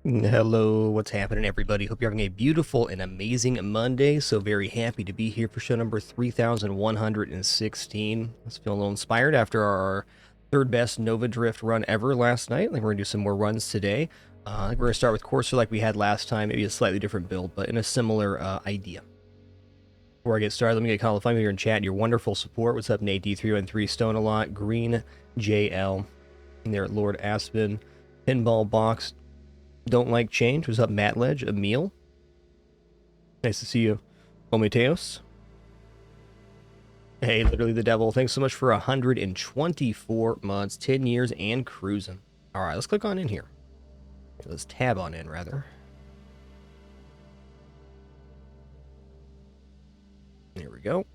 Hello, what's happening, everybody? Hope you're having a beautiful and amazing Monday. So very happy to be here for show number 3116. Let's feel a little inspired after our third best Nova Drift run ever last night. I think we're gonna do some more runs today. I think we're gonna start with corsair like we had last time, maybe a slightly different build, but in a similar idea. Before I get started, let me get a call to find me here in chat. Your wonderful support. What's up, Nate D313 Stone a lot, Green JL, and there, Lord Aspen, Pinball Box. Don't like change. What's up, Matt Ledge? Emil. Nice to see you. Ometeos. Hey, literally the devil. Thanks so much for 124 months, 10 years, and cruising. All right, let's click on in here. Let's tab on in, rather. There we go.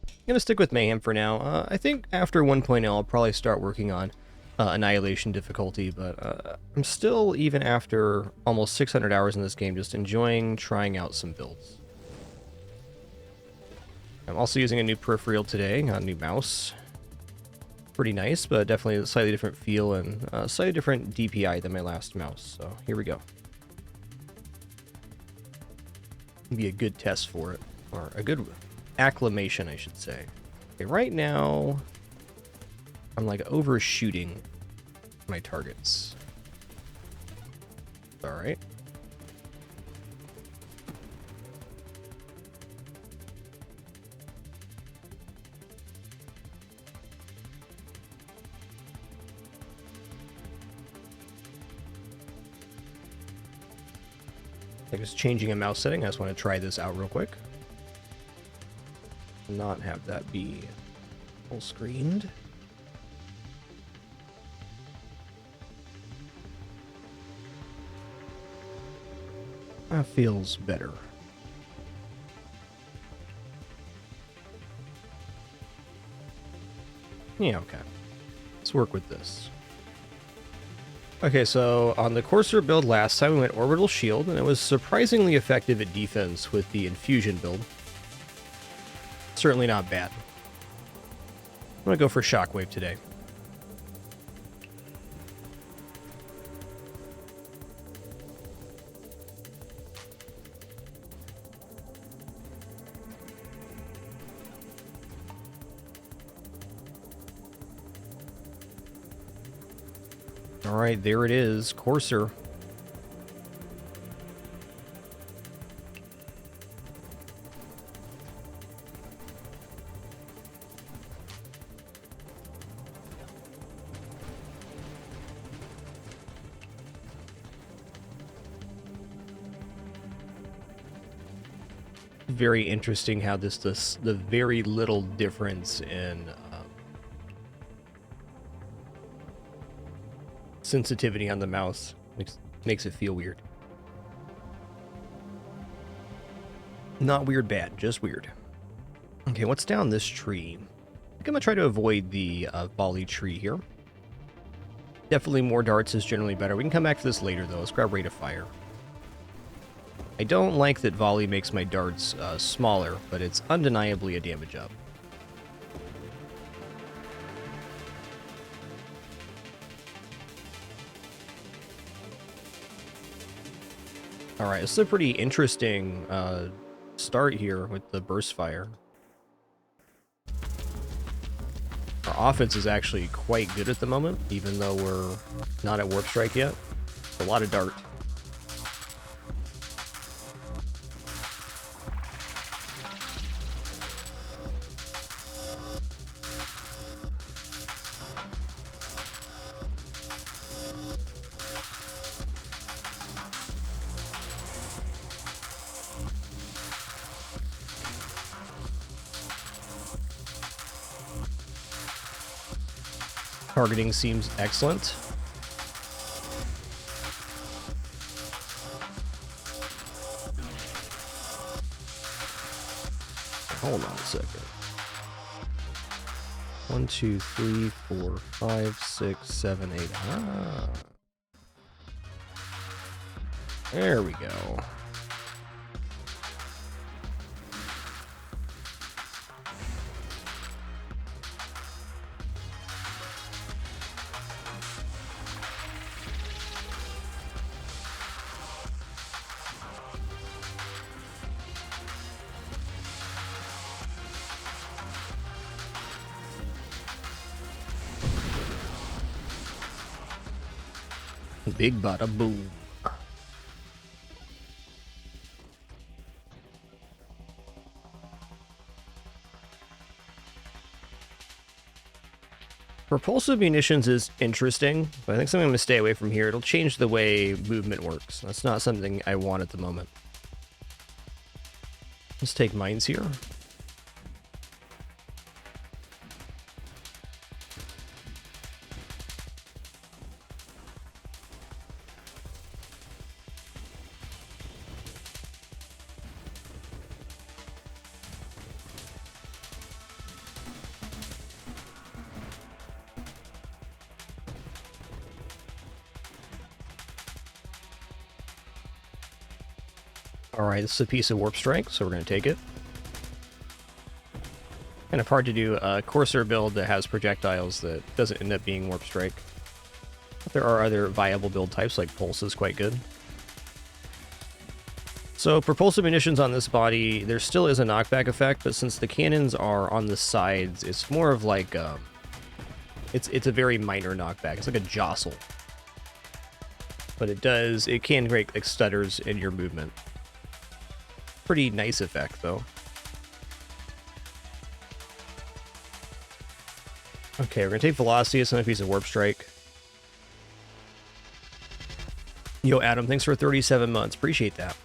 I'm gonna stick with Mayhem for now. I think after 1.0, I'll probably start working on Annihilation difficulty, but I'm still, even after almost 600 hours in this game, just enjoying trying out some builds. I'm also using a new peripheral today, a new mouse. Pretty nice, but definitely a slightly different feel and slightly different DPI than my last mouse. So here we go. Be a good test for it, or a good acclimation, I should say. Okay, right now, I'm like overshooting my targets. Alright. I guess changing a mouse setting. I just want to try this out real quick. Not have that be full screened. That feels better. Yeah, okay. Let's work with this. Okay, so on the corsair build last time, we went orbital shield, and it was surprisingly effective at defense with the infusion build. Certainly not bad. I'm gonna go for shockwave today. Alright, there it is, corsair. Very interesting how the very little difference in sensitivity on the mouse makes it feel weird. Not weird bad, just weird. Okay, what's down this tree? I think I'm gonna try to avoid the volley tree here. Definitely more darts is generally better. We can come back to this later though. Let's grab rate of fire. I don't like that volley makes my darts smaller, but it's undeniably a damage up. Alright, this is a pretty interesting start here with the burst fire. Our offense is actually quite good at the moment, even though we're not at warp strike yet. It's a lot of dart. Targeting seems excellent. Hold on a second. 1, 2, 3, 4, 5, 6, 7, 8. Ah. There we go. Big bada boom. Propulsive munitions is interesting, but I think something I'm going to stay away from here. It'll change the way movement works. That's not something I want at the moment. Let's take mines here. Alright, this is a piece of warp strike, so we're going to take it. Kind of hard to do a corsair build that has projectiles that doesn't end up being warp strike. But there are other viable build types, like pulse is quite good. So propulsive munitions on this body, there still is a knockback effect, but since the cannons are on the sides, it's more of like it's a very minor knockback. It's like a jostle. But it can create like stutters in your movement. Pretty nice effect, though. Okay, we're gonna take velocity. It's another piece of warp strike. Yo, Adam, thanks for 37 months. Appreciate that.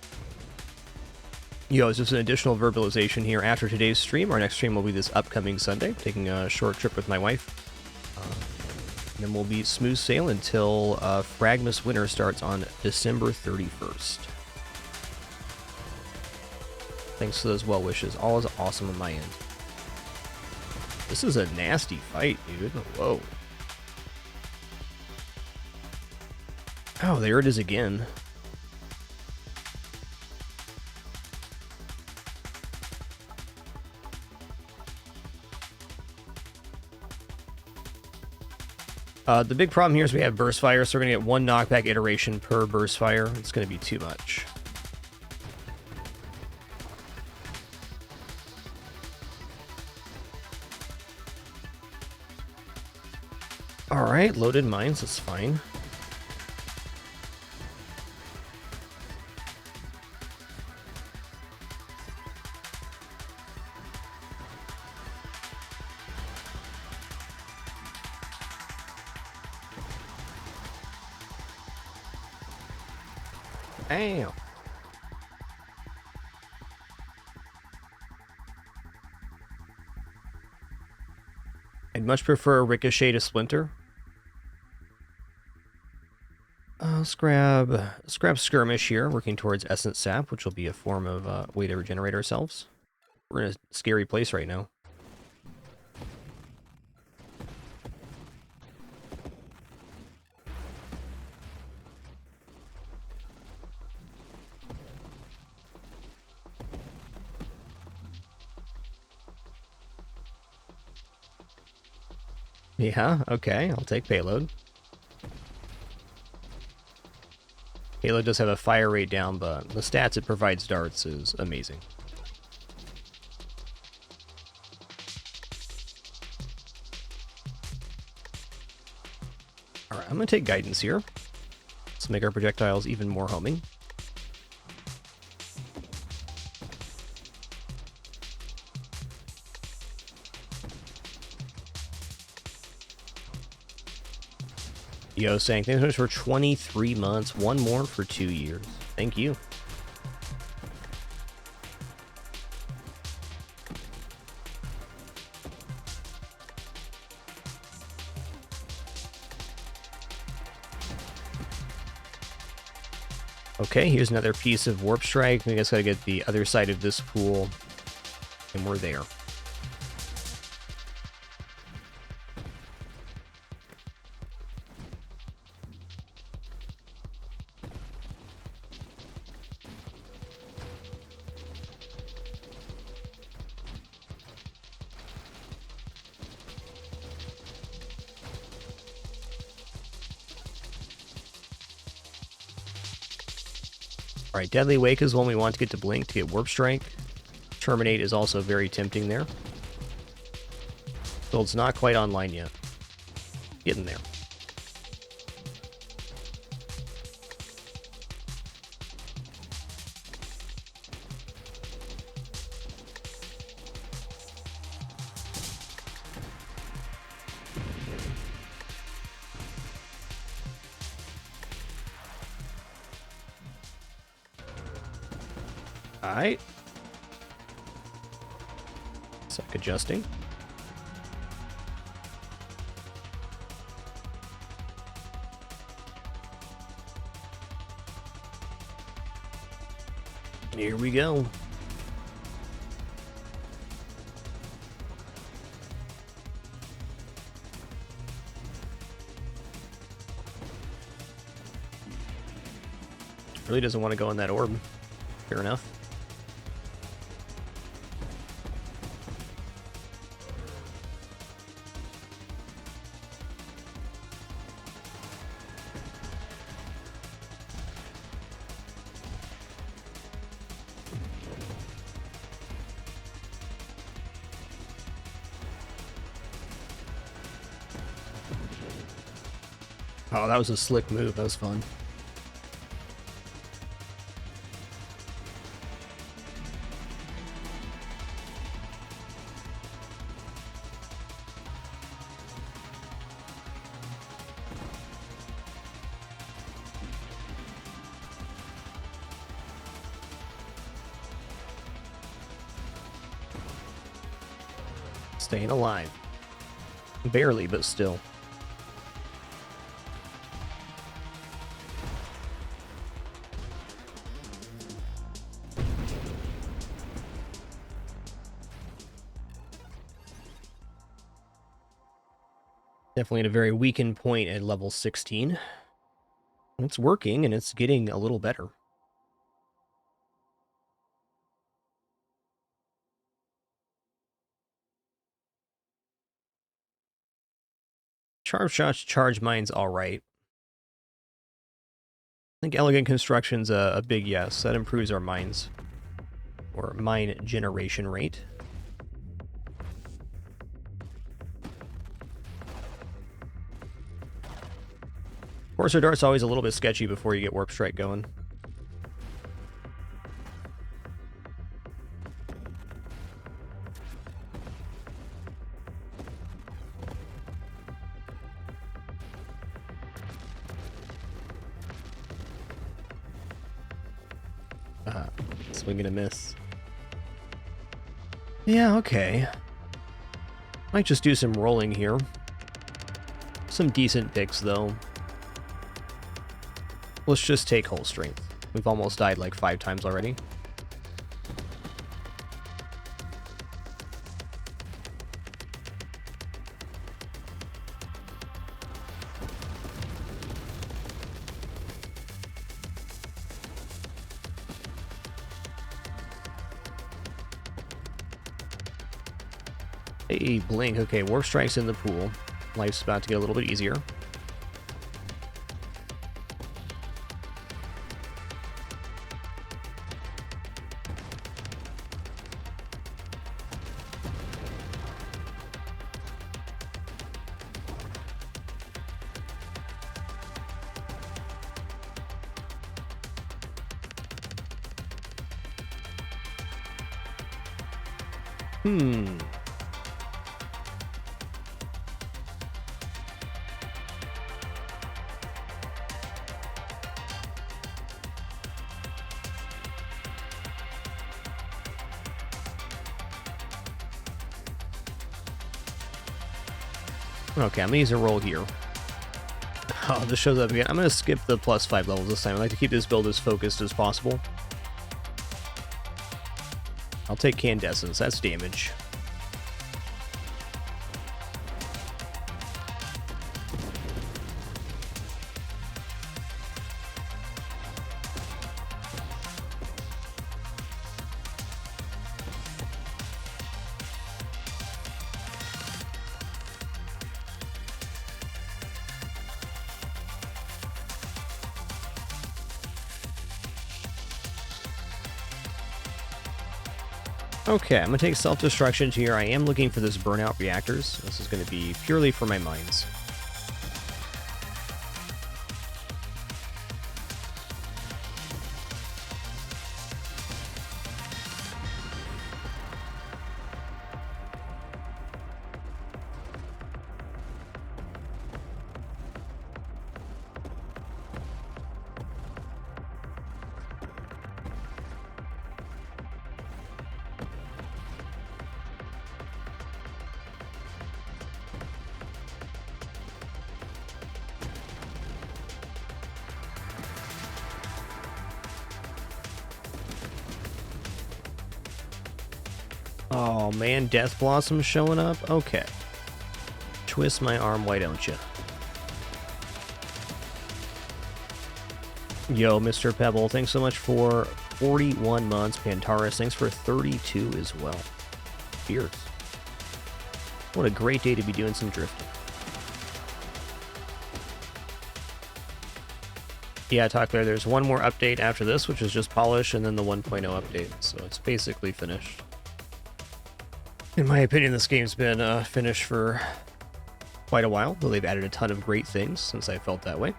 Yo, it's just an additional verbalization here after today's stream. Our next stream will be this upcoming Sunday, taking a short trip with my wife. And then we'll be smooth sailing until Fragmus Winter starts on December 31st. Thanks for those well wishes. All is awesome on my end. This is a nasty fight, dude. Whoa. Oh, there it is again. The big problem here is we have burst fire, so we're going to get one knockback iteration per burst fire. It's going to be too much. Alright, loaded mines, that's fine. Damn. I'd much prefer Ricochet to Splinter. Let's grab Skirmish here, working towards Essence Sap, which will be a form of way to regenerate ourselves. We're in a scary place right now. Yeah, okay, I'll take payload. Payload does have a fire rate down, but the stats it provides darts is amazing. Alright, I'm going to take guidance here. Let's make our projectiles even more homing. Yo, saying thanks so much for 23 months, one more for 2 years. Thank you. Okay, here's another piece of warp strike. We just gotta get the other side of this pool, and we're there. Alright, Deadly Wake is one we want to get to Blink to get Warp Strike. Terminate is also very tempting there. Build's not quite online yet. Getting there. Alright. Sec adjusting. Here we go. Really doesn't want to go in that orb. Fair enough. Oh, that was a slick move. That was fun. Staying alive. Barely, but still. Definitely at a very weakened point at level 16. It's working, and it's getting a little better. Charge shots, charge mines, alright. I think elegant construction's a big yes. That improves our mines. Or mine generation rate. Corsair dart's always a little bit sketchy before you get warp strike going. Swing and a miss. Yeah, okay. Might just do some rolling here. Some decent picks, though. Let's just take hull strength. We've almost died like 5 times already. Hey, blink. Okay, warp strike's in the pool. Life's about to get a little bit easier. Okay, I'm gonna use a roll here. Oh, this shows up again. I'm gonna skip the +5 levels this time. I like to keep this build as focused as possible. I'll take Candescence, that's damage. Okay, I'm going to take self-destruction here. I am looking for this burnout reactors. This is going to be purely for my mines. Oh man, Death Blossom showing up? Okay. Twist my arm, why don't you? Yo, Mr. Pebble, thanks so much for 41 months. Pantaris, thanks for 32 as well. Cheers. What a great day to be doing some drifting. Yeah, Talk there. There's one more update after this, which is just polish, and then the 1.0 update. So it's basically finished. In my opinion, this game's been finished for quite a while, though they've added a ton of great things since I felt that way.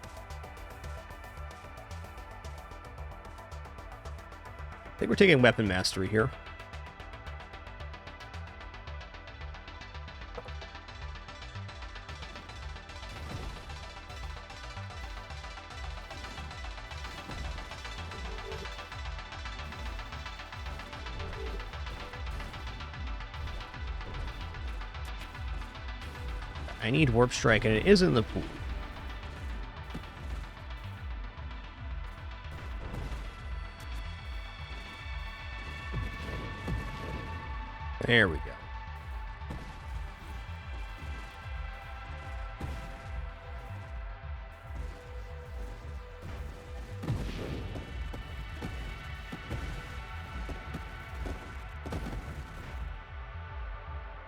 I think we're taking Weapon Mastery here. I need Warp Strike, and it is in the pool. There we go.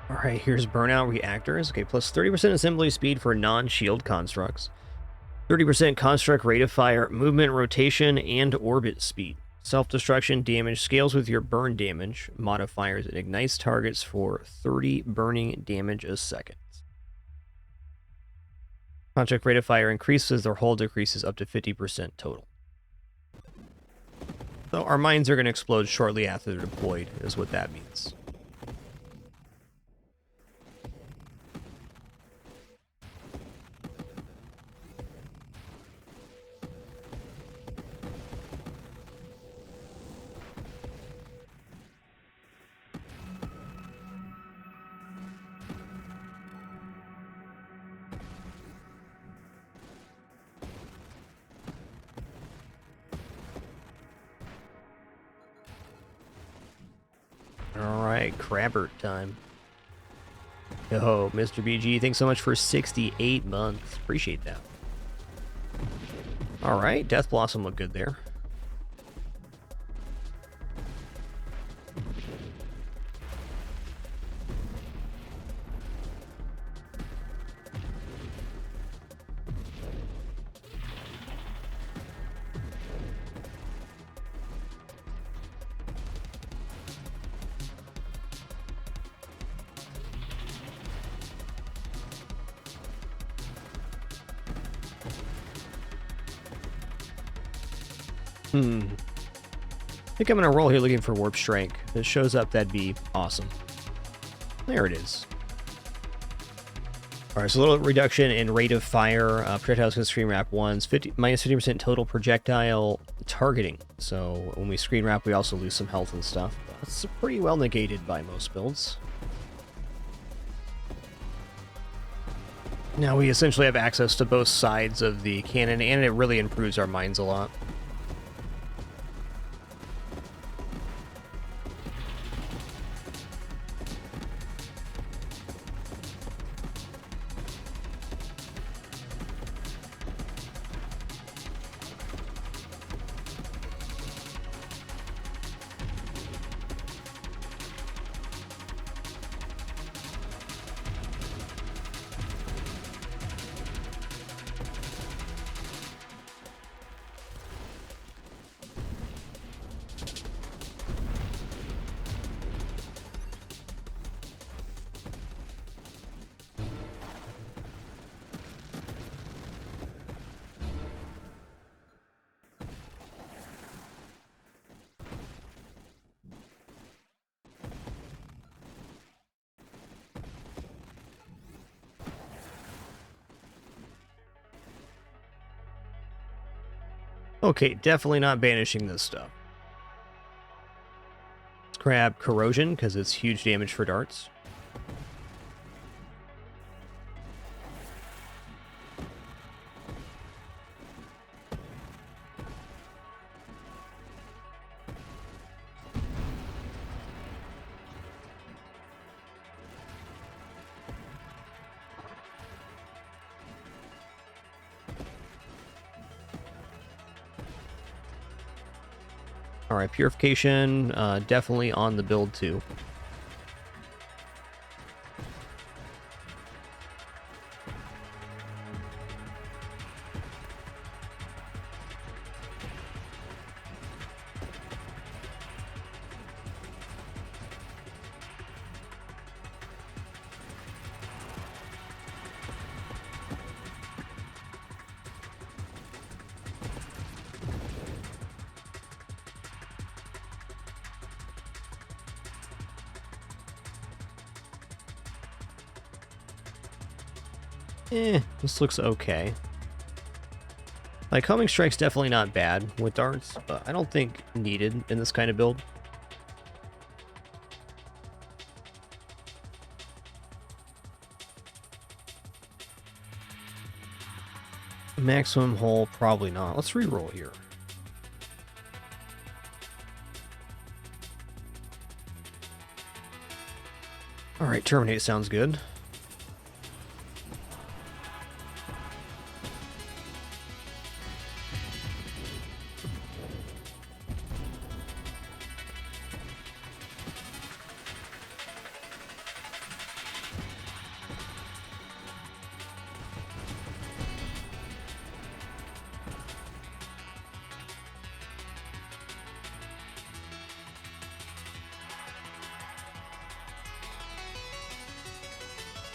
Alright, here's Burnout Reactors. Okay, plus 30% assembly speed for non-shield constructs. 30% construct rate of fire, movement, rotation, and orbit speed. Self-destruction damage scales with your burn damage modifiers. It ignites targets for 30 burning damage a second. Construct rate of fire increases as their hull decreases up to 50% total. So our mines are going to explode shortly after they're deployed, is what that means. Alright, Crabbert time. Yo, Mr. BG, thanks so much for 68 months. Appreciate that. Alright, Death Blossom looked good there. I think I'm going to roll here looking for Warp Strike. If it shows up, that'd be awesome. There it is. Alright, so a little reduction in rate of fire. Projectiles can screen wrap once. Minus 50% total projectile targeting. So when we screen wrap, we also lose some health and stuff. That's pretty well negated by most builds. Now we essentially have access to both sides of the cannon, and it really improves our mines a lot. Okay, definitely not banishing this stuff. Let's grab Corrosion, because it's huge damage for darts. All right, purification, definitely on the build too. This looks okay. Like, homing strike's definitely not bad with darts, but I don't think needed in this kind of build. Maximum hull, probably not. Let's reroll here. Alright, terminate sounds good.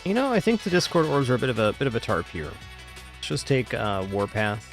You know, I think the Discord orbs are a bit of a tarp here. Let's just take Warpath.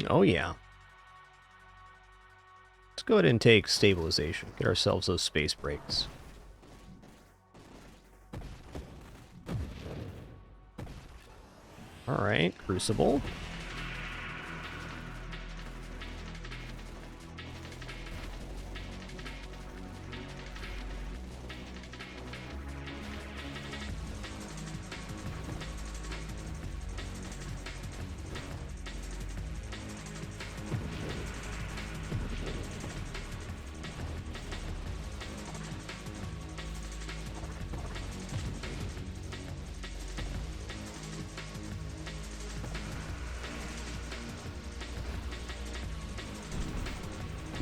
Oh yeah. Let's go ahead and take stabilization. Get ourselves those space breaks. Alright, Crucible.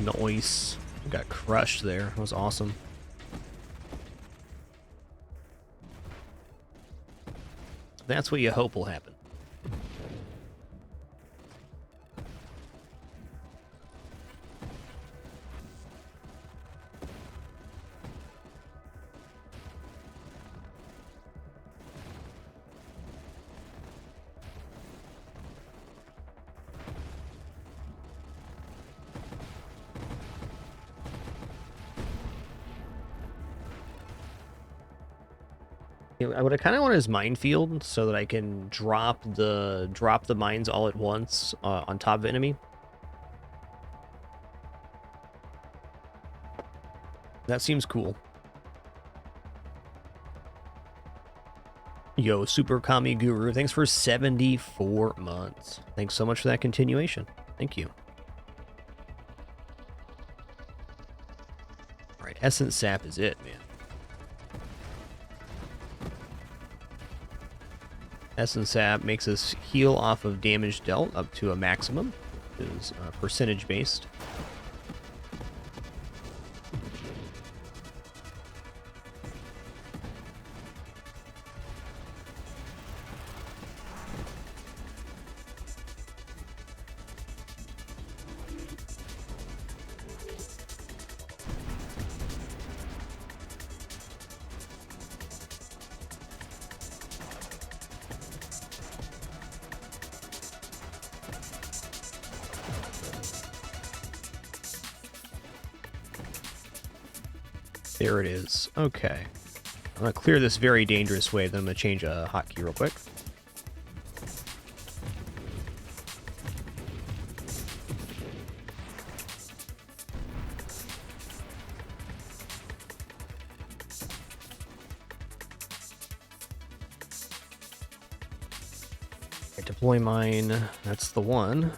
Nice. Got crushed there. That was awesome. That's what you hope will happen. What I kind of want is minefield so that I can drop the mines all at once on top of enemy. That seems cool. Yo, Super Kami Guru, thanks for 74 months. Thanks so much for that continuation. Thank you. All right, Essence Sap is it, man. Essence Sap makes us heal off of damage dealt up to a maximum. It is percentage based. There it is. Okay. I'm going to clear this very dangerous wave, then I'm going to change a hotkey real quick. Deploy mine, that's the one.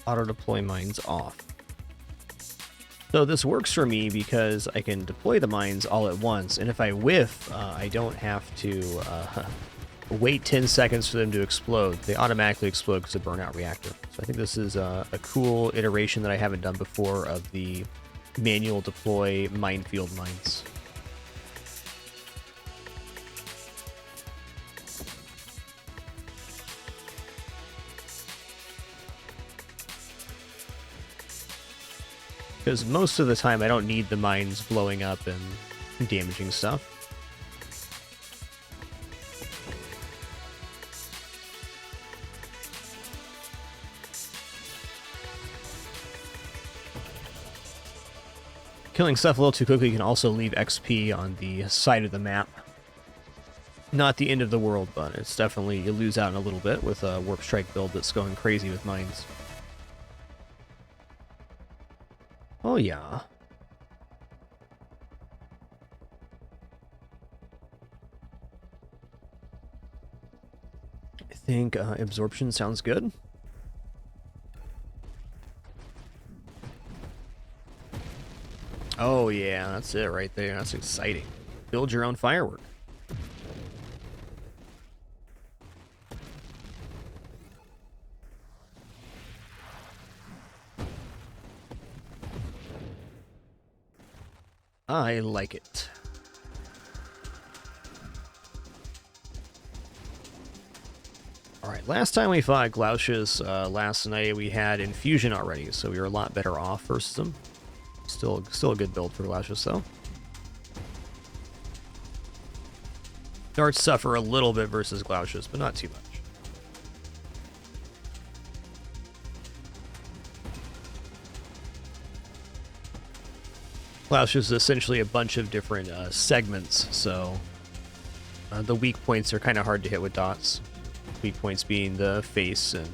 Auto deploy mines off. So this works for me because I can deploy the mines all at once, and if I whiff, I don't have to wait 10 seconds for them to explode. They automatically explode because of Burnout reactor. So I think this is a cool iteration that I haven't done before of the manual deploy minefield mines. Because most of the time I don't need the mines blowing up and damaging stuff. Killing stuff a little too quickly can also leave XP on the side of the map. Not the end of the world, but it's definitely, you lose out in a little bit with a Warp Strike build that's going crazy with mines. Oh yeah. I think absorption sounds good. Oh yeah, that's it right there. That's exciting. Build your own firework. I like it. Alright, last time we fought Glaushes, last night we had Infusion already, so we were a lot better off versus them. Still a good build for Glaushes, though. Darts suffer a little bit versus Glaushes, but not too much. Glaushes is essentially a bunch of different segments, so the weak points are kind of hard to hit with dots. Weak points being the face, and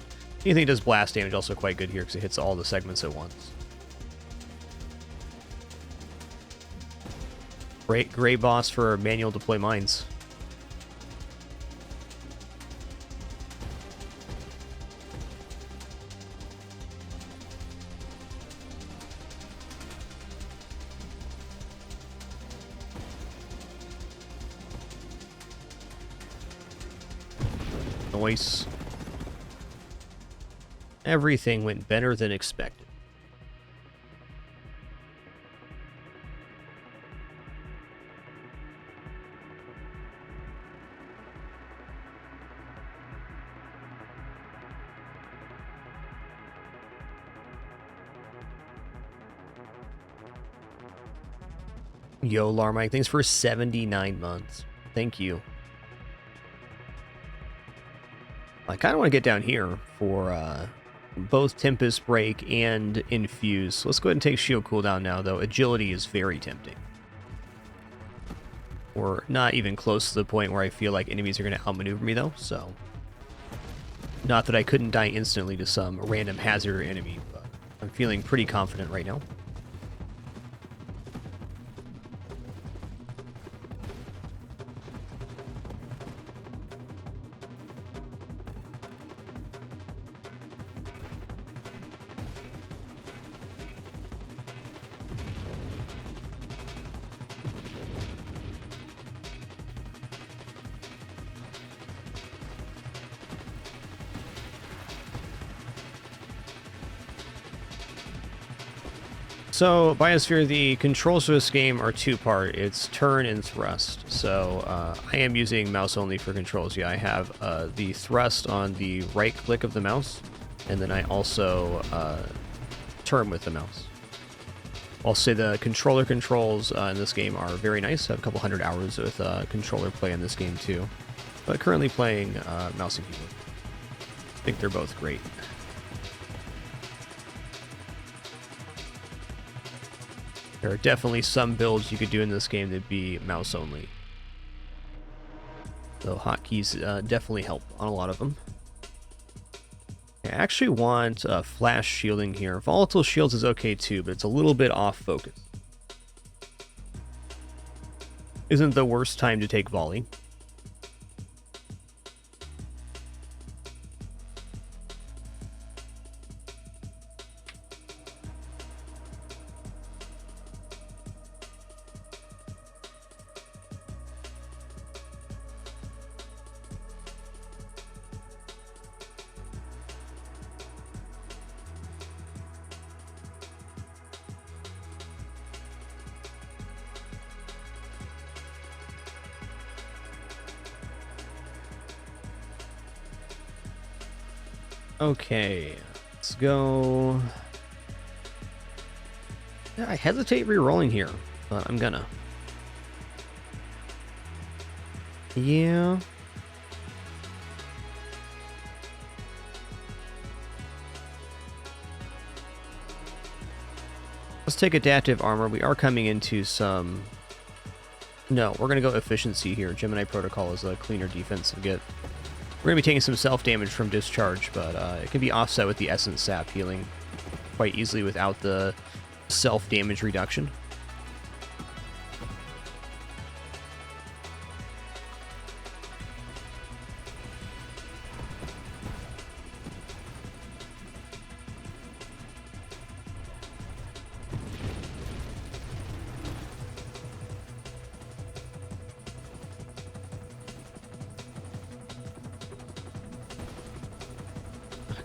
anything that does blast damage also quite good here because it hits all the segments at once. Great boss for manual deploy mines. Nice. Everything went better than expected. Yo, Larmike, thanks for 79 months. Thank you. I kind of want to get down here for both Tempest Break and Infuse. So let's go ahead and take Shield Cooldown now, though. Agility is very tempting. We're not even close to the point where I feel like enemies are going to outmaneuver me, though, so... Not that I couldn't die instantly to some random hazard or enemy, but I'm feeling pretty confident right now. So, Biosphere, the controls for this game are two-part. It's turn and thrust. So, I am using mouse only for controls. Yeah, I have the thrust on the right click of the mouse, and then I also turn with the mouse. I'll say the controller controls in this game are very nice. I have a couple hundred hours with controller play in this game too. But currently playing mouse and keyboard. I think they're both great. There are definitely some builds you could do in this game that'd be mouse only. So hotkeys definitely help on a lot of them. I actually want flash shielding here. Volatile shields is okay too, but it's a little bit off focus. Isn't the worst time to take volley. Okay, let's go. Yeah, I hesitate re-rolling here, but I'm gonna. Yeah. Let's take adaptive armor. We are coming into some... No, we're gonna go efficiency here. Gemini Protocol is a cleaner defense to get. We're going to be taking some self-damage from discharge, but it can be offset with the essence sap healing quite easily without the self-damage reduction.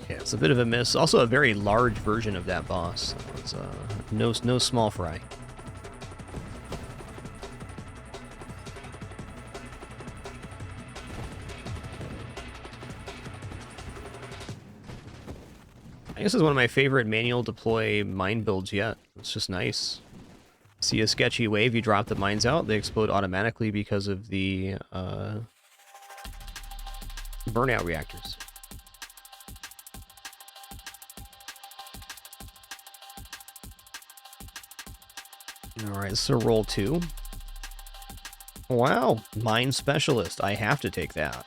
Okay, it's a bit of a miss. Also a very large version of that boss. It's no small fry. I guess this is one of my favorite manual deploy mine builds yet. It's just nice. See a sketchy wave, you drop the mines out, they explode automatically because of the burnout reactors. Alright, so roll 2. Wow, mine specialist. I have to take that.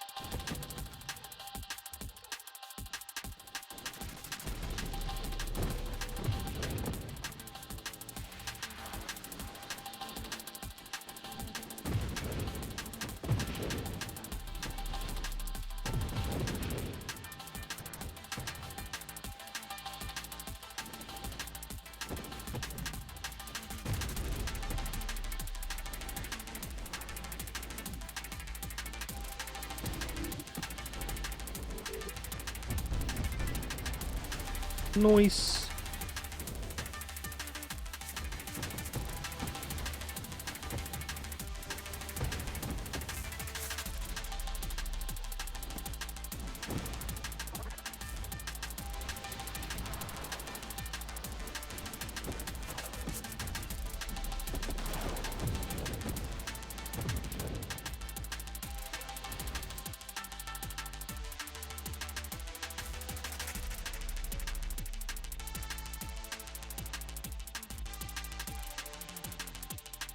Nice.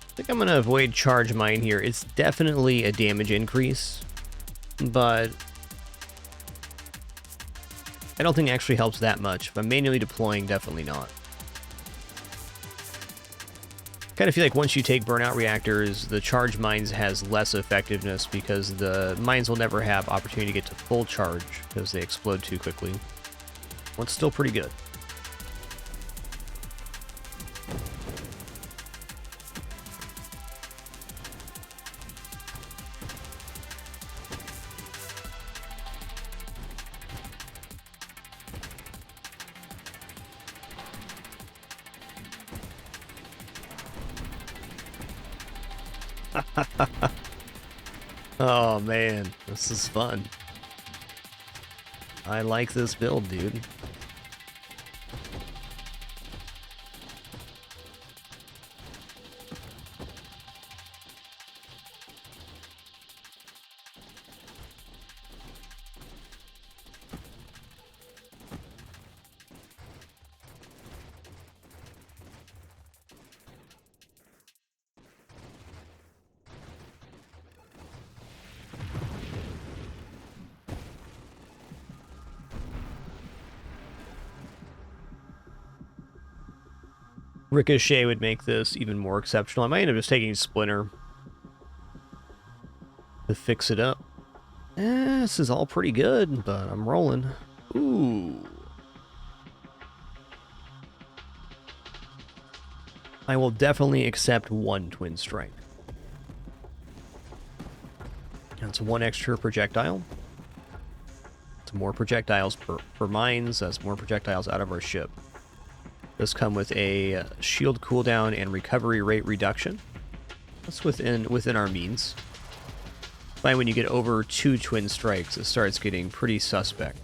I think I'm going to avoid charge mine here. It's definitely a damage increase, but I don't think it actually helps that much. If I'm manually deploying, definitely not. Kind of feel like once you take burnout reactors, the charge mines has less effectiveness because the mines will never have opportunity to get to full charge because they explode too quickly. Well, it's still pretty good. Oh man, this is fun. I like this build, dude. Ricochet would make this even more exceptional. I might end up just taking Splinter to fix it up. This is all pretty good, but I'm rolling. Ooh. I will definitely accept one Twin Strike. That's one extra projectile. It's more projectiles per mines. That's more projectiles out of our ship. Does come with a shield cooldown and recovery rate reduction. That's within our means. But when you get over 2 Twin Strikes, it starts getting pretty suspect.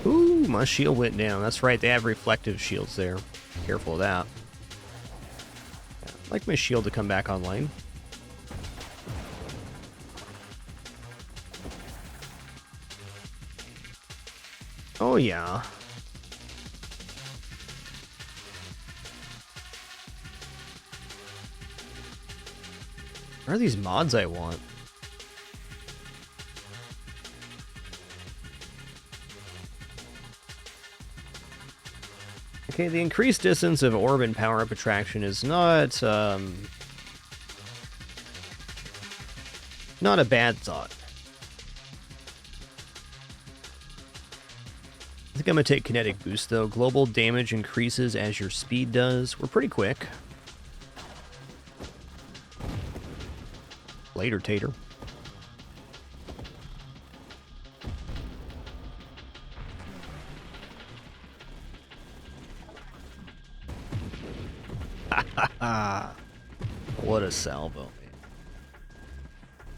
Ooh, my shield went down. That's right, they have reflective shields there. Careful of that. I'd like my shield to come back online. Oh yeah. Where are these mods I want? Okay, the increased distance of orb and power-up attraction is not a bad thought. I think I'm going to take kinetic boost, though. Global damage increases as your speed does. We're pretty quick. Later, Tater. What a salvo, man.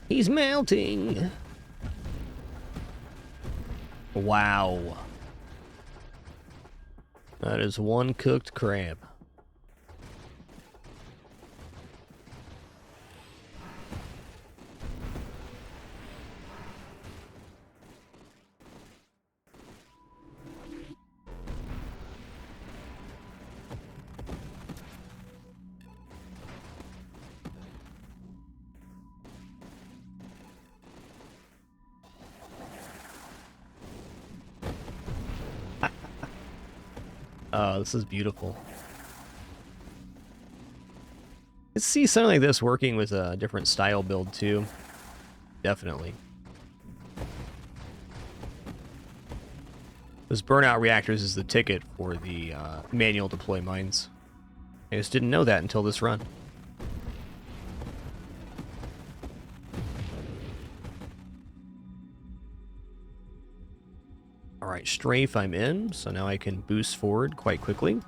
He's melting. Wow. That is one cooked crab. Oh, this is beautiful. Let's see something like this working with a different style build too. Definitely. Those burnout reactors is the ticket for the manual deploy mines. I just didn't know that until this run. Alright, strafe I'm in, so now I can boost forward quite quickly.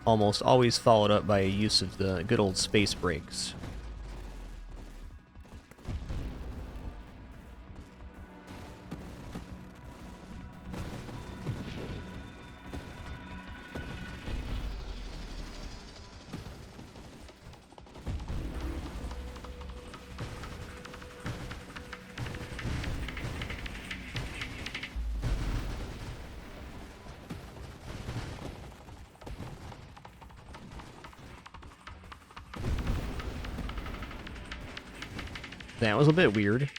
Almost always followed up by a use of the good old space brakes. That was a bit weird.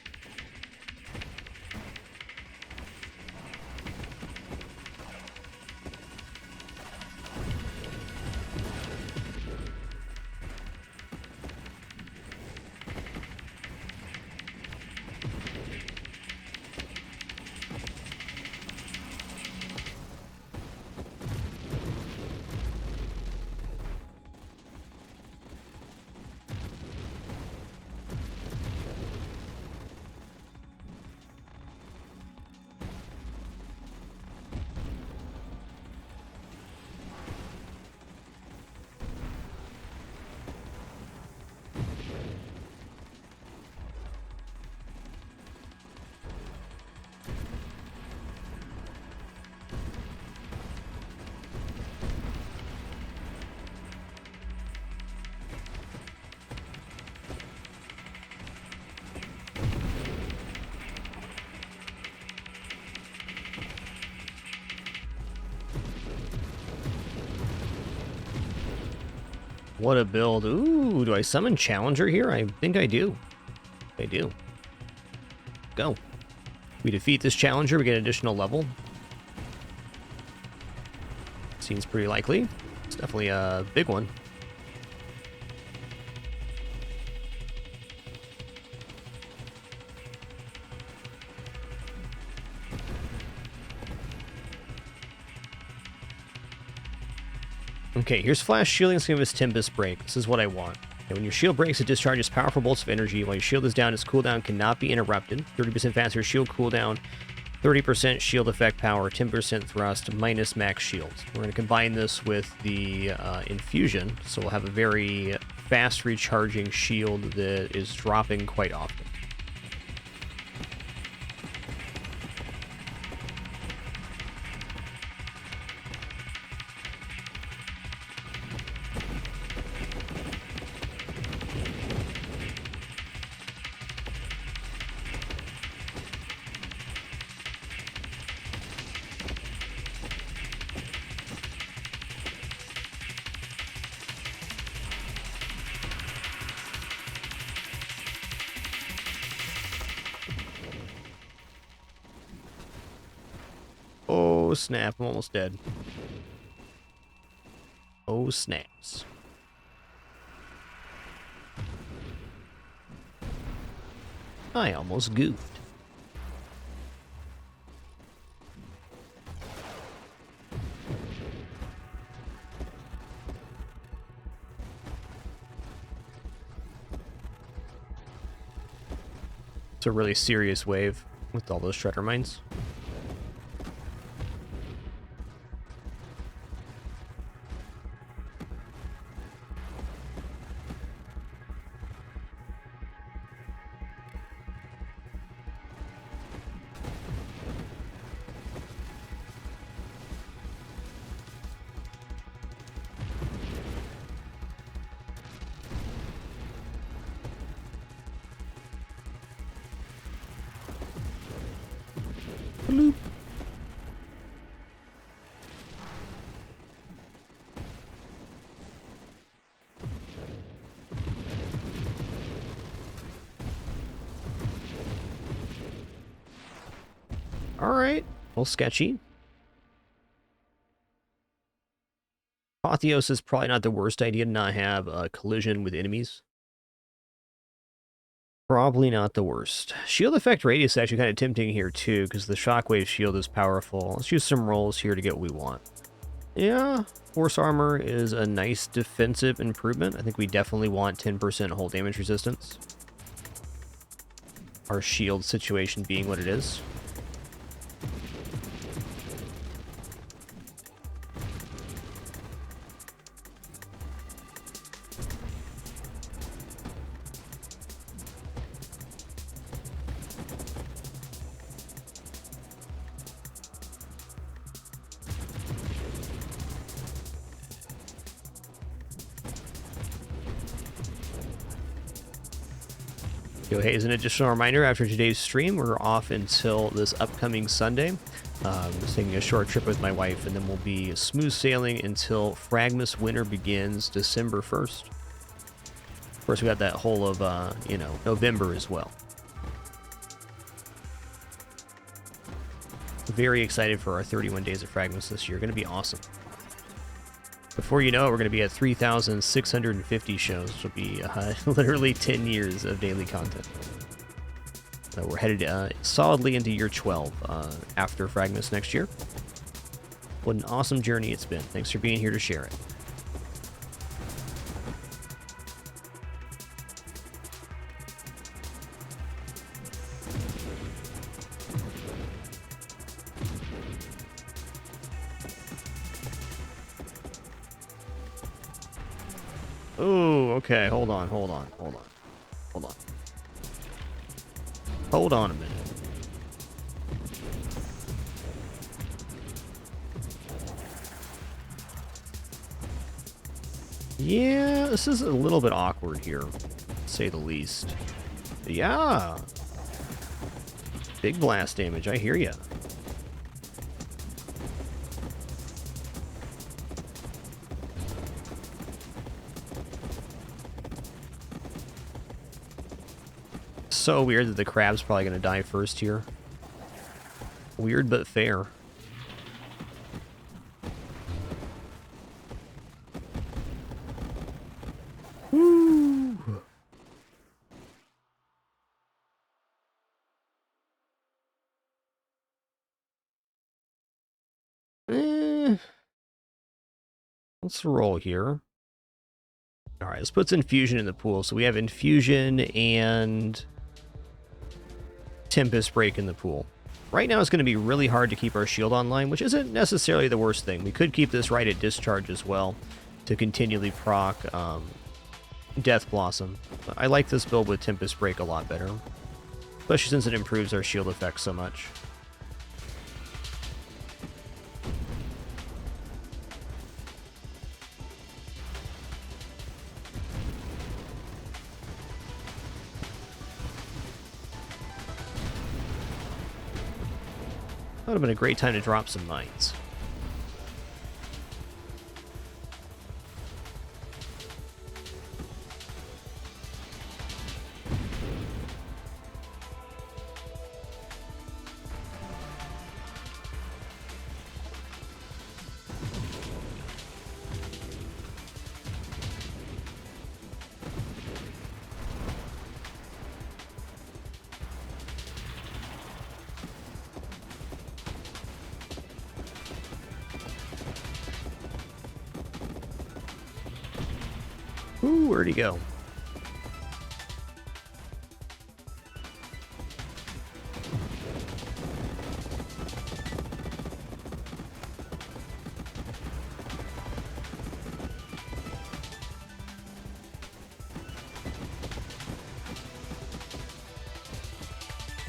What a build. Ooh, do I summon Challenger here? I think I do. I do. Go. We defeat this Challenger, we get an additional level. Seems pretty likely. It's definitely a big one. Okay, here's Flash Shielding. It's going to give us Tempest Break. This is what I want. And when your shield breaks, it discharges powerful bolts of energy. While your shield is down, its cooldown cannot be interrupted. 30% faster shield cooldown, 30% shield effect power, 10% thrust, minus max shields. We're going to combine this with the infusion, so we'll have a very fast recharging shield that is dropping quite often. Oh, snap. I'm almost dead. Oh, snaps. I almost goofed. It's a really serious wave with all those shredder mines. Bloop. Alright, well, sketchy. Apotheos is probably not the worst idea to not have a collision with enemies. Probably not the worst. Shield effect radius is actually kind of tempting here too, because the shockwave shield is powerful. Let's use some rolls here to get what we want. Yeah, force armor is a nice defensive improvement. I think we definitely want 10% hull damage resistance. Our shield situation being what it is. Hey, as an additional reminder, after today's stream, we're off until this upcoming Sunday. Just taking a short trip with my wife, and then we'll be smooth sailing until Fragmus Winter begins December 1st. Of course, we got that whole of, November as well. Very excited for our 31 days of Fragmus this year. Going to be awesome. Before you know it, we're going to be at 3,650 shows, which will be literally 10 years of daily content. So we're headed solidly into year 12 after Fragmus next year. What an awesome journey it's been. Thanks for being here to share it. Ooh, okay, hold on. Hold on a minute. Yeah, this is a little bit awkward here, to say the least. Yeah. Big blast damage, I hear ya. so weird that the crab's probably going to die first here. Weird but fair. Woo! Let's roll here. Alright, let's put Infusion in the pool. So we have Infusion and Tempest Break in the pool. Right now it's going to be really hard to keep our shield online, which isn't necessarily the worst thing. We could keep this right at Discharge as well to continually proc Death Blossom. But I like this build with Tempest Break a lot better, especially since it improves our shield effect so much. That would have been a great time to drop some mines. Ooh, where'd he go?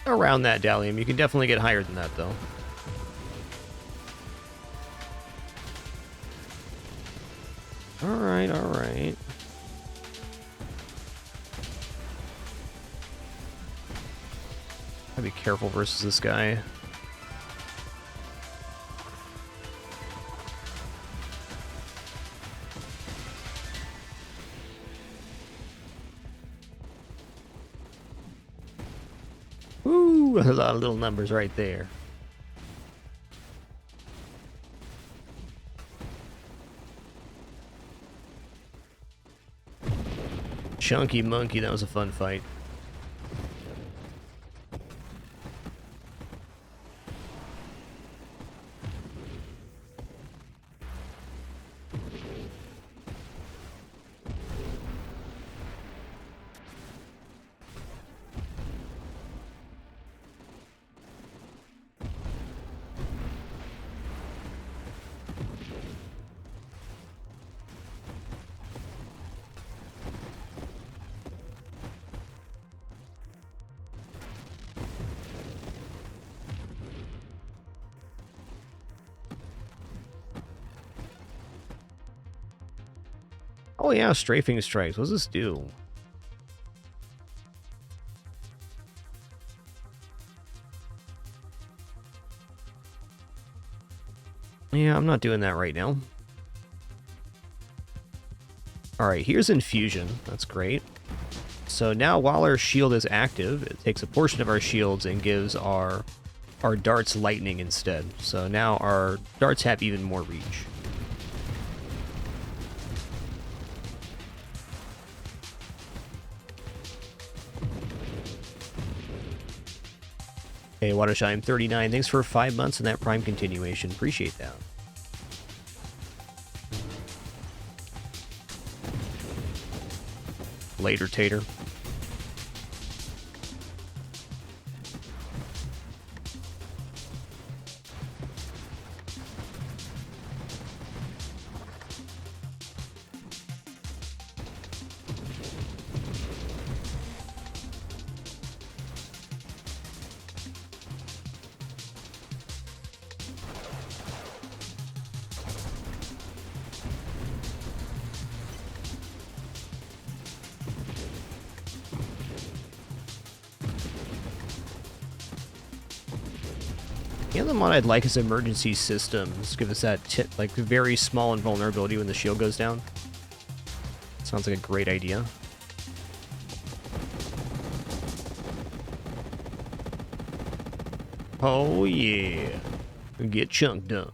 Around that, Dalium. You can definitely get higher than that, though. Alright, alright. Gotta be careful versus this guy. Ooh, a lot of little numbers right there. Chunky Monkey, that was a fun fight. Oh yeah, strafing strikes. What does this do? Yeah, I'm not doing that right now. Alright, here's Infusion. That's great. So now while our shield is active, it takes a portion of our shields and gives our darts lightning instead. So now our darts have even more reach. Hey, Watershine39, thanks for 5 months and that Prime continuation. Appreciate that. Later, Tater. The other mod I'd like is Emergency Systems. Give us that like very small invulnerability when the shield goes down. Sounds like a great idea. Oh yeah. Get chunk dunked.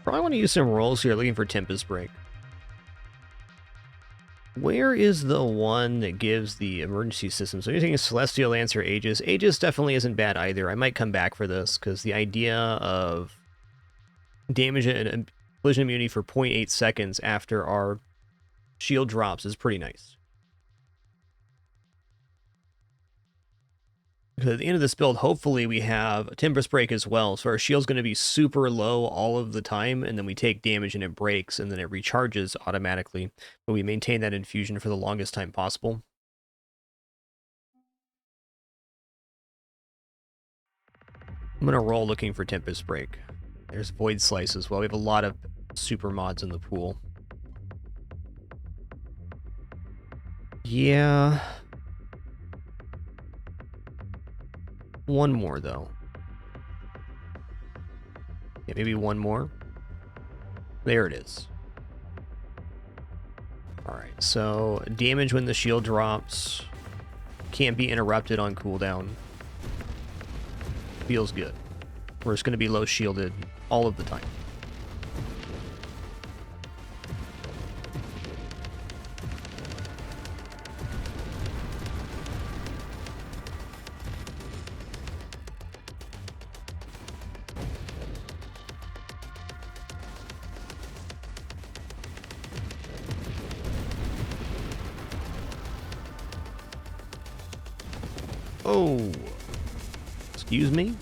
Probably want to use some rolls here, looking for Tempest Break. Where is the one that gives the emergency system? So anything Celestial Lance or Aegis. Aegis definitely isn't bad either. I might come back for this, because the idea of damage and collision immunity for 0.8 seconds after our shield drops is pretty nice. Because at the end of this build, hopefully we have Tempest Break as well, so our shield's going to be super low all of the time, and then we take damage and it breaks, and then it recharges automatically, but we maintain that infusion for the longest time possible. I'm going to roll looking for Tempest Break. There's Void Slice as well. We have a lot of super mods in the pool. Yeah. One more, though. Yeah, maybe one more. There it is. Alright, so damage when the shield drops. Can't be interrupted on cooldown. Feels good. We're just going to be low shielded all of the time. Oh, excuse me?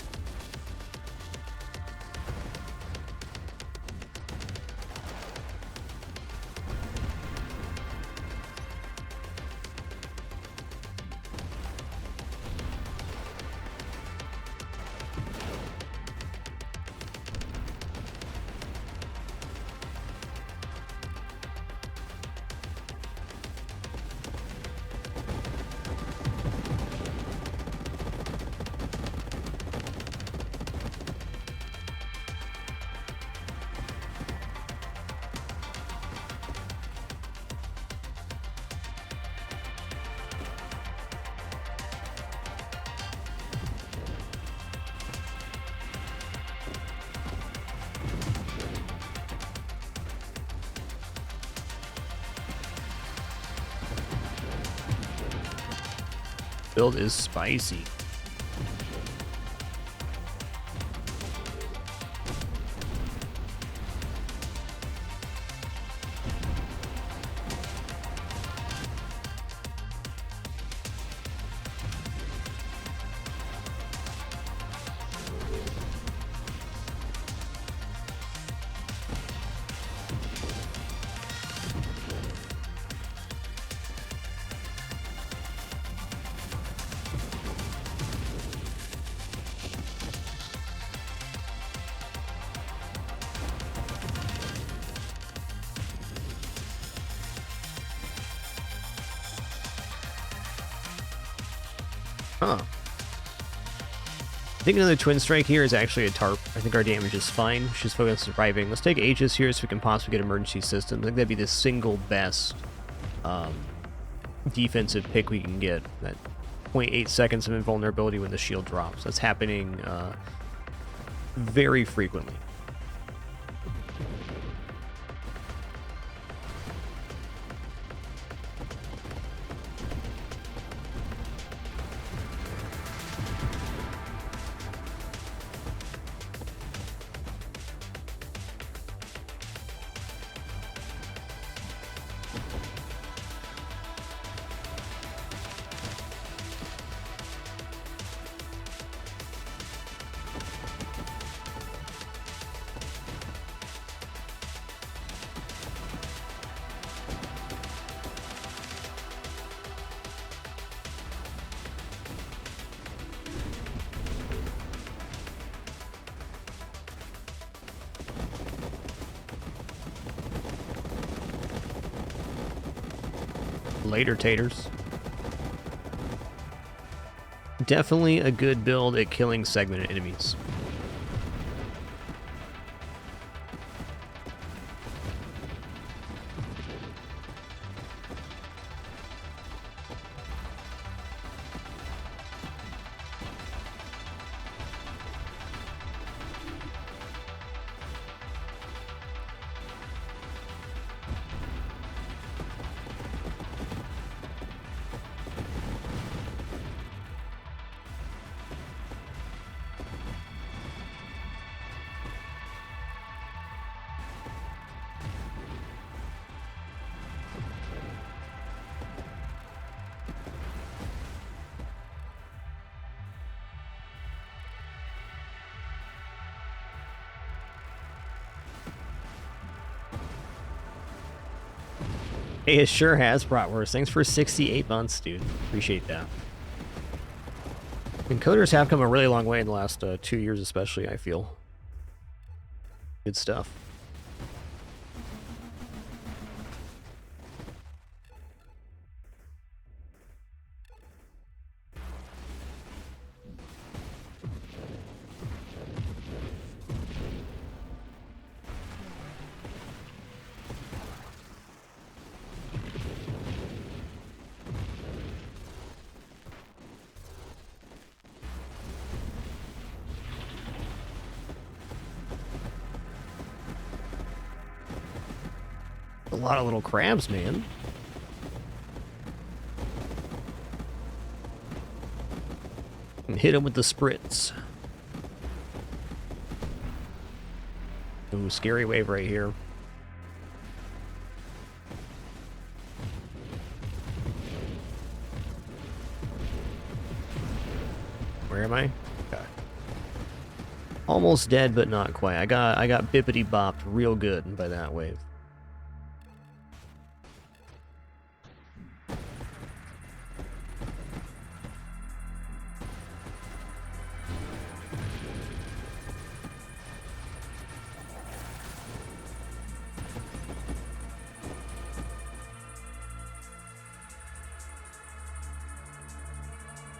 Build is spicy. Huh. I think another Twin Strike here is actually a tarp. I think our damage is fine. She's focused on surviving. Let's take Aegis here so we can possibly get emergency system. I think that'd be the single best defensive pick we can get. That 0.8 seconds of invulnerability when the shield drops. That's happening very frequently. Later, taters. Definitely a good build at killing segmented enemies. Hey, it sure has, Bratwurst. Thanks for 68 months, dude. Appreciate that. Encoders have come a really long way in the last 2 years, especially, I feel. Good stuff. A lot of little crabs, man. And hit him with the spritz. Ooh, scary wave right here. Where am I? Okay. Almost dead, but not quite. I got bippity bopped real good by that wave.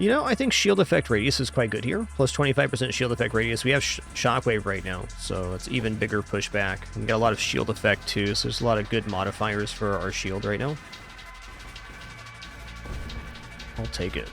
You know, I think shield effect radius is quite good here. Plus 25% shield effect radius. We have shockwave right now, so it's even bigger pushback. We got a lot of shield effect too, so there's a lot of good modifiers for our shield right now. I'll take it.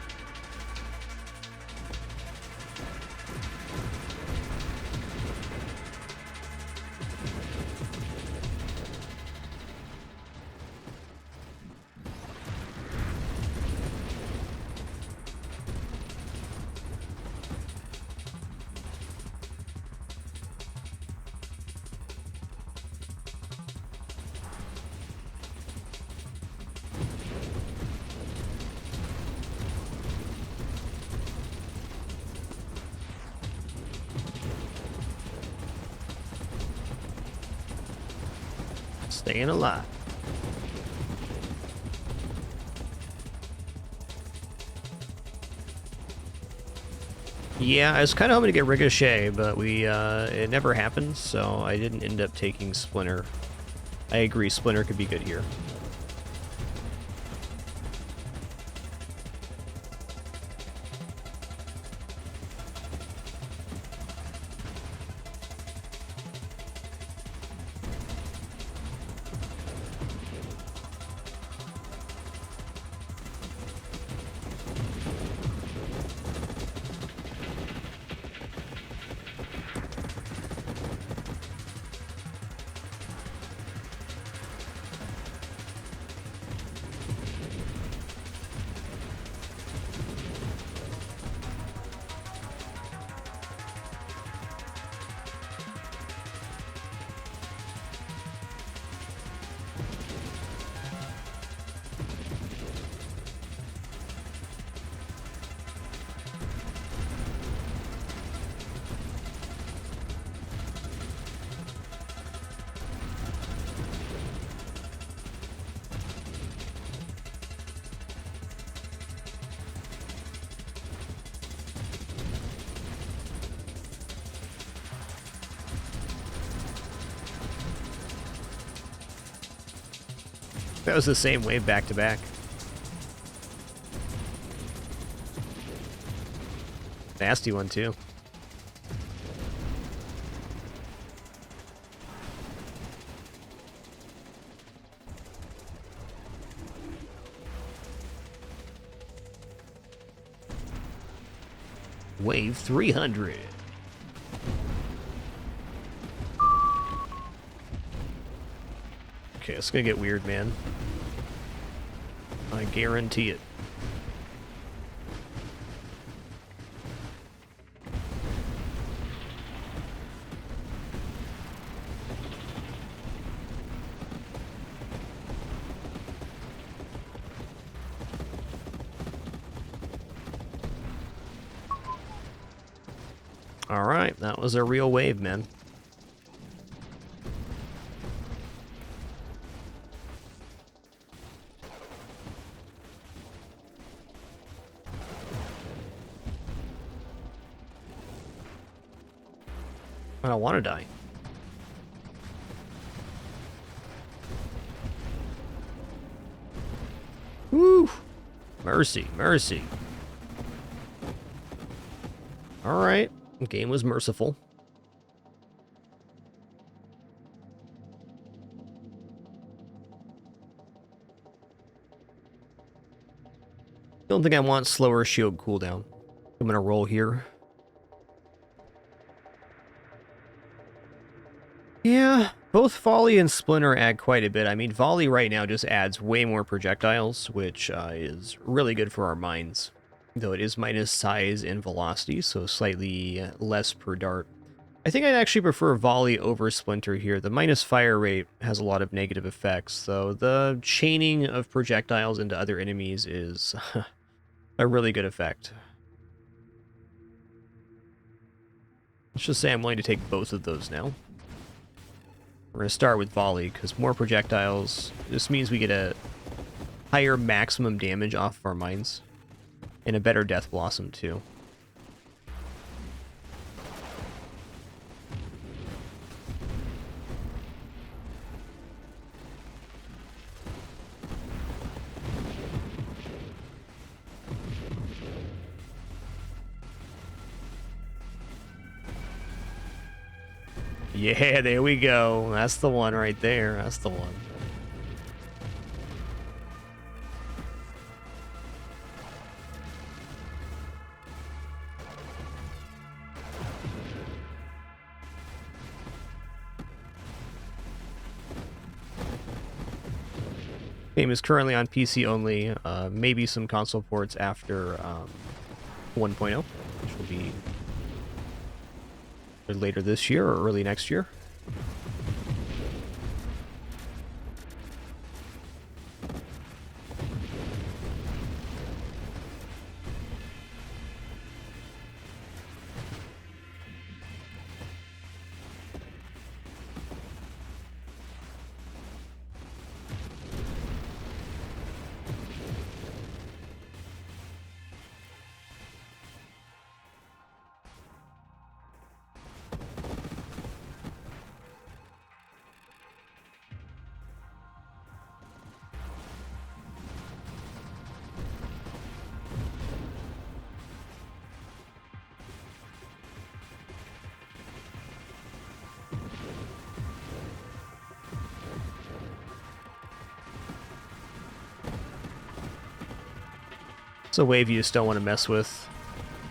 Staying alive. Yeah, I was kind of hoping to get Ricochet, but it never happened, so I didn't end up taking Splinter. I agree, Splinter could be good here. That was the same wave back to back. Nasty one, too. Wave 300. Okay, it's gonna get weird, man. I guarantee it. All right, that was a real wave, man. I don't want to die. Woo! Mercy, mercy. All right. The game was merciful. Don't think I want slower shield cooldown. I'm gonna roll here. Yeah, both Volley and Splinter add quite a bit. I mean, Volley right now just adds way more projectiles, which is really good for our mines. Though it is minus size and velocity, so slightly less per dart. I think I'd actually prefer Volley over Splinter here. The minus fire rate has a lot of negative effects, though the chaining of projectiles into other enemies is a really good effect. Let's just say I'm willing to take both of those now. We're going to start with Volley, because more projectiles, this means we get a higher maximum damage off of our mines. And a better Death Blossom, too. Yeah, there we go. That's the one right there. That's the one. Game is currently on PC only, maybe some console ports after 1.0, which will be later this year or early next year. It's a wave you just don't want to mess with.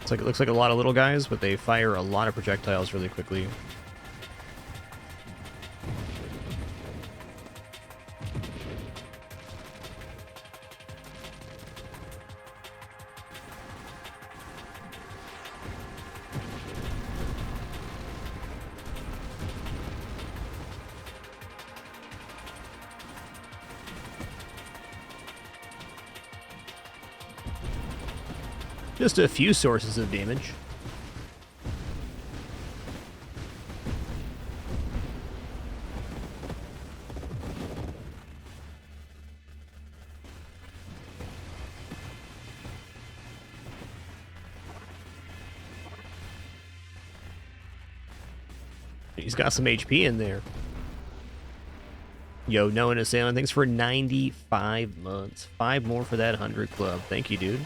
It's like, it looks like a lot of little guys, but they fire a lot of projectiles really quickly. Just a few sources of damage. He's got some HP in there. Yo, Noah and Assailant, thanks for 95 months. 5 more for that 100 club. Thank you, dude.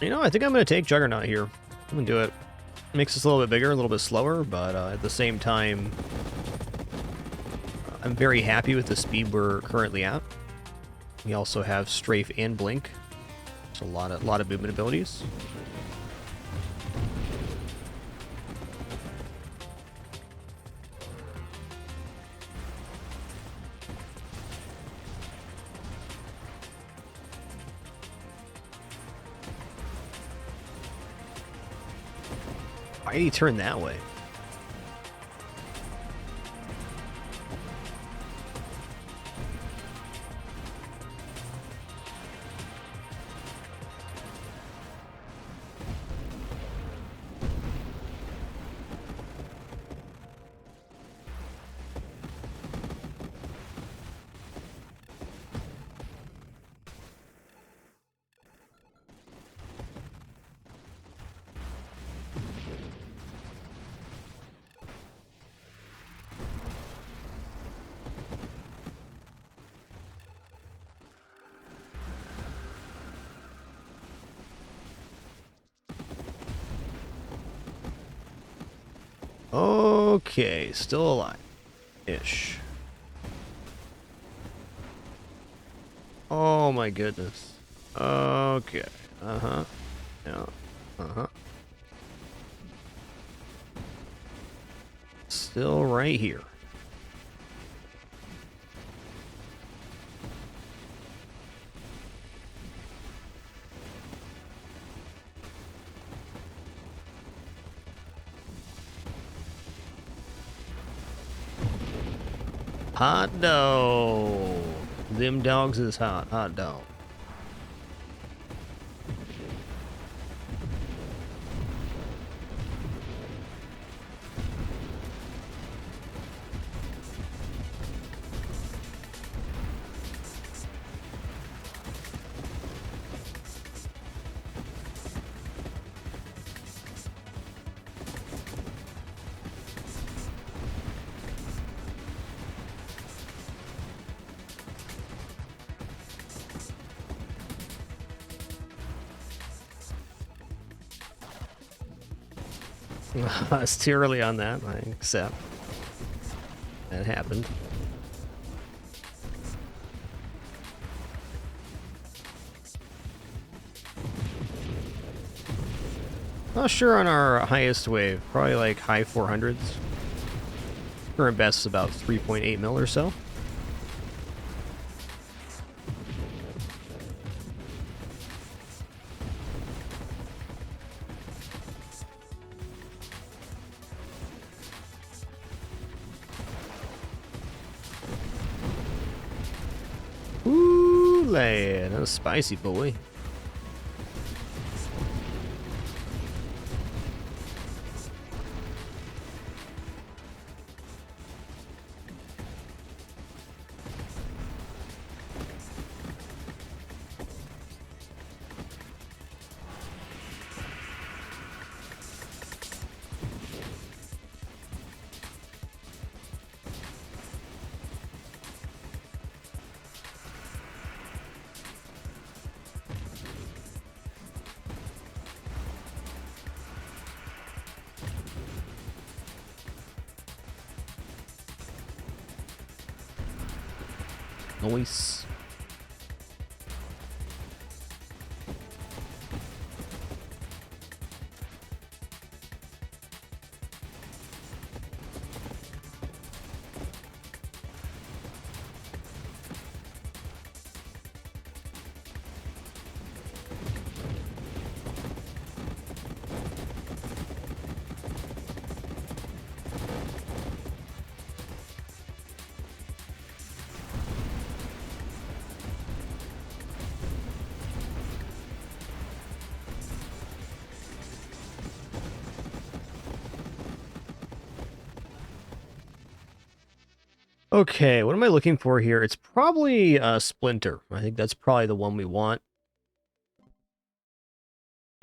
You know, I think I'm going to take Juggernaut here. I'm going to do it. Makes us a little bit bigger, a little bit slower, but at the same time, I'm very happy with the speed we're currently at. We also have Strafe and Blink. It's a lot of movement abilities. Why did he turn that way? Okay, still alive-ish. Oh my goodness. Okay. Uh-huh. Yeah. Uh-huh. Still right here. Hot dog. Them dogs is hot. Hot dog. It's too early on that, I accept. That happened. Not sure on our highest wave. Probably like high 400s. Current best is about 3.8 mil or so. Ooh, lad, that's spicy, boy. Nice. Okay, what am I looking for here? It's probably Splinter. I think that's probably the one we want.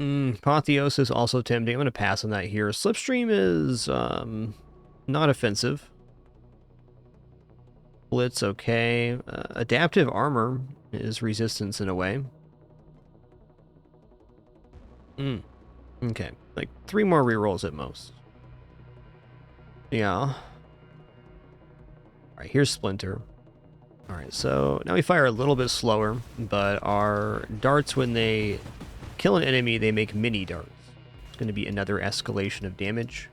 Apotheos is also tempting. I'm going to pass on that here. Slipstream is not offensive. Blitz, okay. Adaptive armor is resistance in a way. Mm. Okay, like 3 more rerolls at most. Yeah. All right, here's Splinter. All right, so now we fire a little bit slower, but our darts, when they kill an enemy, they make mini darts. It's going to be another escalation of damage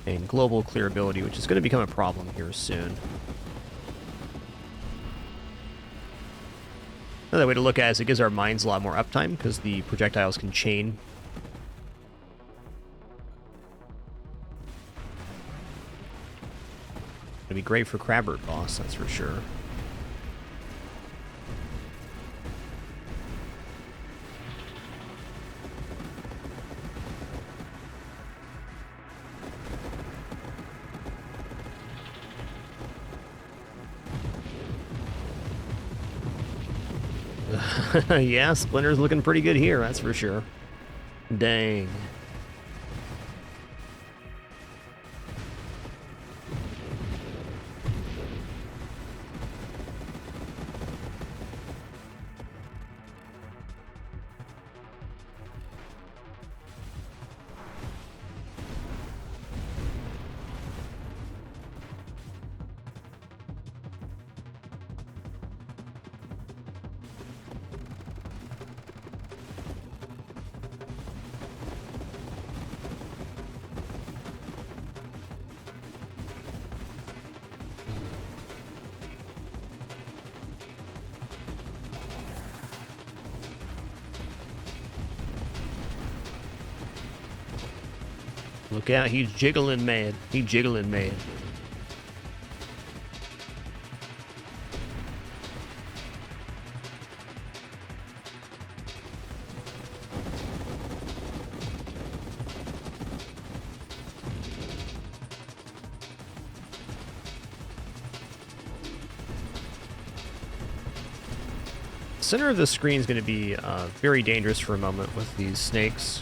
and global clearability, which is going to become a problem here soon. Another way to look at it is it gives our mines a lot more uptime because the projectiles can chain. It'll be great for Crabbert boss, that's for sure. Yeah, Splinter's looking pretty good here, that's for sure. Dang. Look out, he's jiggling mad. He's jiggling mad. Center of the screen is going to be very dangerous for a moment with these snakes.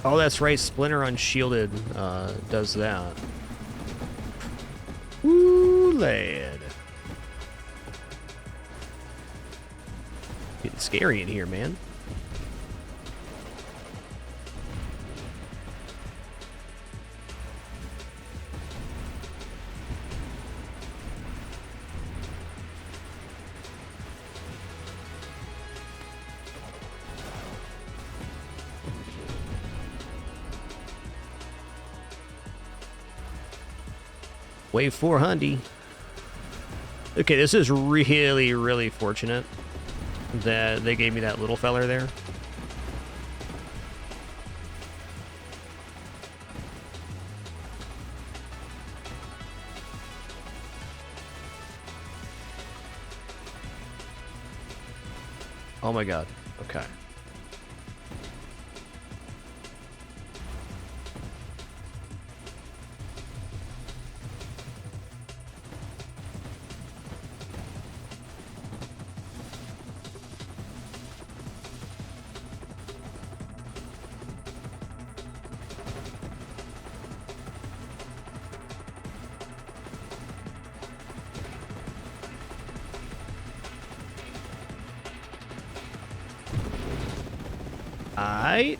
Oh, that's right. Splinter Unshielded does that. Ooh, lad. Getting scary in here, man. Wave 400. Okay, this is really, really fortunate that they gave me that little feller there. Oh my god. Okay. Aight.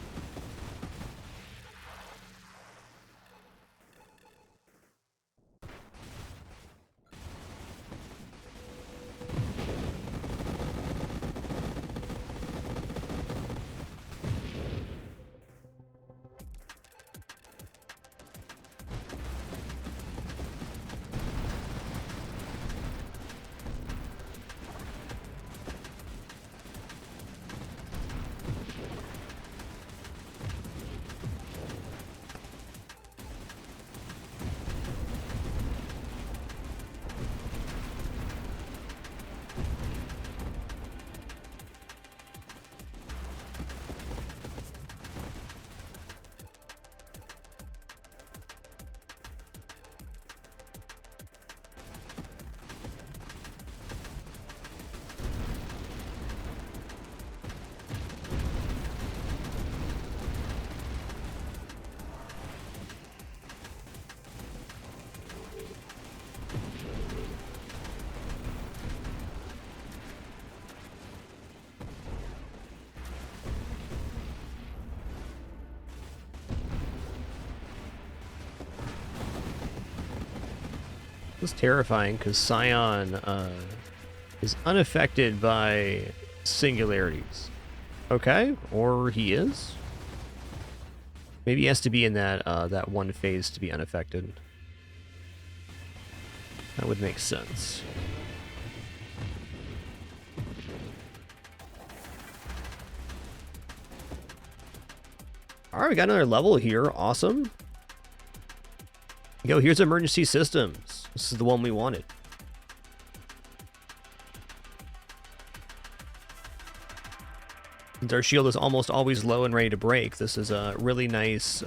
This is terrifying because Scion is unaffected by singularities. Okay, or he is? Maybe he has to be in that that one phase to be unaffected. That would make sense. Alright, we got another level here. Awesome. Yo, here's emergency systems. This is the one we wanted. Since our shield is almost always low and ready to break, this is a really nice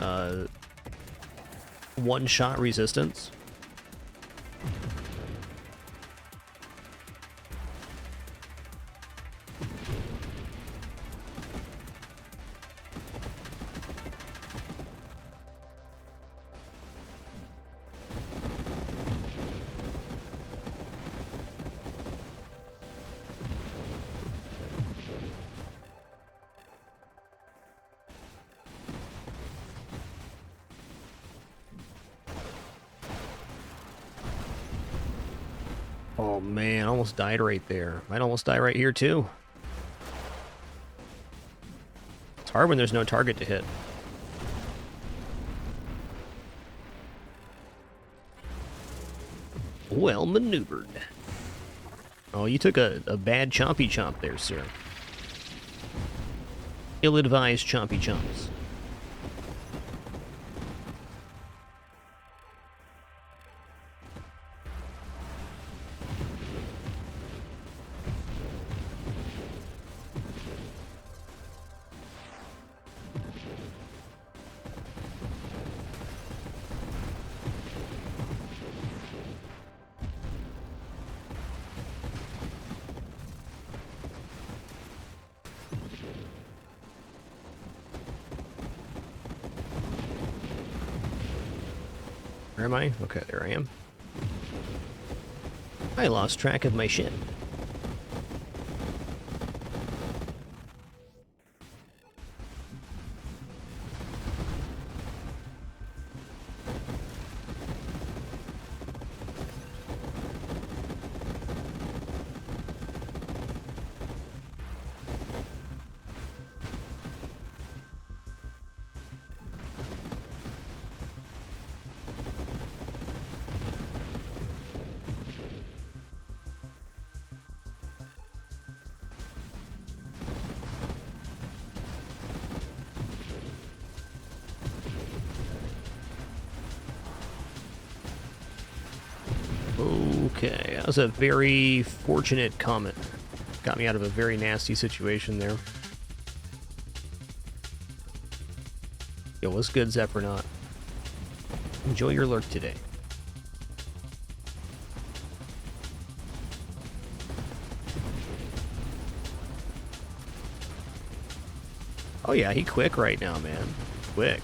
one-shot resistance. Oh man, almost died right there. Might almost die right here too. It's hard when there's no target to hit. Well maneuvered. Oh, you took a bad chompy chomp there, sir. Ill-advised chompy chomps. Where am I? Okay, there I am. I lost track of my ship. Okay, that was a very fortunate comment. Got me out of a very nasty situation there. Yo, what's good, Zephyronaut? Enjoy your lurk today. Oh yeah, he quick right now, man. Quick.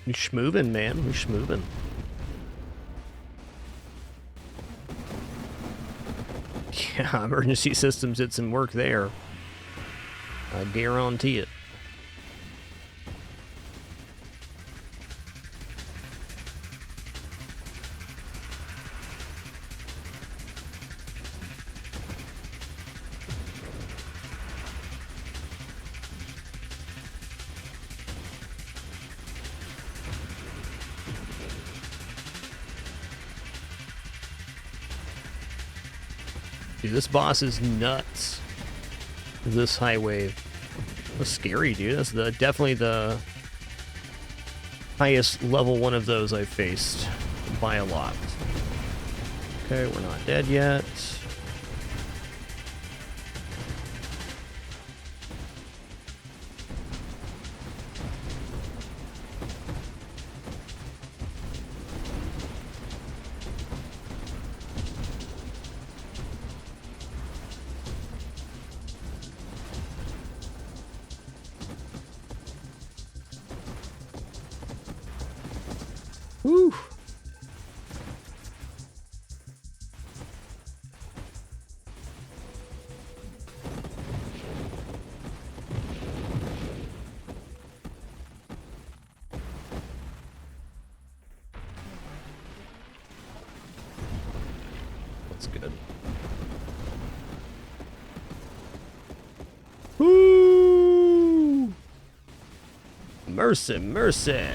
We schmoovin', man. We schmoovin'. Yeah, emergency systems did some work there. I guarantee it. Dude, this boss is nuts. This high wave. That's scary, dude. That's definitely the highest level one of those I've faced by a lot. Okay, we're not dead yet. Woo! That's good. Woo! Mercy, mercy!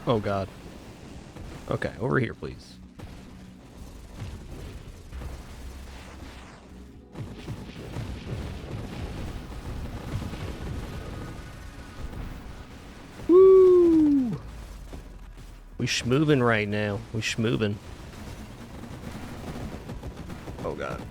Oh god. Okay, over here, please. Woo! We schmoovin' right now. We schmoovin'. Oh god.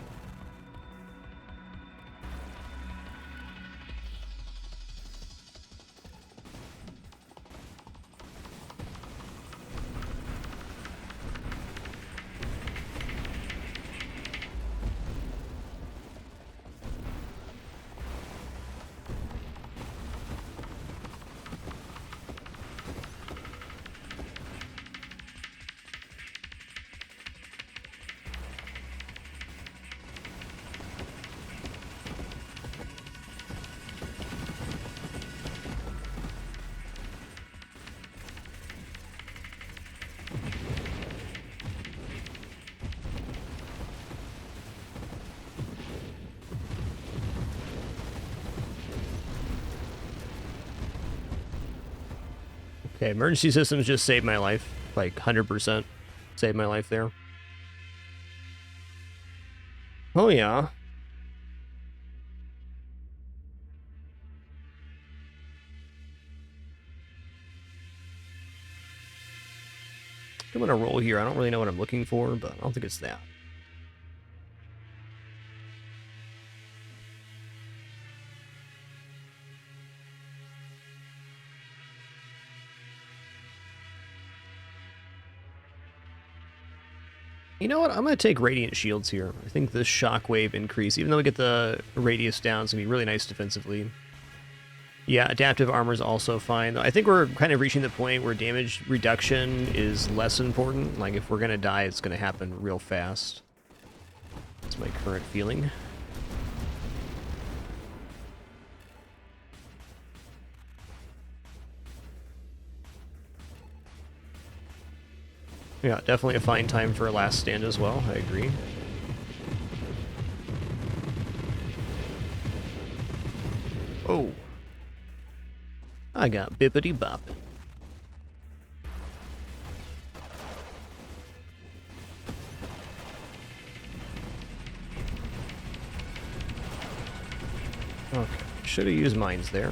Okay, emergency systems just saved my life. Like, 100% saved my life there. Oh, yeah. I'm gonna roll here. I don't really know what I'm looking for, but I don't think it's that. You know what? I'm going to take Radiant Shields here. I think this Shockwave increase, even though we get the radius down, it's going to be really nice defensively. Yeah, Adaptive Armor is also fine. I think we're kind of reaching the point where damage reduction is less important. Like, if we're going to die, it's going to happen real fast. That's my current feeling. Yeah, definitely a fine time for a last stand as well. I agree. Oh. I got bippity boppin'. Okay, should have used mines there.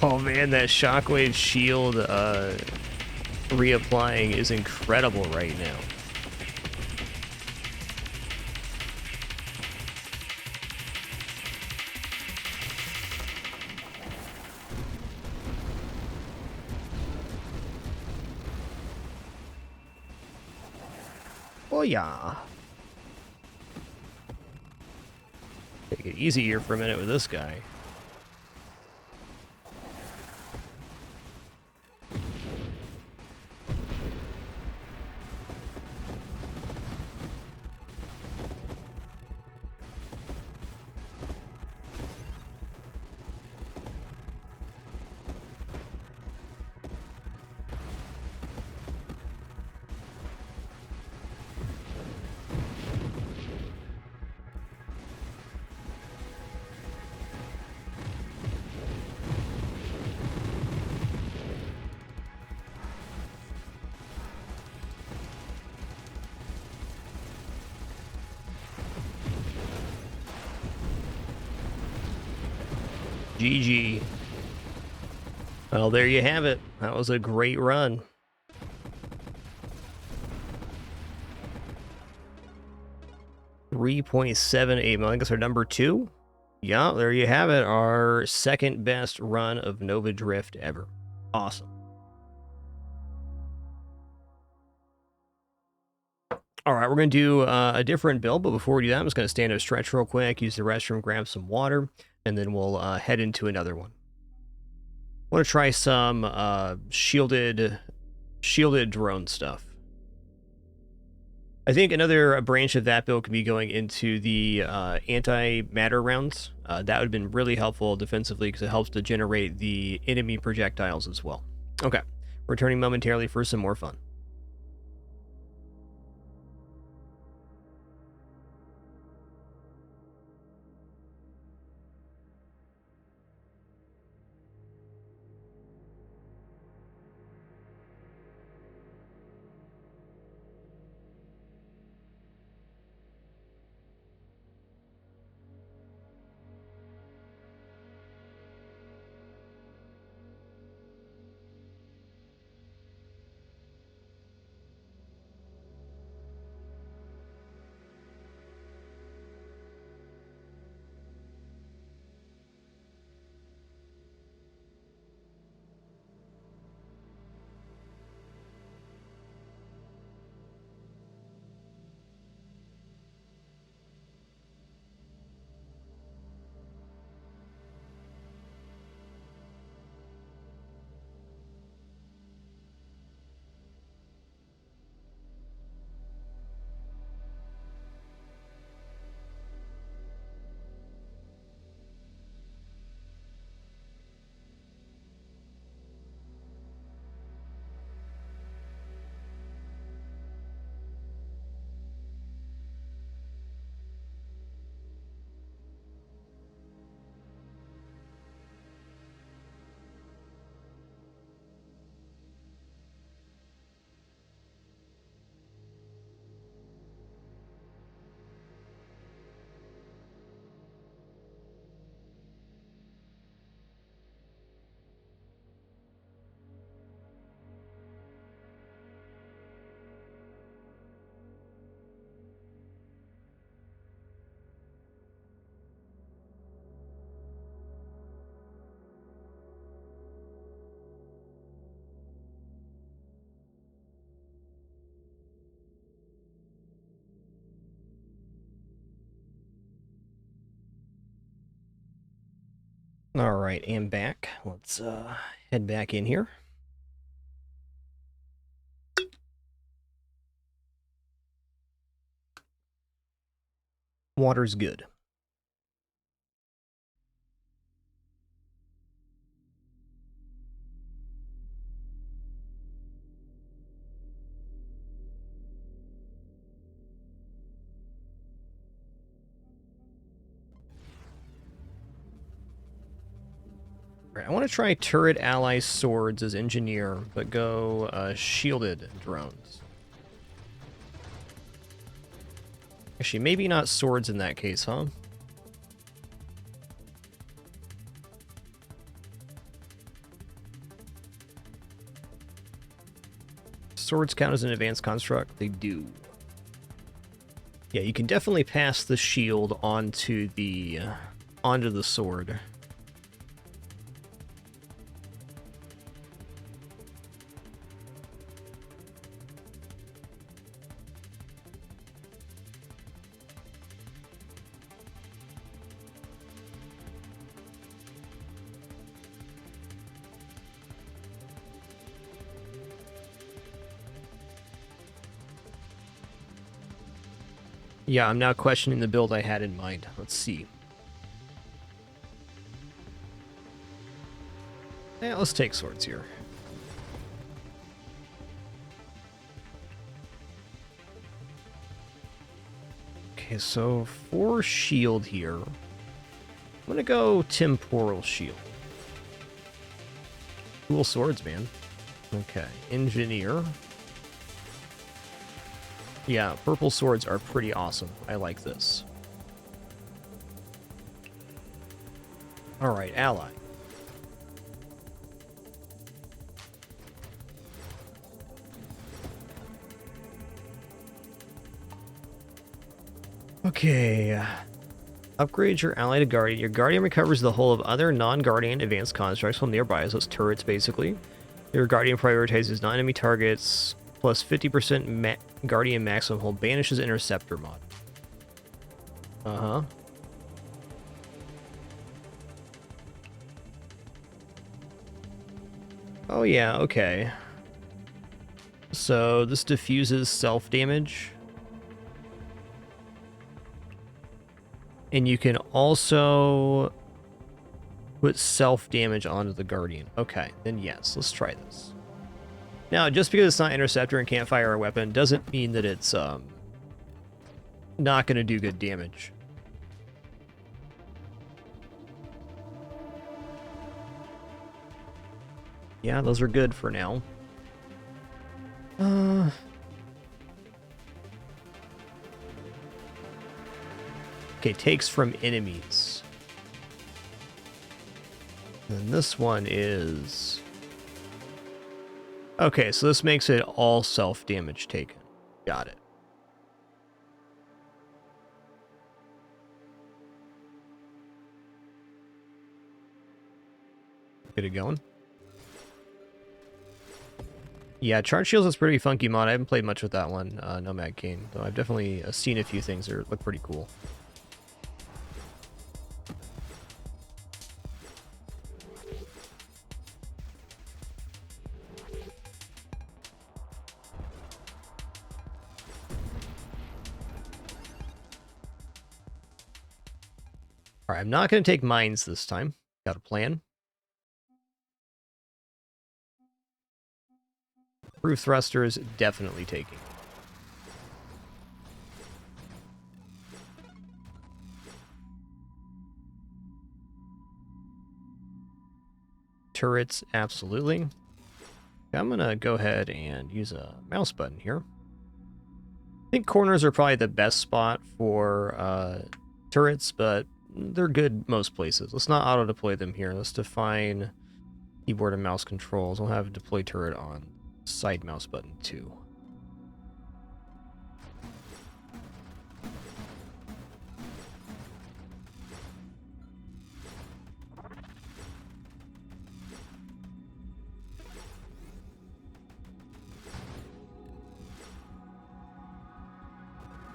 Oh man, that Shockwave shield reapplying is incredible right now. Oh yeah. Take it easy here for a minute with this guy. GG. Well, there you have it. That was a great run. .78. I guess our number 2. Yeah, there you have it. Our second best run of Nova Drift ever. Awesome. All right, we're going to do a different build, but before we do that, I'm just going to stand up, stretch real quick, use the restroom, grab some water, and then we'll head into another one. I want to try some shielded drone stuff. I think another branch of that build could be going into the anti-matter rounds. That would have been really helpful defensively because it helps to generate the enemy projectiles as well. Okay, returning momentarily for some more fun. All right, and back. Let's head back in here. Water's good. I want to try turret ally swords as engineer, but go shielded drones. Actually, maybe not swords in that case, huh? Swords count as an advanced construct? They do. Yeah, you can definitely pass the shield onto the sword. Yeah, I'm now questioning the build I had in mind. Let's see. Yeah, let's take swords here. Okay, so for shield here, I'm gonna go temporal shield. Cool swords, man. Okay, engineer. Yeah, purple swords are pretty awesome. I like this. Alright, ally. Okay. Upgrade your ally to Guardian. Your Guardian recovers the hull of other non-Guardian advanced constructs from nearby, so it's turrets, basically. Your Guardian prioritizes non-enemy targets, plus 50% Guardian maximum hull, banishes Interceptor mod. Uh-huh. Oh yeah, okay. So this diffuses self-damage. And you can also put self-damage onto the Guardian. Okay, then yes, let's try this. Now, just because it's not Interceptor and can't fire a weapon doesn't mean that it's not going to do good damage. Yeah, those are good for now. Okay, takes from enemies. And this one is... Okay, so this makes it all self-damage taken. Got it. Get it going. Yeah, Charge Shields is pretty funky mod. I haven't played much with that one, Nomad Kane, though I've definitely seen a few things that look pretty cool. Alright, I'm not going to take mines this time. Got a plan. Proof thrusters, definitely taking. Turrets, absolutely. I'm going to go ahead and use a mouse button here. I think corners are probably the best spot for turrets, but they're good most places. Let's not auto-deploy them here. Let's define keyboard and mouse controls. We'll have deploy turret on side mouse button too.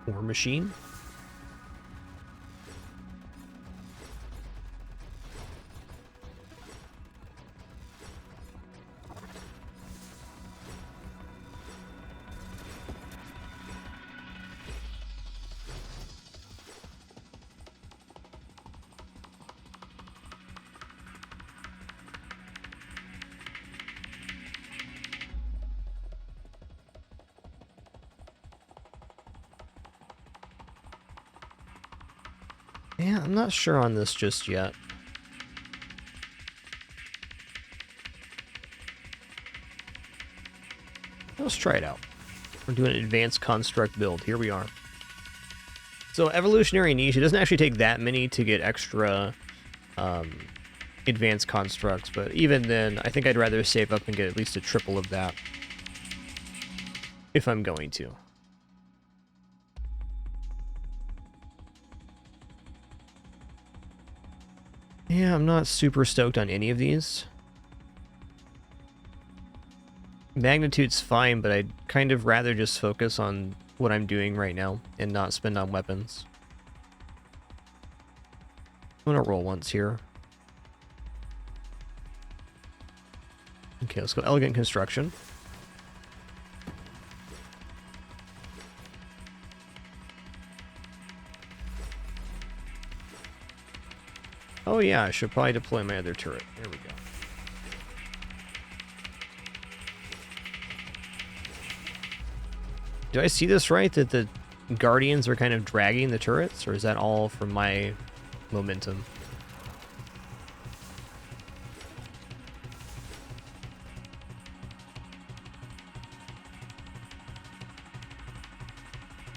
War machine. Yeah, I'm not sure on this just yet. Let's try it out. We're doing an advanced construct build. Here we are. So evolutionary niche, it doesn't actually take that many to get extra advanced constructs, but even then, I think I'd rather save up and get at least a triple of that. If I'm going to. Yeah, I'm not super stoked on any of these. Magnitude's fine, but I'd kind of rather just focus on what I'm doing right now and not spend on weapons. I'm gonna roll once here. Okay, let's go elegant construction. Oh yeah, I should probably deploy my other turret. There we go. Do I see this right, that the Guardians are kind of dragging the turrets, or is that all from my momentum?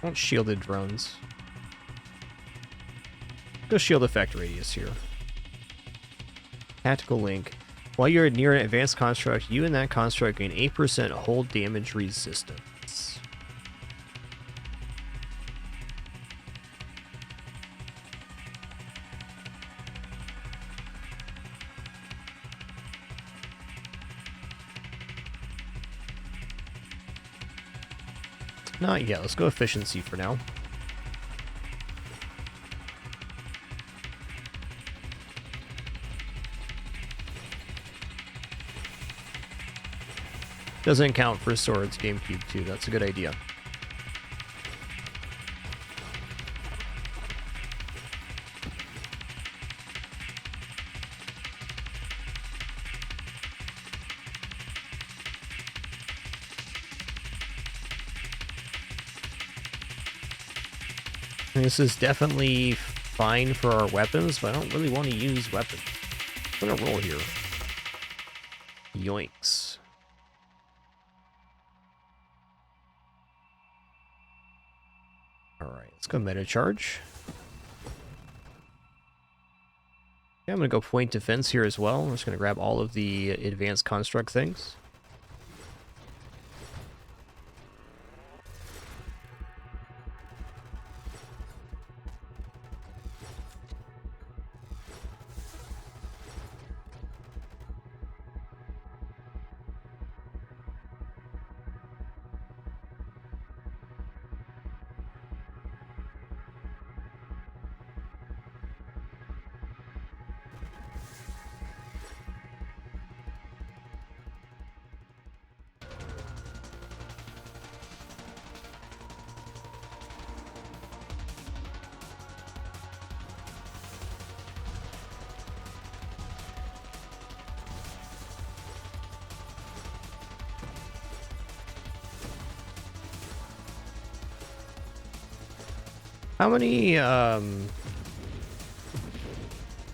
I want shielded drones. Go shield effect radius here. Tactical link. While you're near an advanced construct, you and that construct gain 8% hold damage resistance. Not yet. Let's go efficiency for now. Doesn't count for Swords GameCube 2. That's a good idea. This is definitely fine for our weapons, but I don't really want to use weapons. I'm gonna roll here. Yoinks. Alright, let's go meta charge. Yeah, I'm gonna go point defense here as well. I'm just gonna grab all of the advanced construct things. How many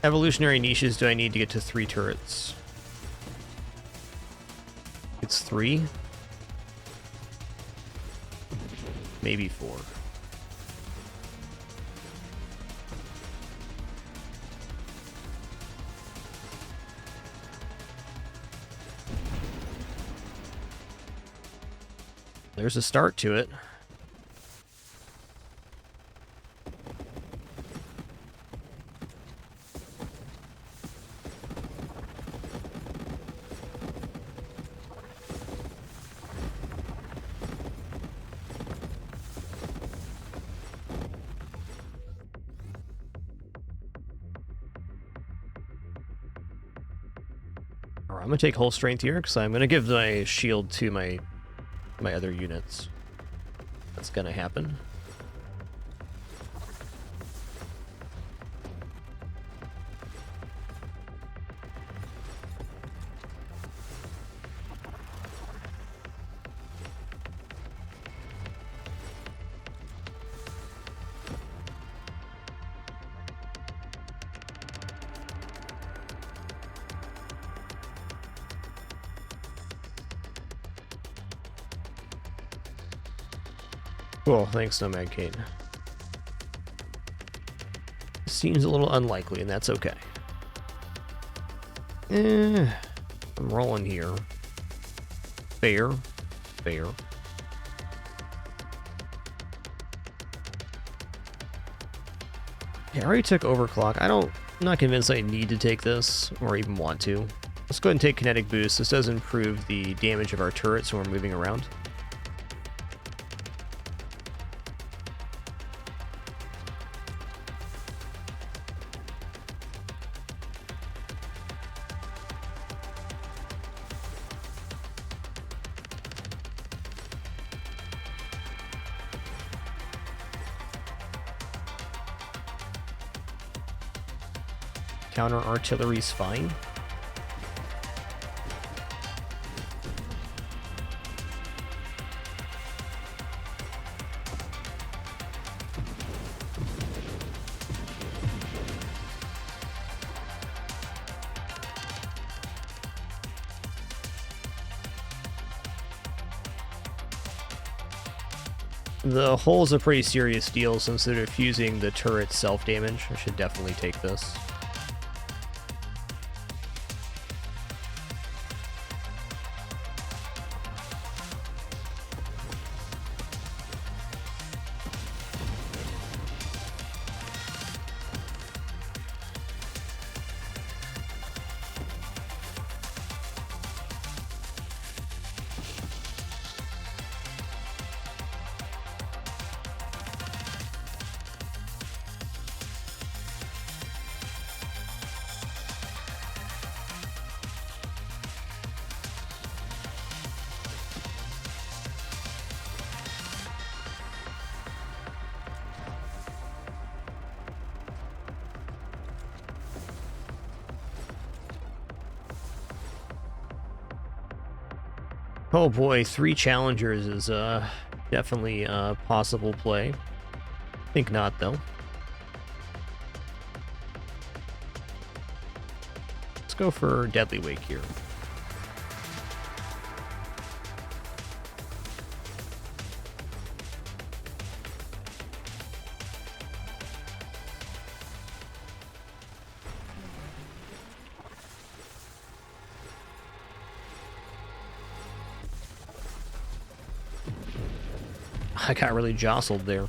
evolutionary niches do I need to get to 3 turrets? It's 3? Maybe 4. There's a start to it. Alright, I'm gonna take whole strength here because I'm gonna give my shield to my other units. That's gonna happen. Cool, thanks, Nomad Kate. Seems a little unlikely, and that's okay. I'm rolling here. Fair. Fair. Yeah, I already took overclock. I'm not convinced I need to take this, or even want to. Let's go ahead and take kinetic boost. This does improve the damage of our turrets when we're moving around. Counter artillery's fine. The hull's a pretty serious deal since they're diffusing the turret's self-damage. I should definitely take this. Oh boy, 3 challengers is definitely a possible play. I think not, though. Let's go for Deadly Wake here. I got really jostled there.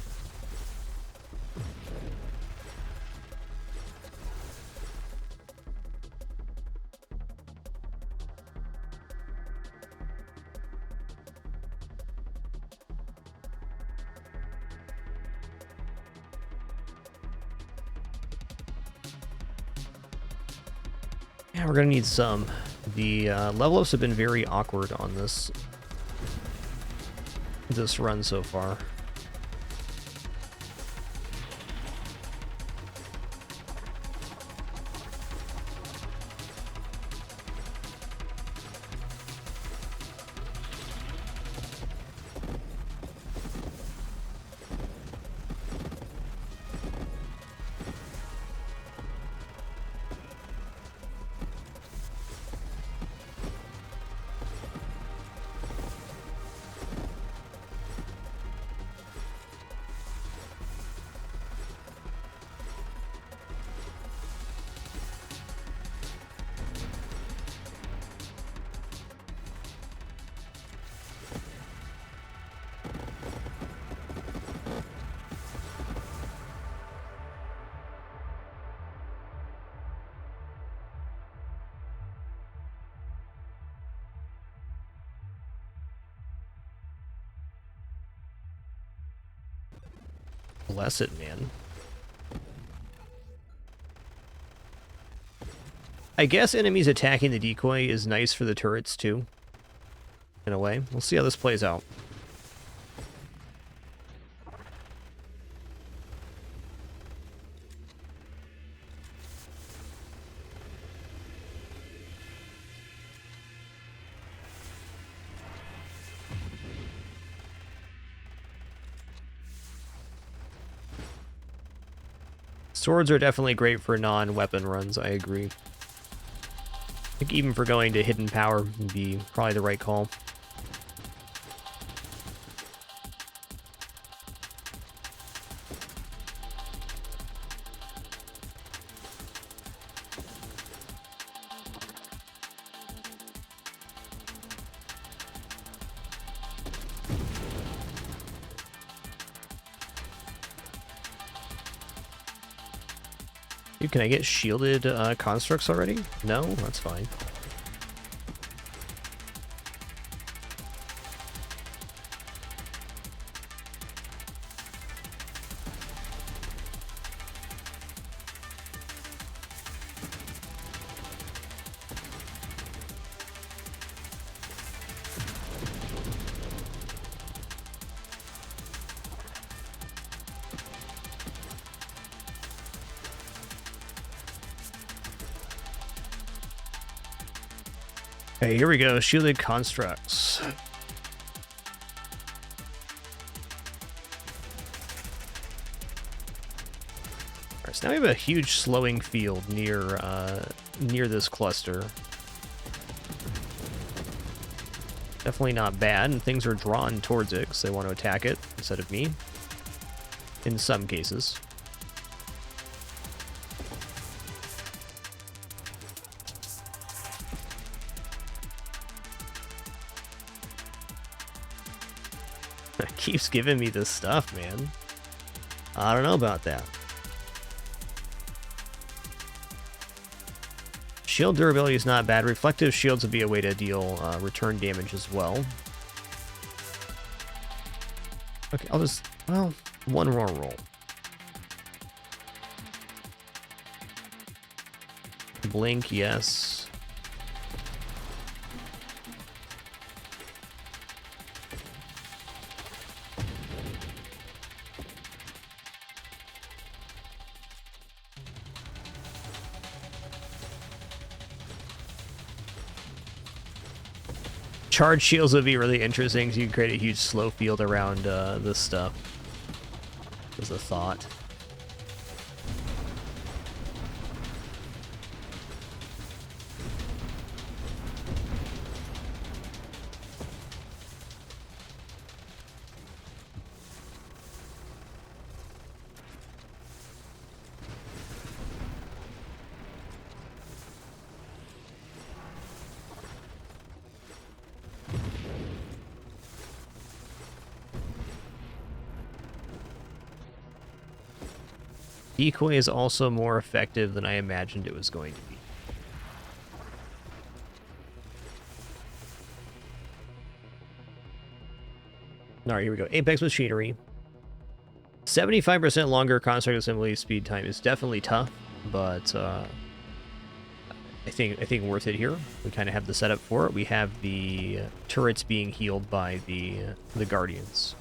Yeah, we're gonna need some. The level ups have been very awkward on this run so far. Bless it, man. I guess enemies attacking the decoy is nice for the turrets, too. In a way. We'll see how this plays out. Swords are definitely great for non-weapon runs, I agree. I think even for going to hidden power would be probably the right call. Dude, can I get shielded constructs already? No? That's fine. Okay, here we go. Shielded constructs. Alright, so now we have a huge slowing field near near this cluster. Definitely not bad, and things are drawn towards it because they want to attack it instead of me. In some cases. It keeps giving me this stuff, man. I don't know about that. Shield durability is not bad. Reflective shields would be a way to deal return damage as well. Okay, I'll just... well, one more roll. Blink, yes. Charge shields would be really interesting because you can create a huge slow field around this stuff. Is a thought. Decoy is also more effective than I imagined it was going to be. Alright, here we go. Apex Machinery. 75% longer construct assembly speed time is definitely tough, but I think worth it here. We kind of have the setup for it. We have the turrets being healed by the Guardians.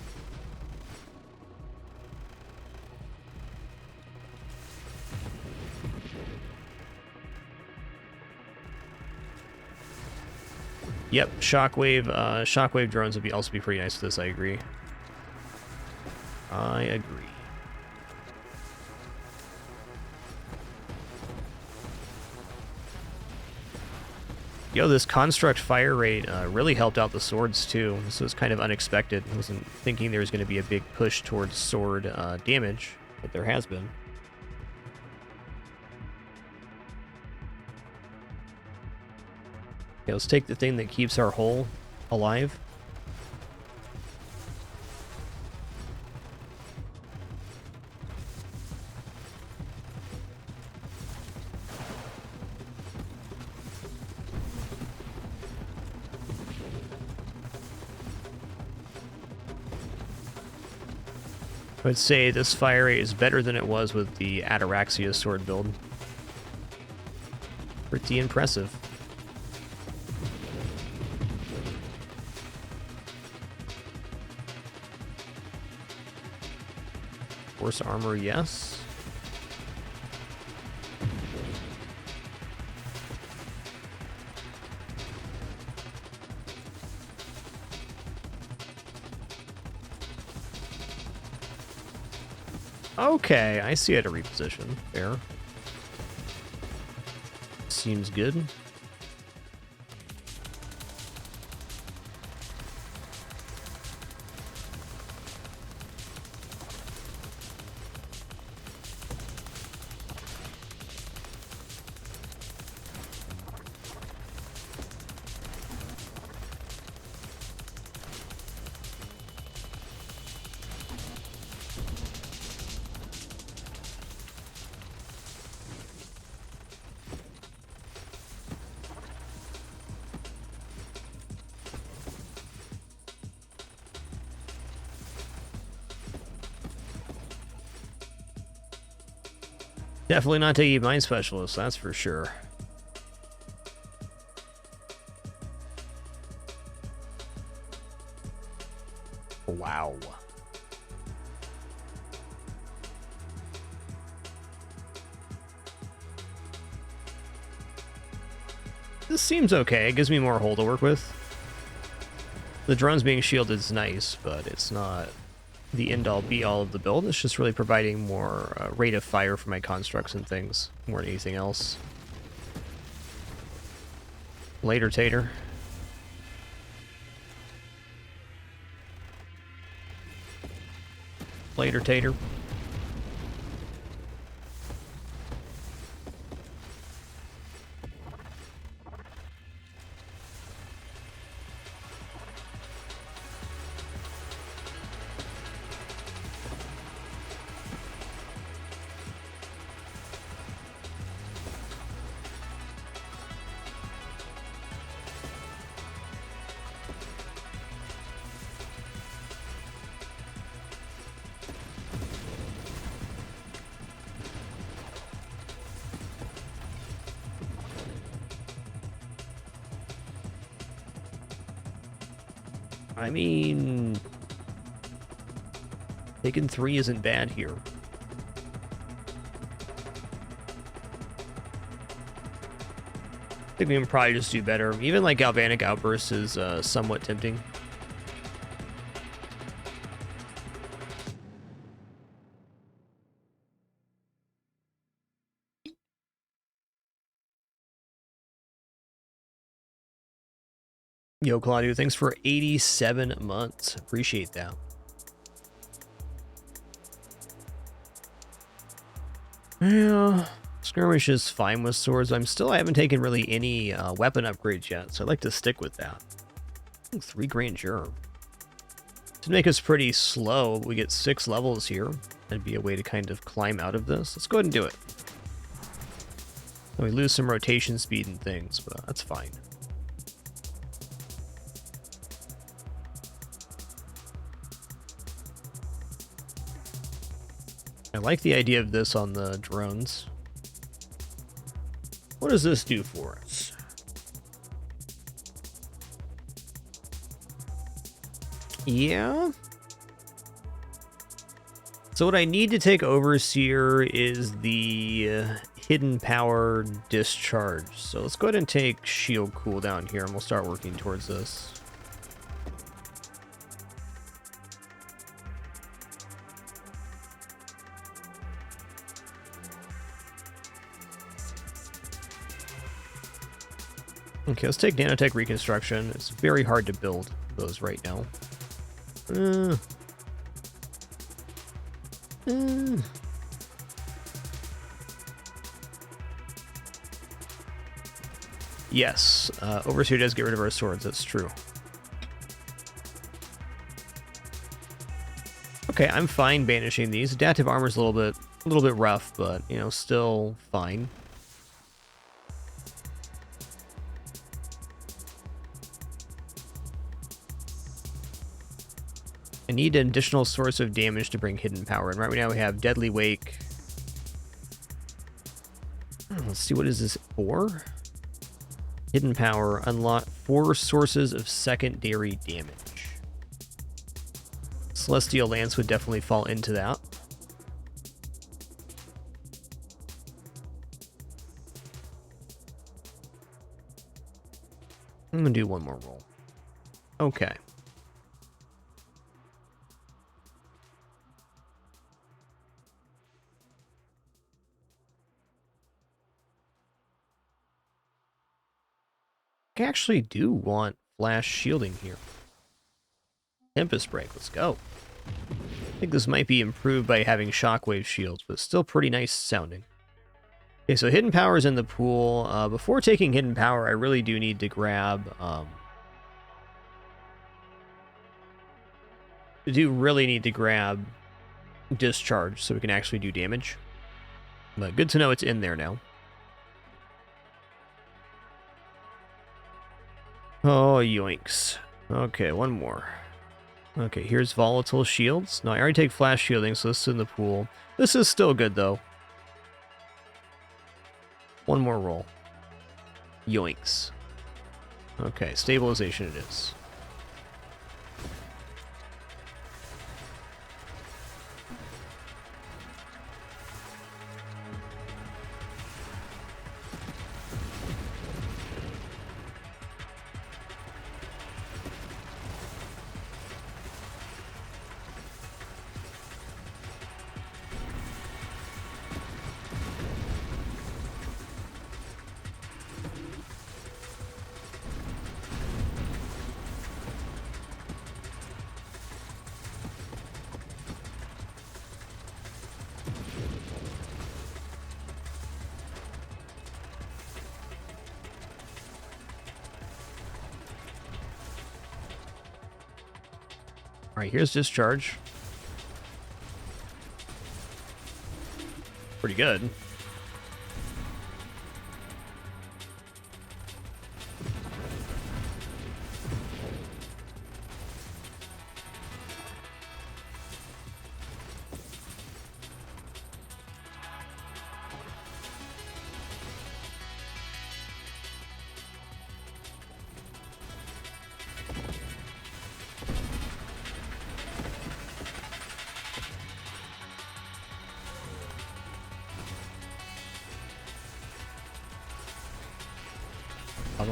Yep, shockwave drones would also be pretty nice for this, I agree. I agree. Yo, this construct fire rate really helped out the swords too. This was kind of unexpected. I wasn't thinking there was going to be a big push towards sword damage, but there has been. Okay, let's take the thing that keeps our hull alive. I would say this fire rate is better than it was with the Ataraxia sword build. Pretty impressive. Force armor, yes. Okay, I see how to reposition. Fair. Seems good. Definitely not taking Mind Specialist, that's for sure. Wow. This seems okay. It gives me more hull to work with. The drones being shielded is nice, but it's not the end-all be-all of the build. It's just really providing more rate of fire for my constructs and things, more than anything else. Later, Tater. Later, Tater. I mean, taking 3 isn't bad here. I think we can probably just do better. Even like Galvanic Outburst is somewhat tempting. Yo, Claudio, thanks for 87 months. Appreciate that. Yeah, skirmish is fine with swords. I haven't taken really any weapon upgrades yet, so I'd like to stick with that. Ooh, 3 Grandeur. To make us pretty slow, we get 6 levels here. That'd be a way to kind of climb out of this. Let's go ahead and do it. And we lose some rotation speed and things, but that's fine. I like the idea of this on the drones. What does this do for us? Yeah. So what I need to take Overseer is the hidden power discharge. So let's go ahead and take shield cooldown here and we'll start working towards this. Okay, let's take nanotech reconstruction. It's very hard to build those right now. Yes, Overseer does get rid of our swords, that's true. Okay, I'm fine banishing these. Adaptive armor's a little bit rough, but you know, still fine. I need an additional source of damage to bring hidden power. And right now we have Deadly Wake. Let's see, what is this for? Hidden power, unlock 4 sources of secondary damage. Celestial Lance would definitely fall into that. I'm gonna do one more roll. Okay. I actually do want flash shielding here. Tempest Break, let's go. I think this might be improved by having shockwave shields, but still pretty nice sounding. Okay, so hidden power is in the pool. Before taking hidden power, I really do need to grab... discharge so we can actually do damage. But good to know it's in there now. Oh, yoinks. Okay, one more. Okay, here's volatile shields. No, I already take flash shielding, so this is in the pool. This is still good, though. One more roll. Yoinks. Okay, stabilization it is. right, here's discharge. Pretty good.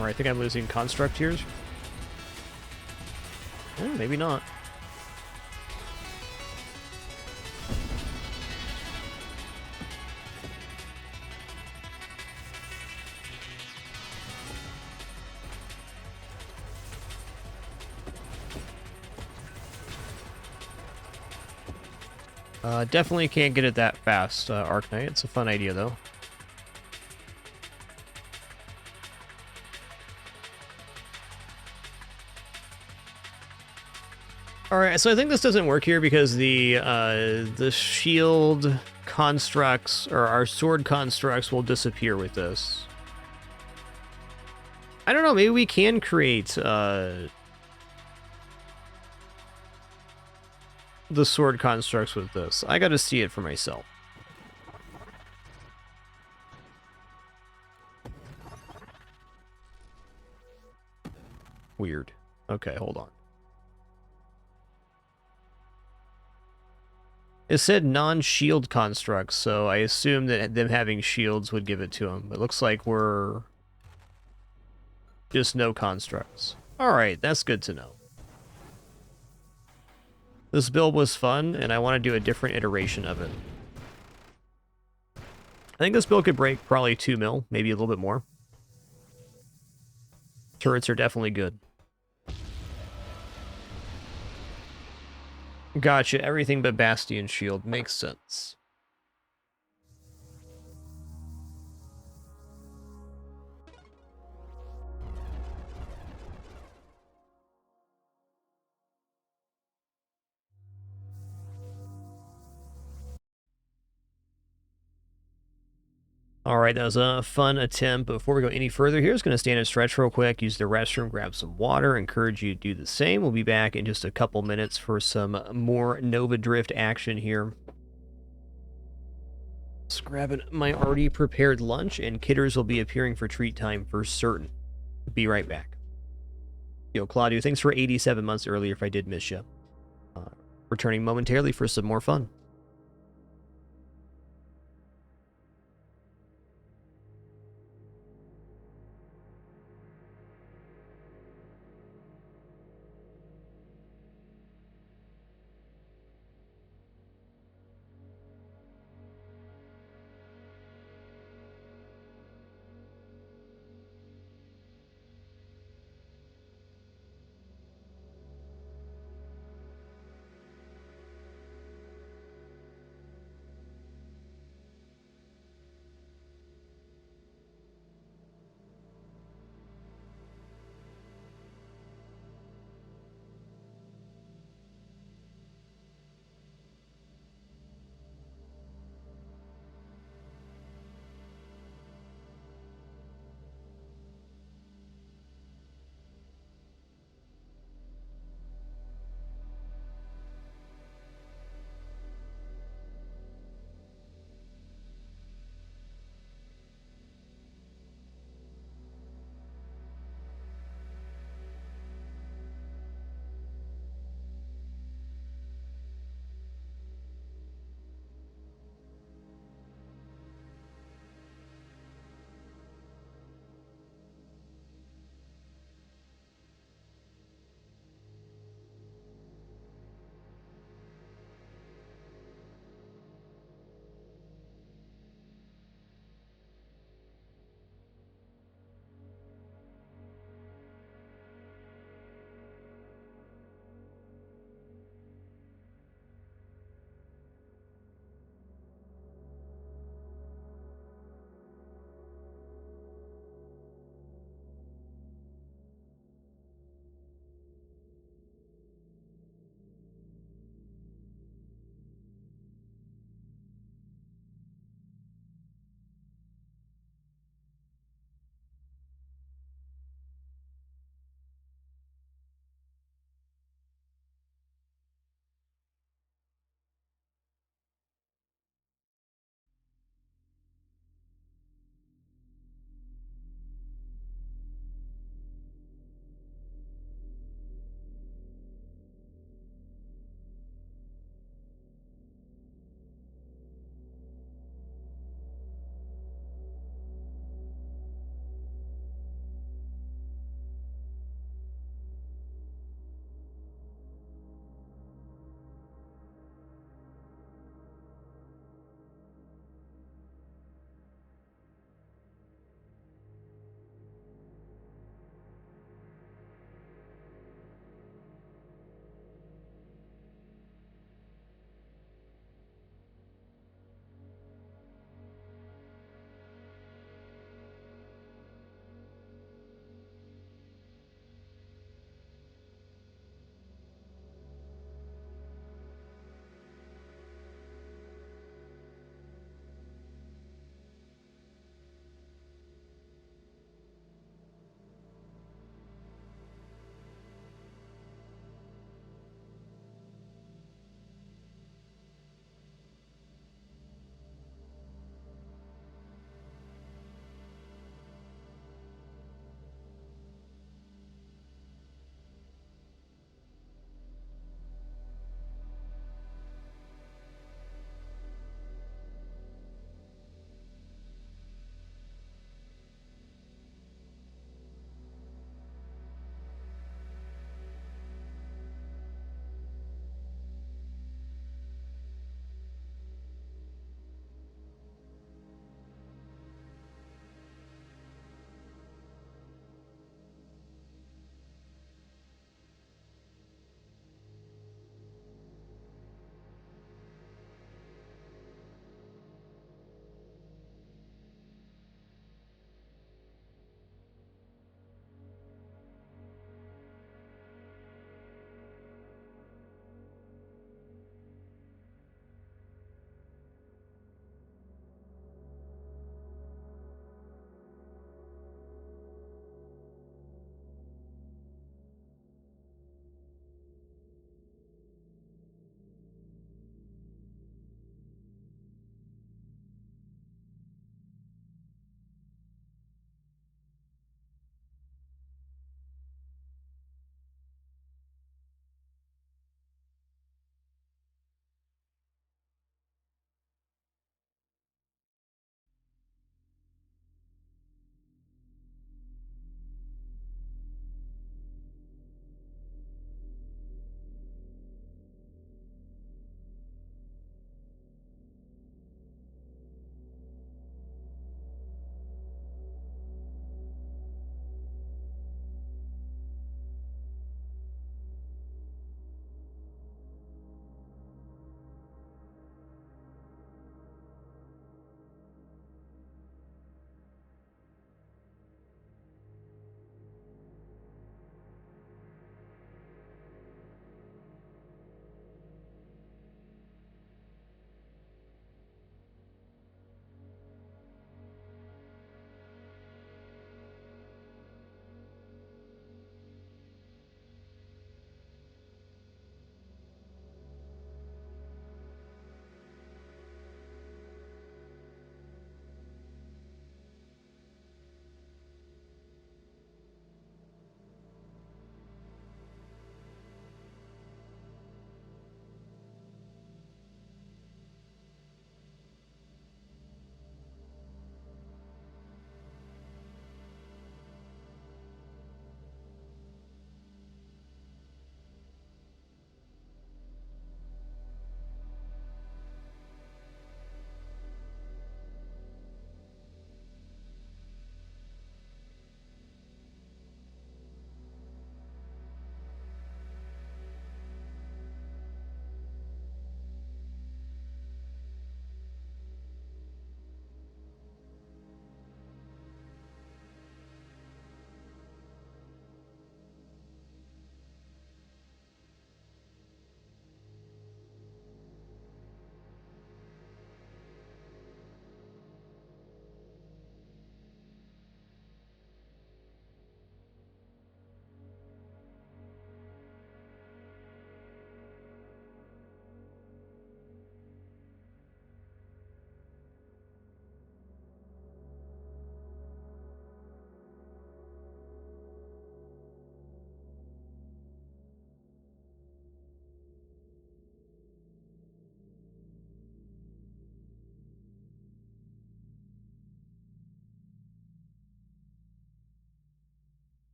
I think I'm losing construct tiers. Maybe not. Definitely can't get it that fast, Arc Knight. It's a fun idea, though. Alright, so I think this doesn't work here because the shield constructs, or our sword constructs, will disappear with this. I don't know, maybe we can create the sword constructs with this. I gotta see it for myself. Weird. Okay, hold on. It said non-shield constructs, so I assume that them having shields would give it to them. It looks like we're just no constructs. Alright, that's good to know. This build was fun, and I want to do a different iteration of it. I think this build could break probably 2 mil, maybe a little bit more. Turrets are definitely good. Gotcha, everything but Bastion Shield. Makes sense. Alright, that was a fun attempt. Before we go any further, here's going to stand and stretch real quick, use the restroom, grab some water, encourage you to do the same. We'll be back in just a couple minutes for some more Nova Drift action here. Just grabbing my already prepared lunch, and Kidders will be appearing for treat time for certain. Be right back. Yo, Claudio, thanks for 87 months earlier if I did miss you. Returning momentarily for some more fun.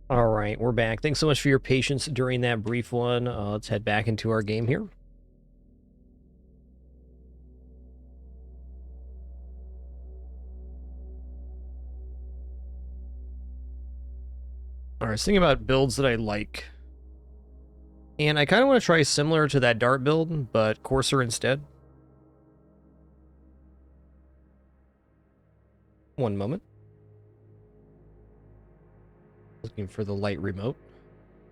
All right, we're back. Thanks so much for your patience during that brief one. Let's head back into our game here. All right, thinking about builds that I like. And I kind of want to try similar to that dart build, but corsair instead. One moment. Looking for the light remote.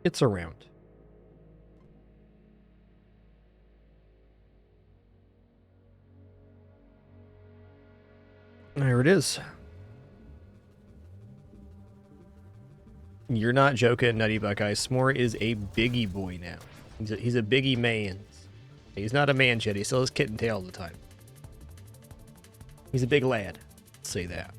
It's around. There it is. You're not joking, Nutty Buckeye. S'more is a biggie boy now. He's a biggie man. He's not a man yet. He still has kitten tail all the time. He's a big lad. Let's say that.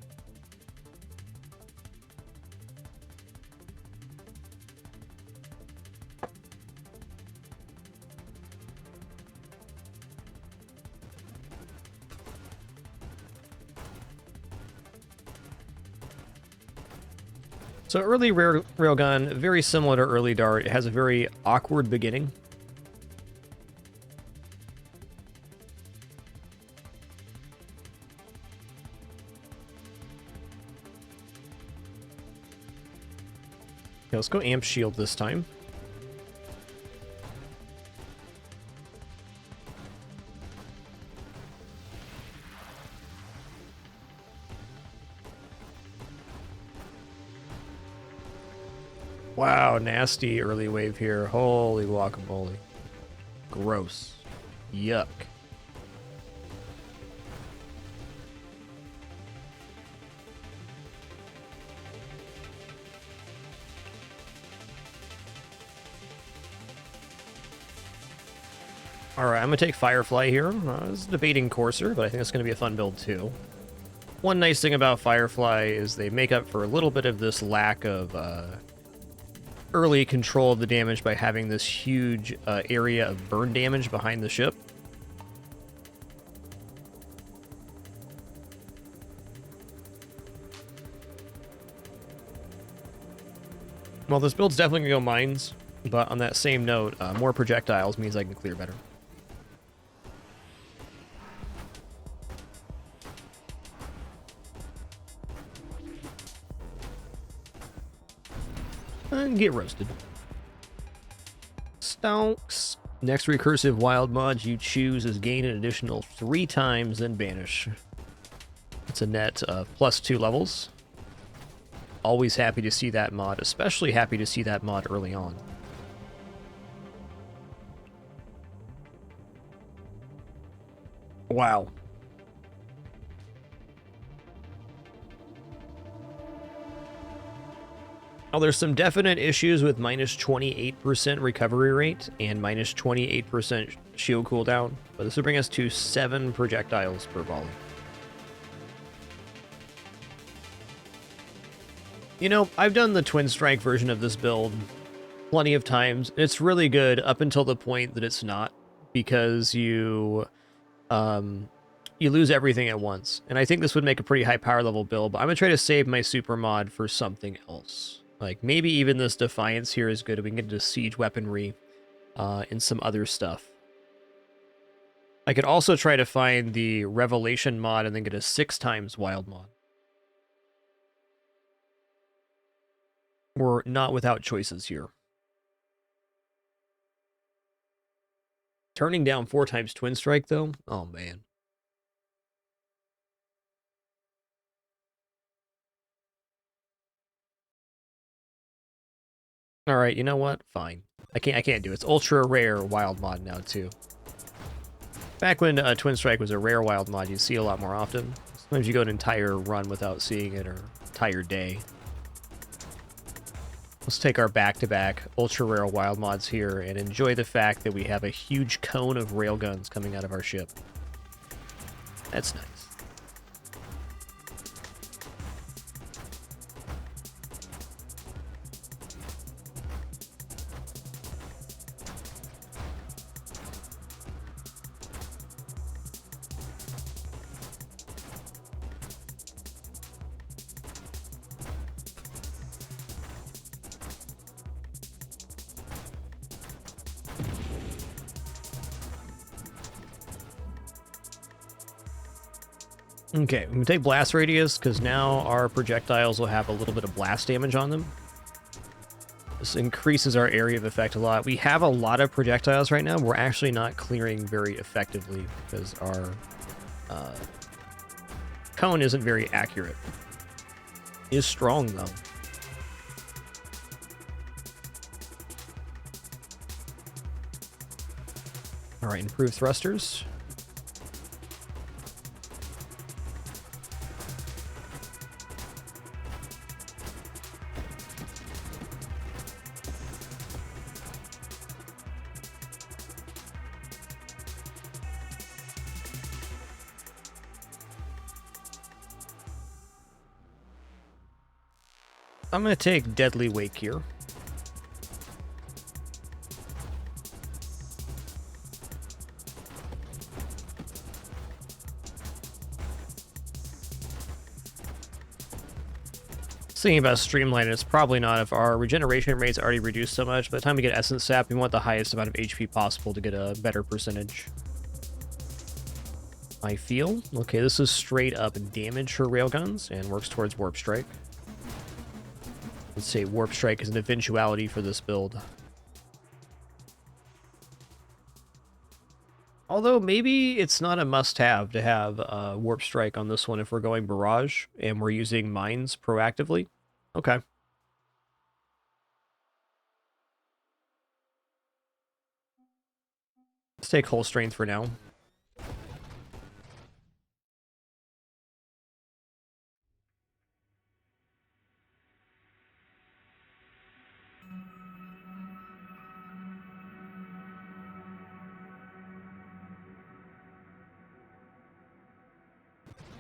So early Railgun, very similar to early Dart. It has a very awkward beginning. Okay, let's go Amp Shield this time. Wow, nasty early wave here. Holy guacamole. Gross. Yuck. Alright, I'm going to take Firefly here. I was debating Corsair, but I think it's going to be a fun build too. One nice thing about Firefly is they make up for a little bit of this lack of early control of the damage by having this huge area of burn damage behind the ship. Well, this build's definitely going to go mines, but on that same note, more projectiles means I can clear better. And get roasted. Stonks. Next recursive wild mod you choose is gain an additional 3 times, then banish. It's a net of +2 levels. Always happy to see that mod, especially happy to see that mod early on. Wow. Now, there's some definite issues with minus 28% recovery rate and minus 28% shield cooldown, but this will bring us to 7 projectiles per volley. You know, I've done the Twin Strike version of this build plenty of times. It's really good up until the point that it's not, because you lose everything at once. And I think this would make a pretty high power level build, but I'm going to try to save my super mod for something else. Like, maybe even this Defiance here is good. We can get into siege weaponry and some other stuff. I could also try to find the Revelation mod and then get a 6 times wild mod. We're not without choices here. Turning down 4 times Twin Strike, though? Oh, man. All right, you know what? Fine. I can't do it. It's ultra rare wild mod now too. Back when Twin Strike was a rare wild mod, you see a lot more often. Sometimes you go an entire run without seeing it, or entire day. Let's take our back-to-back ultra rare wild mods here and enjoy the fact that we have a huge cone of railguns coming out of our ship. That's nice. Okay, we can take blast radius because now our projectiles will have a little bit of blast damage on them. This increases our area of effect a lot. We have a lot of projectiles right now. We're actually not clearing very effectively because our cone isn't very accurate. It is strong though. All right, improved thrusters. I'm going to take Deadly Wake here. Thinking about streamlining, it's probably not. If our regeneration rate's already reduced so much, by the time we get Essence Sap, we want the highest amount of HP possible to get a better percentage. I feel. Okay, this is straight up damage for Railguns and works towards Warp Strike. Let's say Warp Strike is an eventuality for this build. Although maybe it's not a must-have to have Warp Strike on this one if we're going Barrage and we're using mines proactively. Okay. Let's take Hull Strength for now.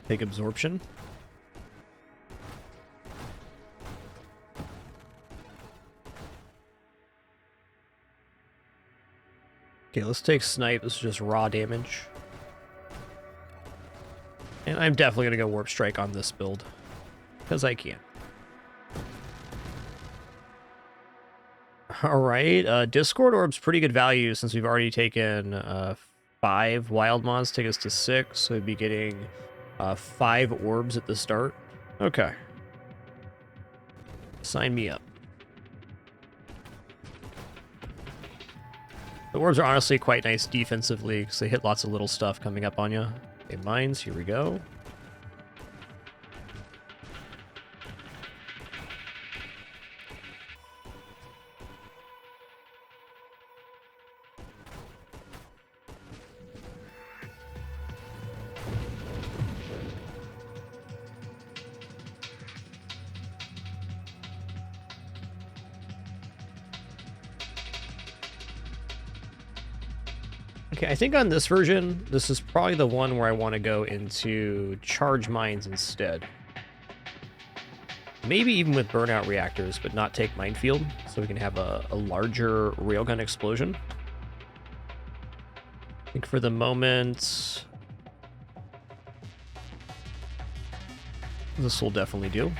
Take Absorption. Okay, let's take Snipe. This is just raw damage. And I'm definitely going to go Warp Strike on this build. Because I can. Alright, Discord Orb's pretty good value since we've already taken 5 Wild Mods, take us to 6, so we'd be getting 5 orbs at the start. Okay. Sign me up. The orbs are honestly quite nice defensively because they hit lots of little stuff coming up on you. Okay, mines, here we go. Okay, I think on this version, this is probably the one where I want to go into charge mines instead. Maybe even with burnout reactors, but not take minefield, so we can have a larger railgun explosion. I think for the moment, this will definitely do.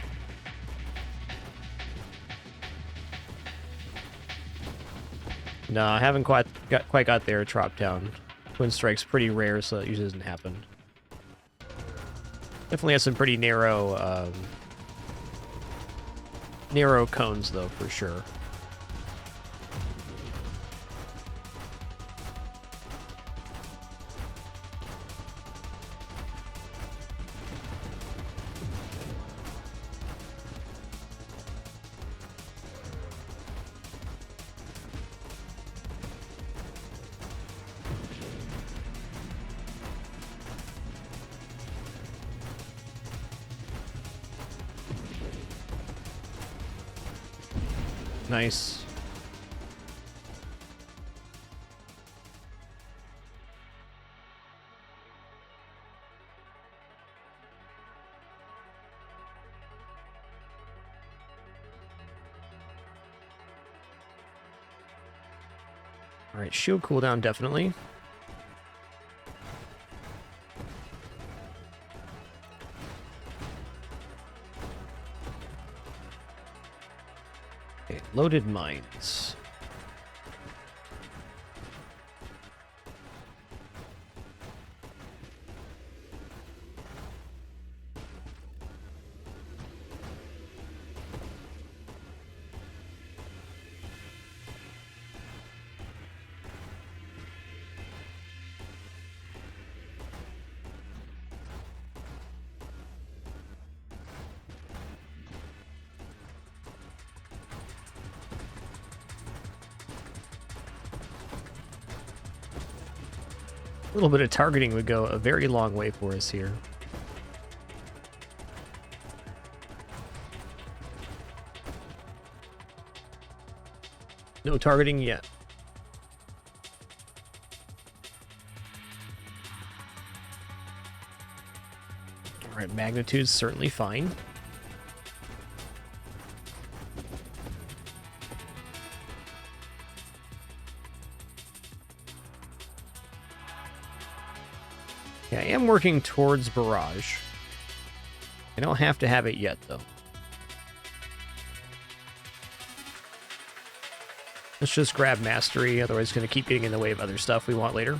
No, I haven't quite got there. Drop down. Twin Strike's pretty rare, so it usually doesn't happen. Definitely has some pretty narrow cones, though, for sure. Nice. All right, shield cooldown definitely. Okay, loaded mines. little bit of targeting would go a very long way for us here. No targeting yet. All right, magnitude's certainly fine. Yeah, I am working towards barrage. I don't have to have it yet, though. Let's just grab mastery, otherwise it's going to keep getting in the way of other stuff we want later.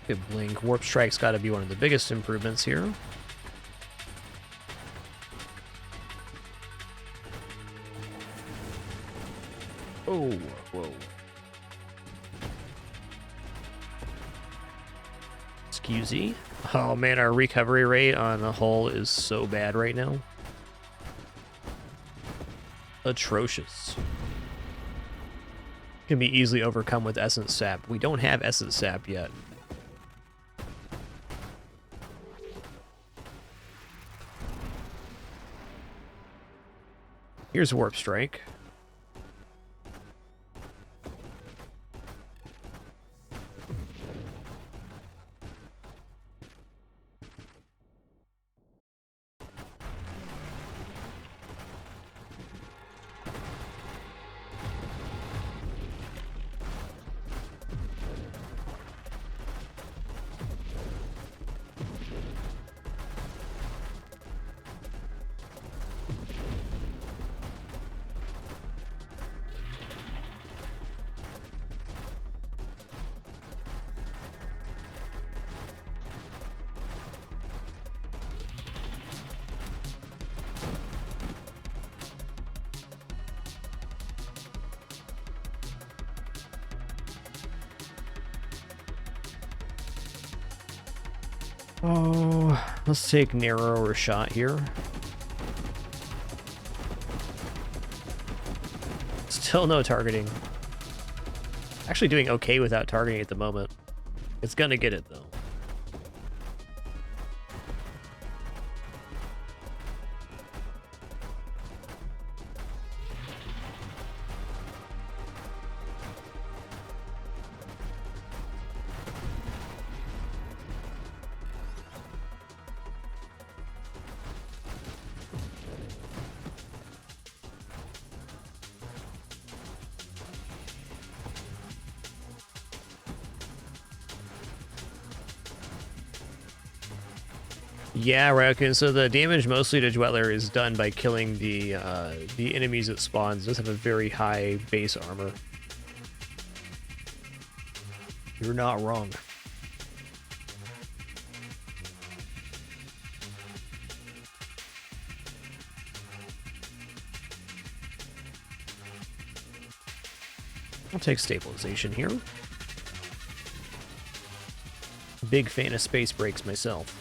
Good blink. Warp Strike's got to be one of the biggest improvements here. Oh, whoa. Excusey. Oh man, our recovery rate on the hull is so bad right now. Atrocious. Can be easily overcome with Essence Sap. We don't have Essence Sap yet. Here's Warp Strike. Oh, let's take narrower shot here. Still no targeting. Actually doing okay without targeting at the moment. It's gonna get it though. Yeah, Railgun. So the damage mostly to Dweller is done by killing the enemies it spawns. It does have a very high base armor. You're not wrong. I'll take stabilization here. Big fan of space breaks myself.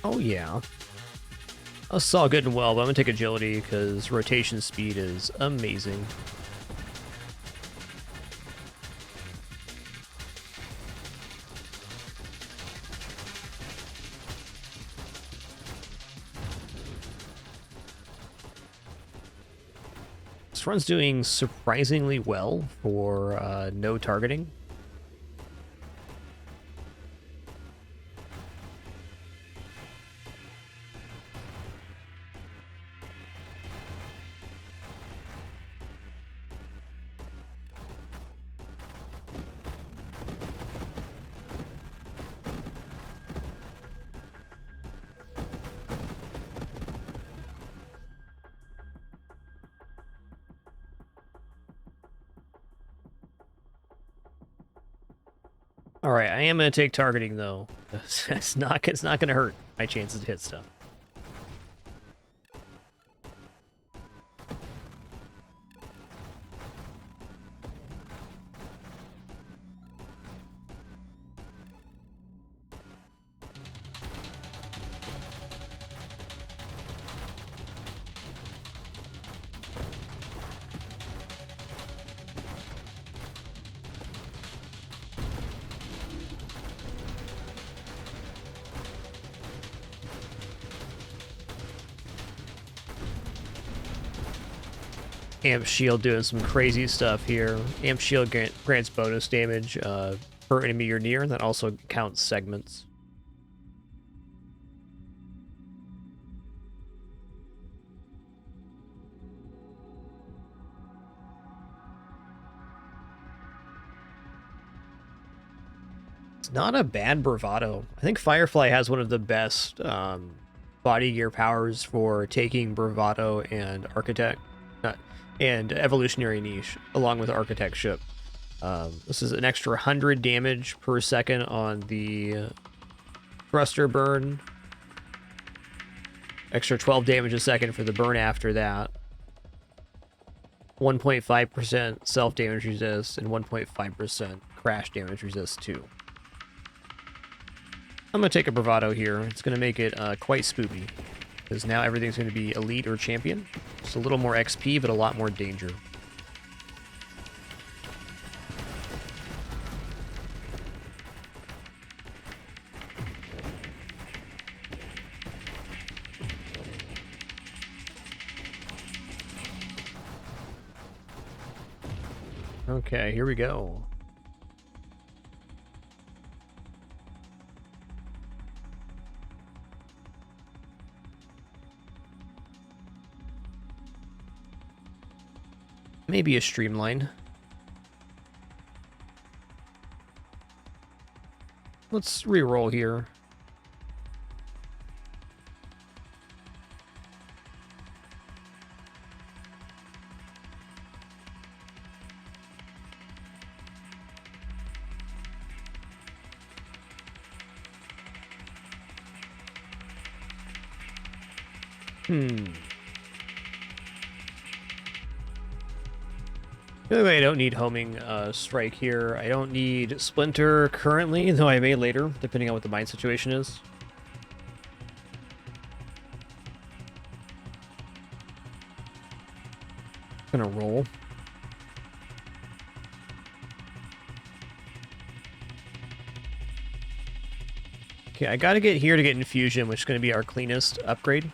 Oh yeah. That's all good and well, but I'm gonna take agility because rotation speed is amazing. This run's doing surprisingly well for no targeting. All right, I am gonna take targeting though. It's not gonna hurt my chances to hit stuff. Amp Shield doing some crazy stuff here. Amp Shield grants bonus damage per enemy you're near, and that also counts segments. It's not a bad bravado. I think Firefly has one of the best body gear powers for taking bravado and architect. And evolutionary niche along with architectship. This is an extra 100 damage per second on the thruster burn, extra 12 damage a second for the burn after that, 1.5% self damage resist, and 1.5% crash damage resist too. I'm gonna take a bravado here. It's gonna make it quite spoopy, because now everything's going to be elite or champion. Just a little more XP, but a lot more danger. Okay, here we go. Maybe a streamline. Let's re-roll here. By the way, I don't need homing strike here. I don't need splinter currently, though I may later, depending on what the mine situation is. Gonna roll. Okay, I gotta get here to get infusion, which is gonna be our cleanest upgrade.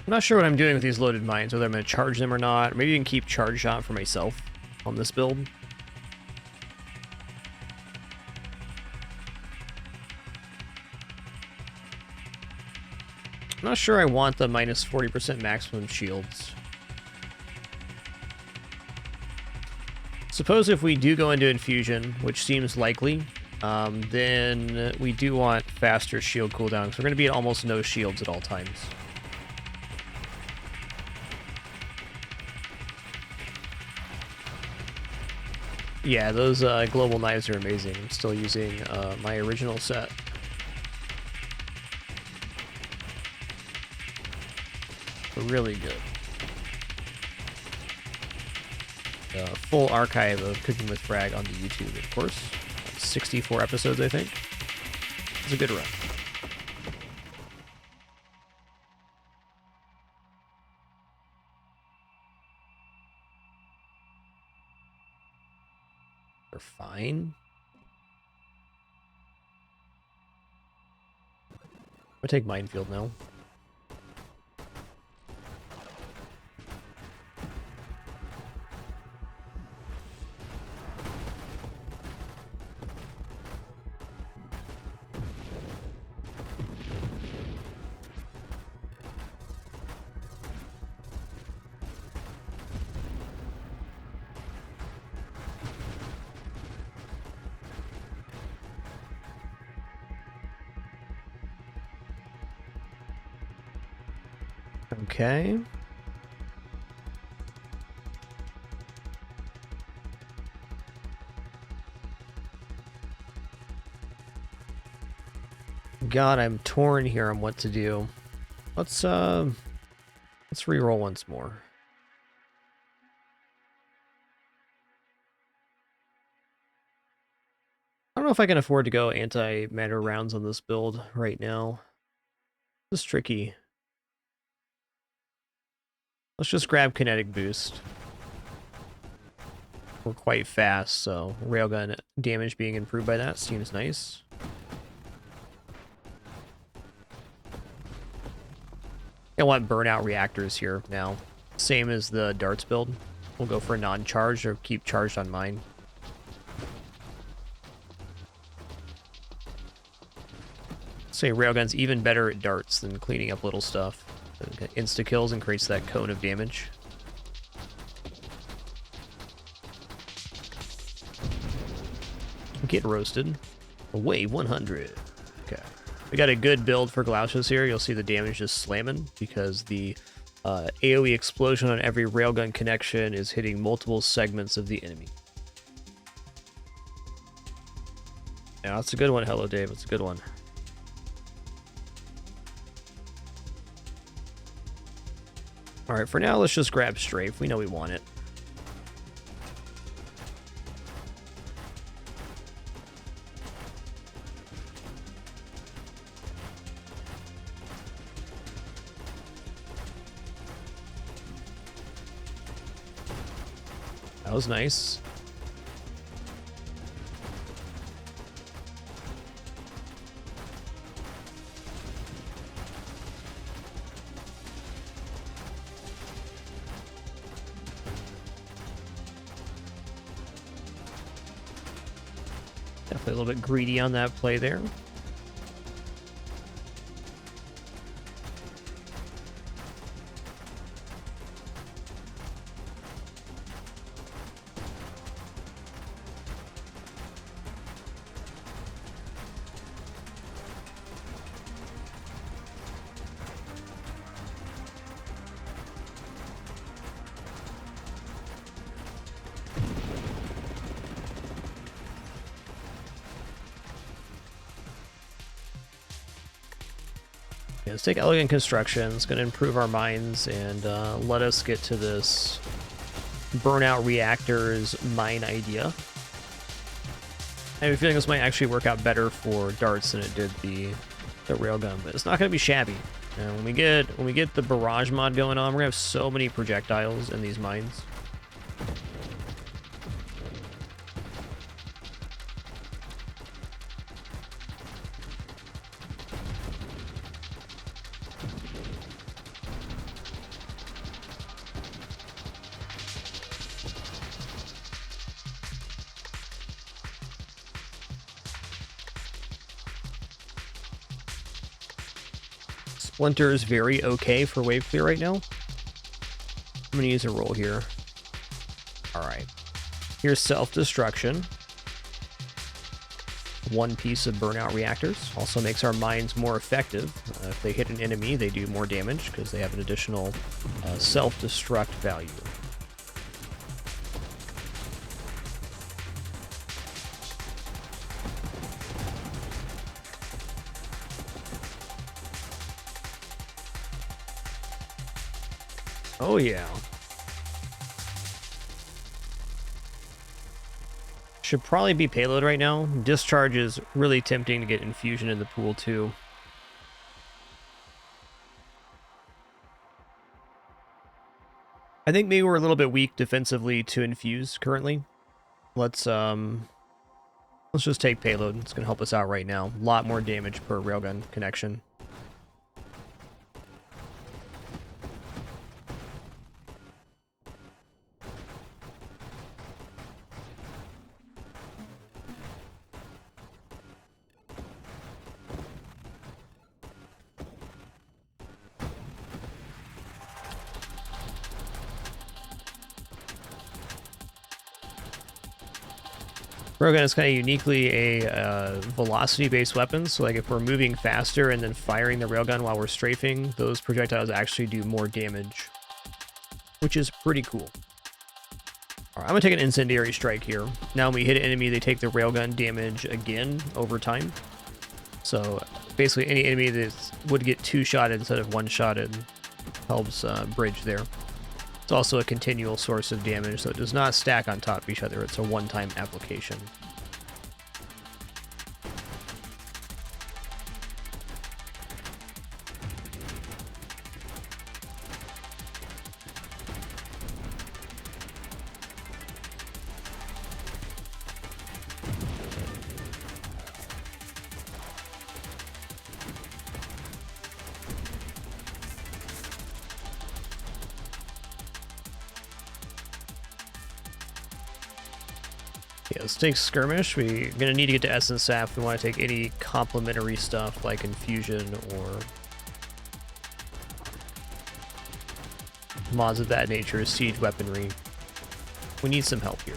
I'm not sure what I'm doing with these loaded mines, whether I'm going to charge them or not. Or maybe I can keep charge shot for myself on this build. I'm not sure I want the minus 40% maximum shields. Suppose if we do go into infusion, which seems likely, then we do want faster shield cooldown, because we're going to be at almost no shields at all times. Yeah, those global knives are amazing. I'm still using my original set. They're really good. Full archive of Cooking with Frag on the YouTube, of course. 64 episodes, I think. It's a good run. They're fine. I'll take Minefield now. Okay. God, I'm torn here on what to do. Let's reroll once more. I don't know if I can afford to go anti-matter rounds on this build right now. This is tricky. Let's just grab kinetic boost. We're quite fast, so railgun damage being improved by that seems nice. I want burnout reactors here now. Same as the darts build. We'll go for non-charged or keep charged on mine. Say railgun's even better at darts than cleaning up little stuff. Insta kills and creates that cone of damage. Get roasted. Away 100. Okay. We got a good build for Glaucius here. You'll see the damage just slamming because the AoE explosion on every railgun connection is hitting multiple segments of the enemy. Yeah, that's a good one. Hello, Dave. That's a good one. All right, for now, let's just grab strafe. We know we want it. That was nice. Definitely a little bit greedy on that play there. Yeah, let's take elegant construction. It's going to improve our mines and let us get to this burnout reactors mine idea. I have a feeling this might actually work out better for darts than it did the railgun, but it's not going to be shabby. And when we get the barrage mod going on, we're going to have so many projectiles in these mines. Splinter is very okay for wave clear right now. I'm going to use a roll here. Alright. Here's self-destruction. One piece of burnout reactors. Also makes our mines more effective. If they hit an enemy, they do more damage because they have an additional self-destruct value. Oh yeah. Should probably be payload right now. Discharge is really tempting to get infusion in the pool too. I think maybe we're a little bit weak defensively to infuse currently. Let's just take payload. It's gonna help us out right now. A lot more damage per railgun connection. Railgun is kind of uniquely a velocity-based weapon, so like if we're moving faster and then firing the railgun while we're strafing, those projectiles actually do more damage, which is pretty cool. Alright, I'm going to take an incendiary strike here. Now when we hit an enemy, they take the railgun damage again over time. So basically any enemy that would get two-shotted instead of one-shotted helps bridge there. It's also a continual source of damage, so it does not stack on top of each other. It's a one-time application. Yeah, let's take Skirmish. We're going to need to get to Essence Sap if we want to take any complementary stuff like Infusion or mods of that nature, siege weaponry. We need some help here.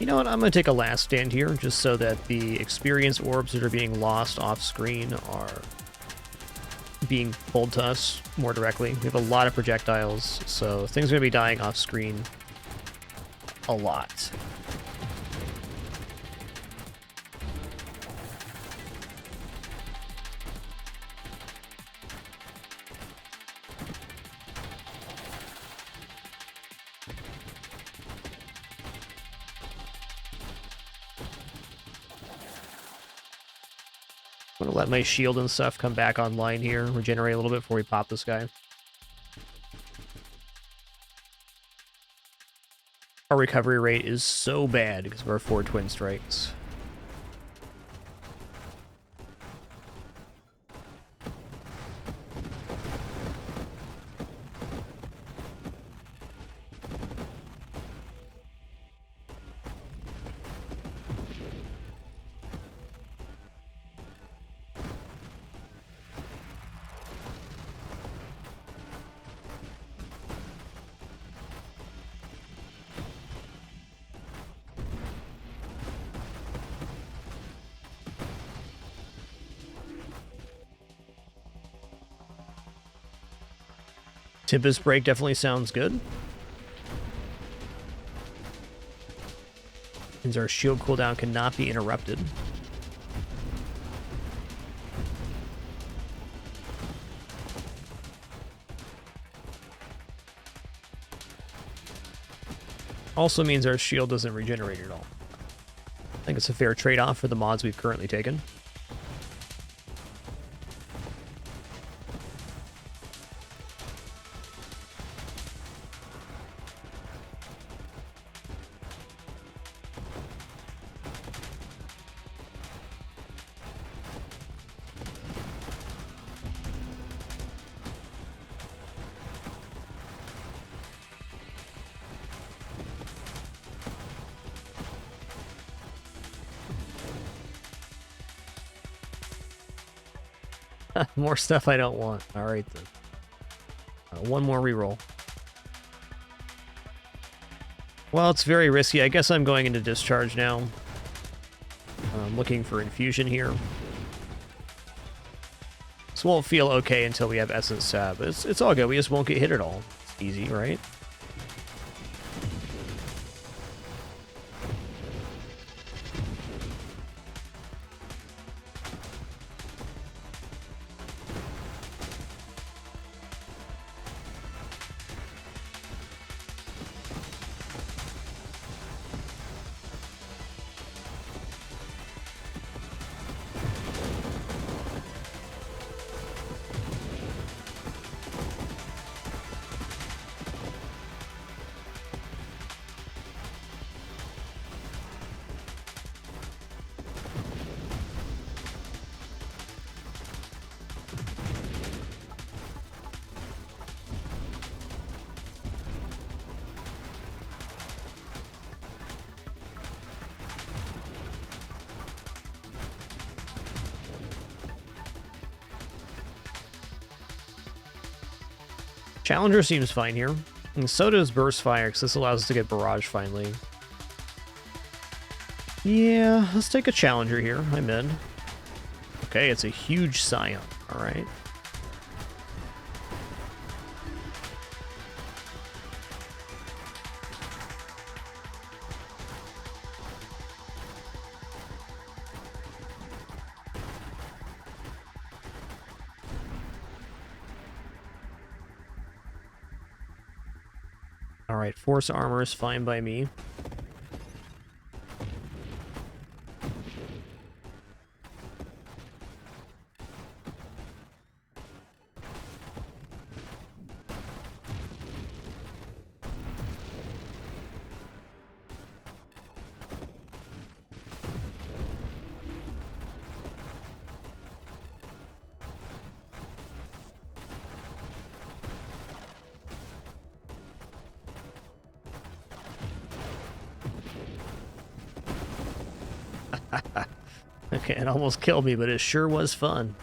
You know what, I'm going to take a last stand here, just so that the experience orbs that are being lost off-screen are being pulled to us more directly. We have a lot of projectiles, so things are going to be dying off-screen a lot. I'm going to let my shield and stuff come back online here, regenerate a little bit before we pop this guy. Our recovery rate is so bad because of our 4 twin strikes. Tempest Break definitely sounds good. Means our shield cooldown cannot be interrupted. Also means our shield doesn't regenerate at all. I think it's a fair trade-off for the mods we've currently taken. More stuff I don't want. Alright then. One more reroll. Well, it's very risky. I guess I'm going into discharge now. I'm looking for infusion here. This won't feel okay until we have Essence Sap. It's all good. We just won't get hit at all. It's easy, right? Challenger seems fine here. And so does Burst Fire, because this allows us to get Barrage finally. Yeah, let's take a Challenger here. I'm in. Okay, it's a huge Scion. Alright. Alright, Force Armor is fine by me. Okay, it almost killed me, but it sure was fun.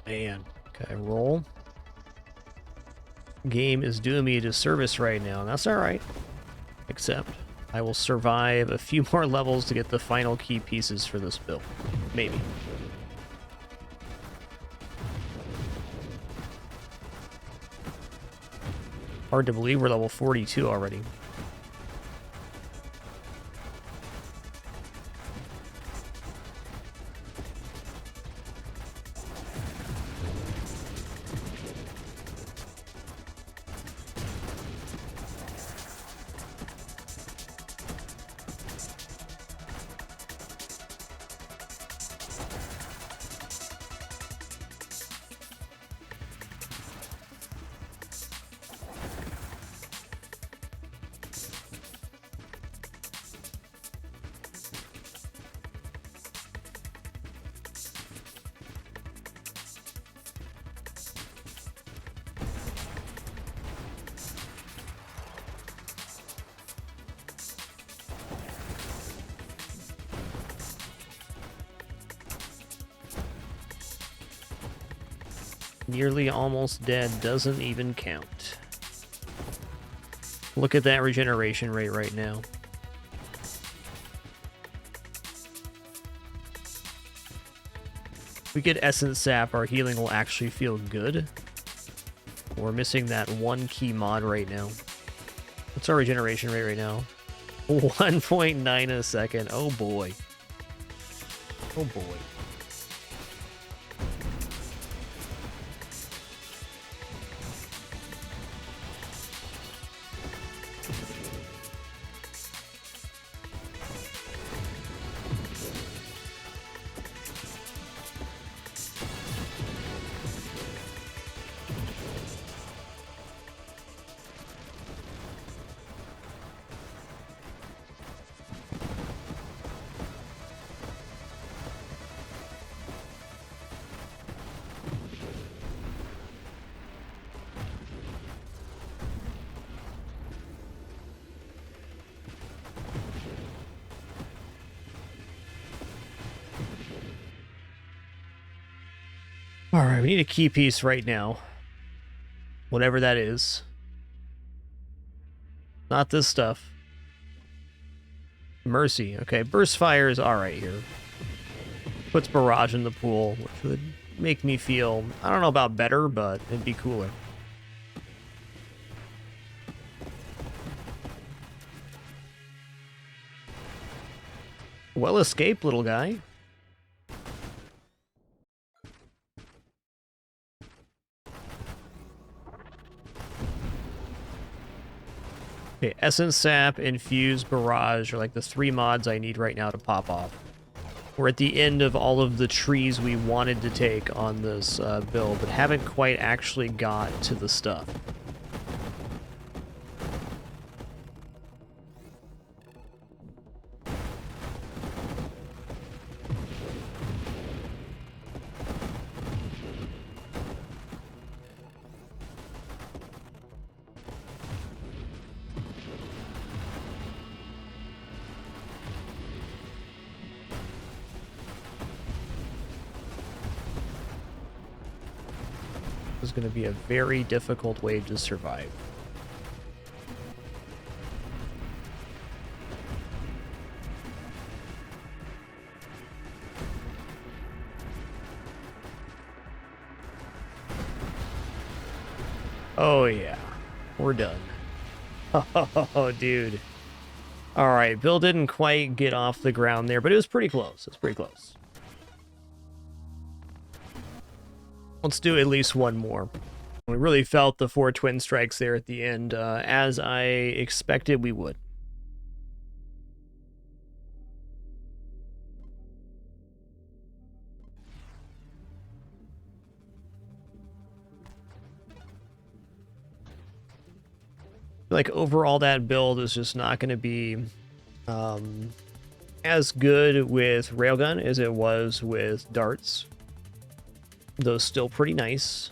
Man. Okay, roll. Game is doing me a disservice right now, and that's alright. Except, I will survive a few more levels to get the final key pieces for this build. Maybe. Hard to believe we're level 42 already. Nearly almost dead doesn't even count. Look at that regeneration rate right now. If we get Essence Sap, our healing will actually feel good. We're missing that one key mod right now. What's our regeneration rate right now? 1.9 a second. Oh boy. Oh boy. Alright, we need a key piece right now. Whatever that is. Not this stuff. Mercy. Okay, Burst Fire is alright here. Puts Barrage in the pool, which would make me feel, I don't know about better, but it'd be cooler. Well escaped, little guy. Okay, Essence Sap, Infuse, Barrage are like the 3 mods I need right now to pop off. We're at the end of all of the trees we wanted to take on this build, but haven't quite actually got to the stuff. Is going to be a very difficult way to survive. Oh yeah, we're done. Oh dude. Alright, Bill didn't quite get off the ground there, but it was pretty close. It's pretty close. Let's do at least one more. We really felt the 4 twin strikes there at the end, as I expected we would. Like, overall, that build is just not going to be as good with Railgun as it was with darts. Though still pretty nice.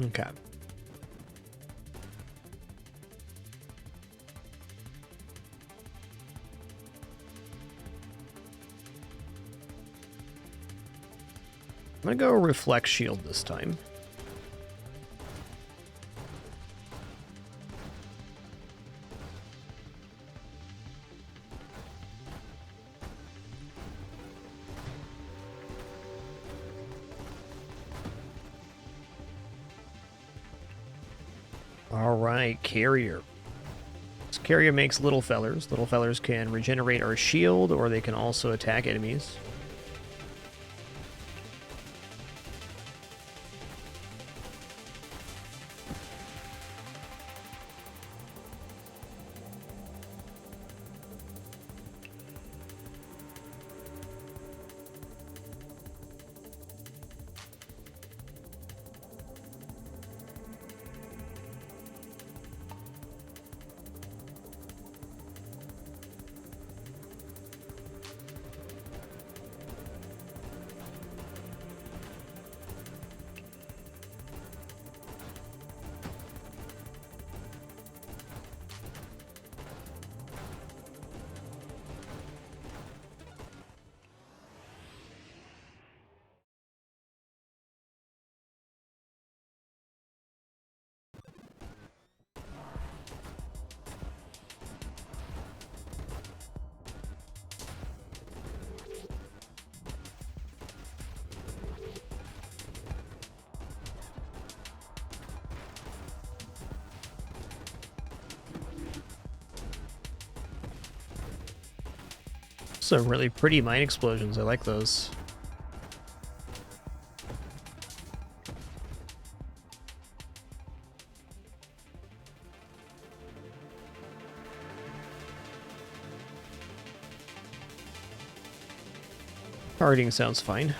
Okay. I'm gonna go Reflect Shield this time. Alright, Carrier. This Carrier makes little fellers. Little fellers can regenerate our shield, or they can also attack enemies. Some really pretty mine explosions. I like those. Targeting sounds fine.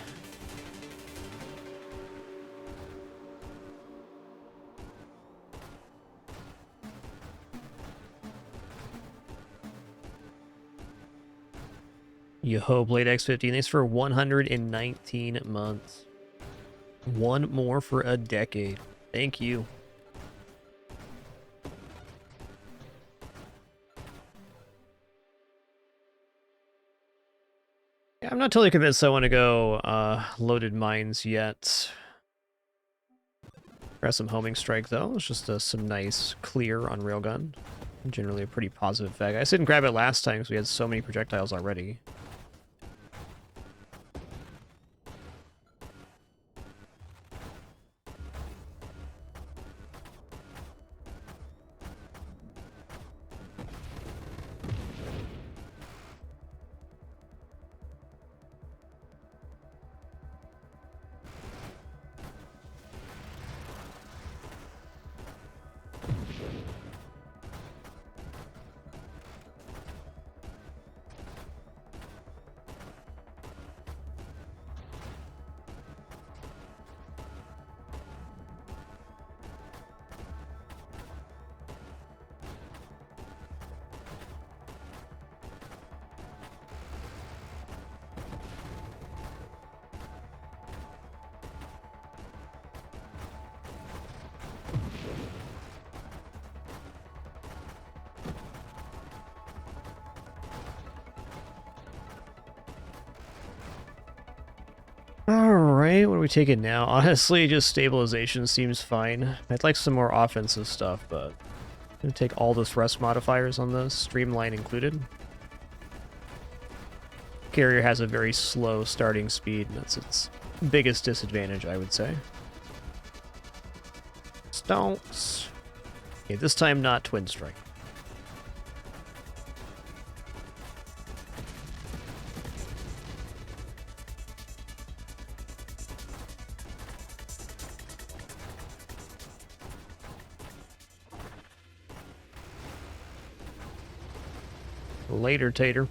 Yo-ho, Blade X15. Thanks for 119 months. One more for a decade. Thank you. Yeah, I'm not totally convinced I want to go loaded mines yet. Got some homing strike though. It's just some nice clear on Railgun. Generally a pretty positive effect. I just didn't grab it last time because we had so many projectiles already. right, what are we taking now? Honestly, just stabilization seems fine. I'd like some more offensive stuff, but I'm going to take all the thrust modifiers on this, streamline included. Carrier has a very slow starting speed, and that's its biggest disadvantage, I would say. Stonks. Okay, this time not Twin Strike. Later, Tater.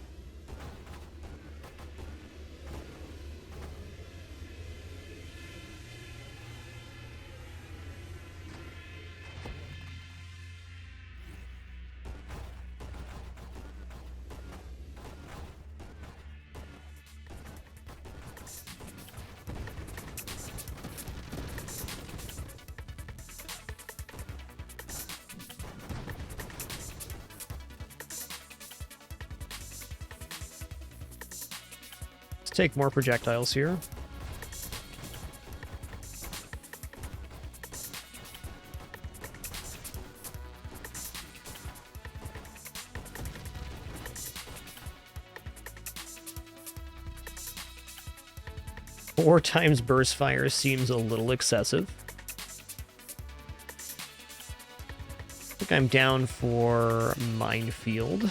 Take more projectiles here. Four times burst fire seems a little excessive. I think I'm down for minefield.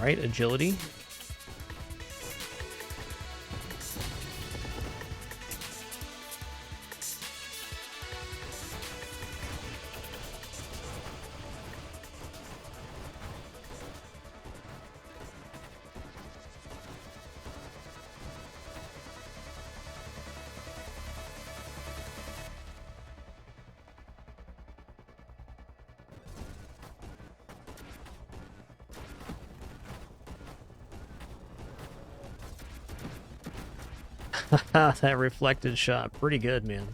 Alright, agility. That reflected shot, pretty good, man.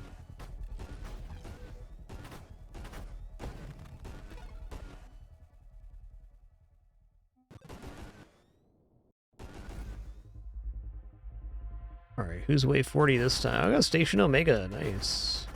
Alright, who's wave 40 this time? I got Station Omega, nice.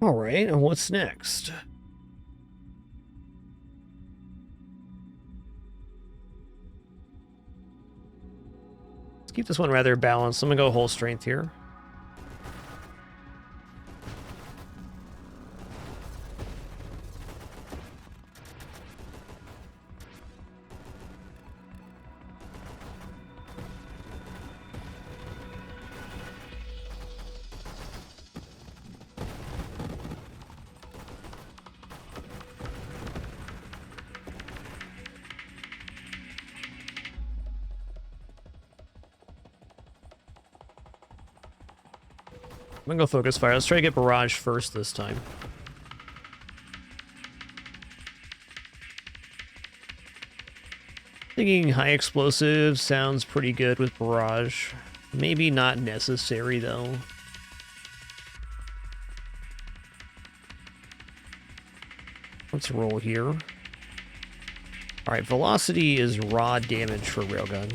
Alright, and what's next? Let's keep this one rather balanced. I'm gonna go whole strength here. I'm gonna go focus fire. Let's try to get barrage first this time. Thinking high explosive sounds pretty good with barrage. Maybe not necessary though. Let's roll here. Alright, velocity is raw damage for Railgun.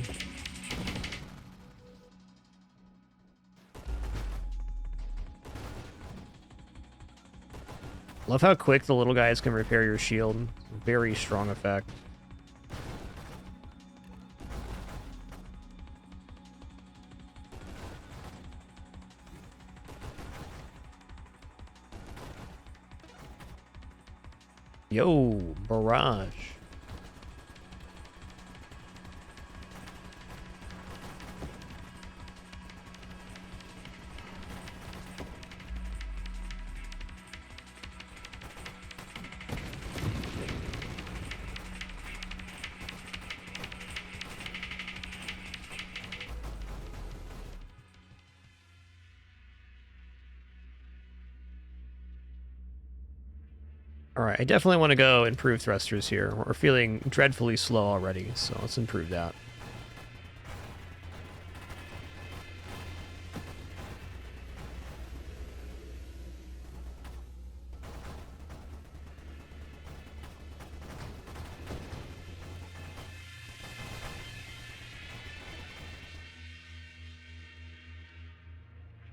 Love how quick the little guys can repair your shield. Very strong effect. Yo, barrage. All right, I definitely want to go improve thrusters here. We're feeling dreadfully slow already, so let's improve that.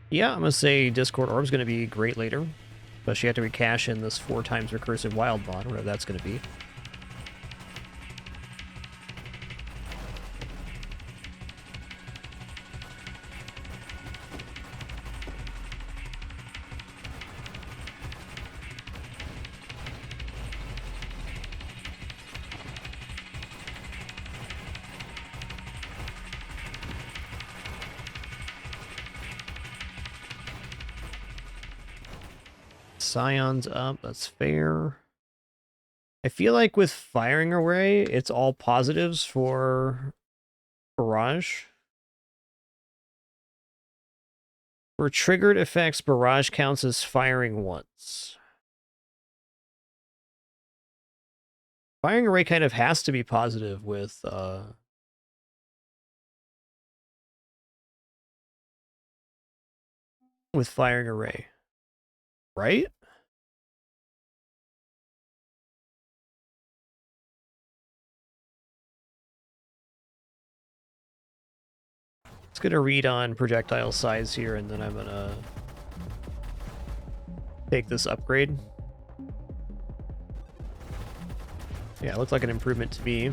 Yeah, I'm going to say Discord Orb's going to be great later. Especially after we cash in this 4 times recursive wild bond, whatever that's going to be. Scion's up, that's fair. I feel like with firing array, it's all positives for barrage. For triggered effects, barrage counts as firing once. Firing array kind of has to be positive with firing array, right? Let's get a read on projectile size here, and then I'm gonna take this upgrade. Yeah, it looks like an improvement to me.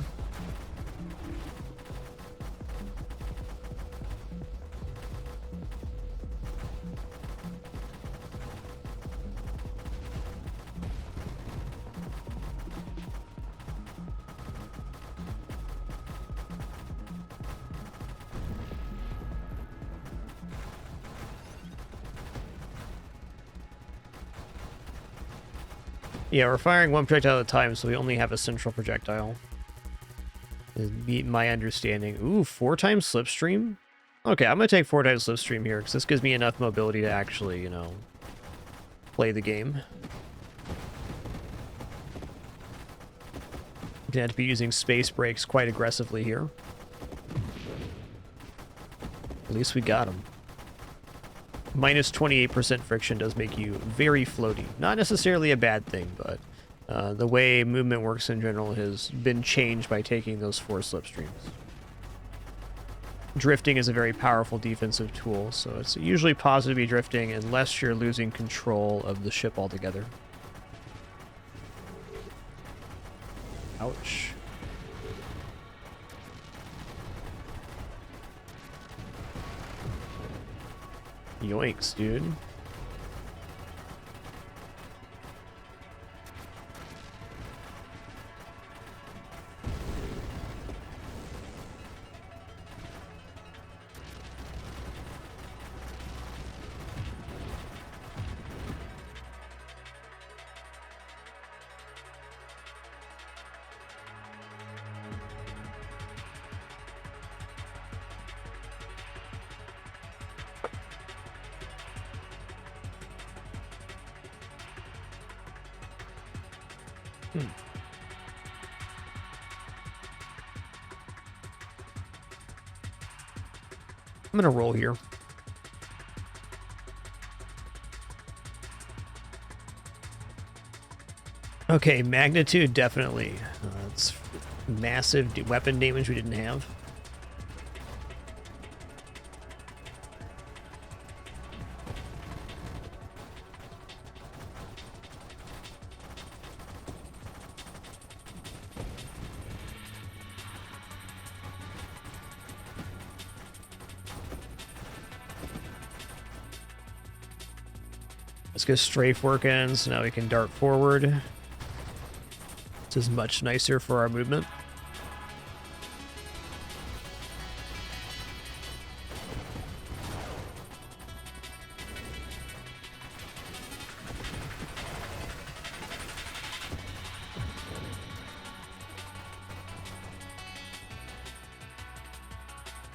Yeah, we're firing one projectile at a time, so we only have a central projectile. Is my understanding. Ooh, 4 times slipstream? Okay, I'm gonna take 4 times slipstream here, because this gives me enough mobility to actually, you know, play the game. Gonna have to be using space brakes quite aggressively here. At least we got them. Minus 28% friction does make you very floaty. Not necessarily a bad thing, but the way movement works in general has been changed by taking those 4 slipstreams. Drifting is a very powerful defensive tool, so it's usually positive to be drifting unless you're losing control of the ship altogether. Ouch. Yoinks, dude. I'm gonna roll here. Okay, magnitude, definitely. It's massive weapon damage we didn't have. Let's get strafe working, so now we can dart forward. just as much nicer for our movement.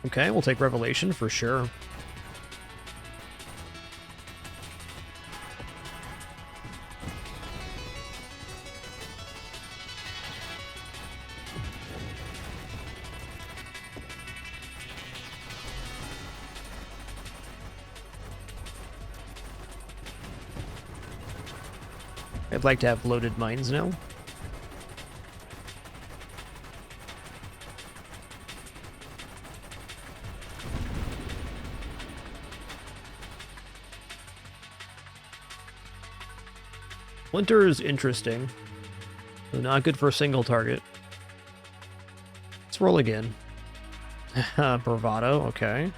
Okay, we'll take Revelation for sure. I'd like to have loaded mines now. Winter is interesting. Not good for a single target. Let's roll again. Bravado, okay.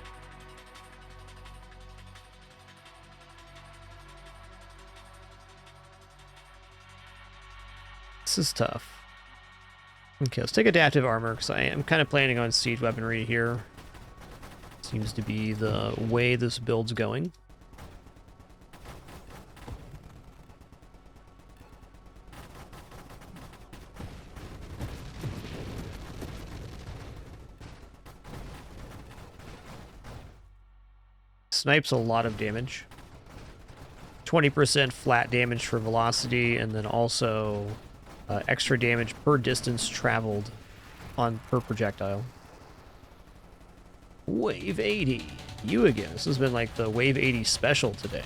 This is tough. Okay, let's take adaptive armor, because I am kind of planning on siege weaponry here. Seems to be the way this build's going. Snipes a lot of damage. 20% flat damage for velocity, and then also extra damage per distance traveled per projectile. Wave 80. You again. This has been like the Wave 80 special today.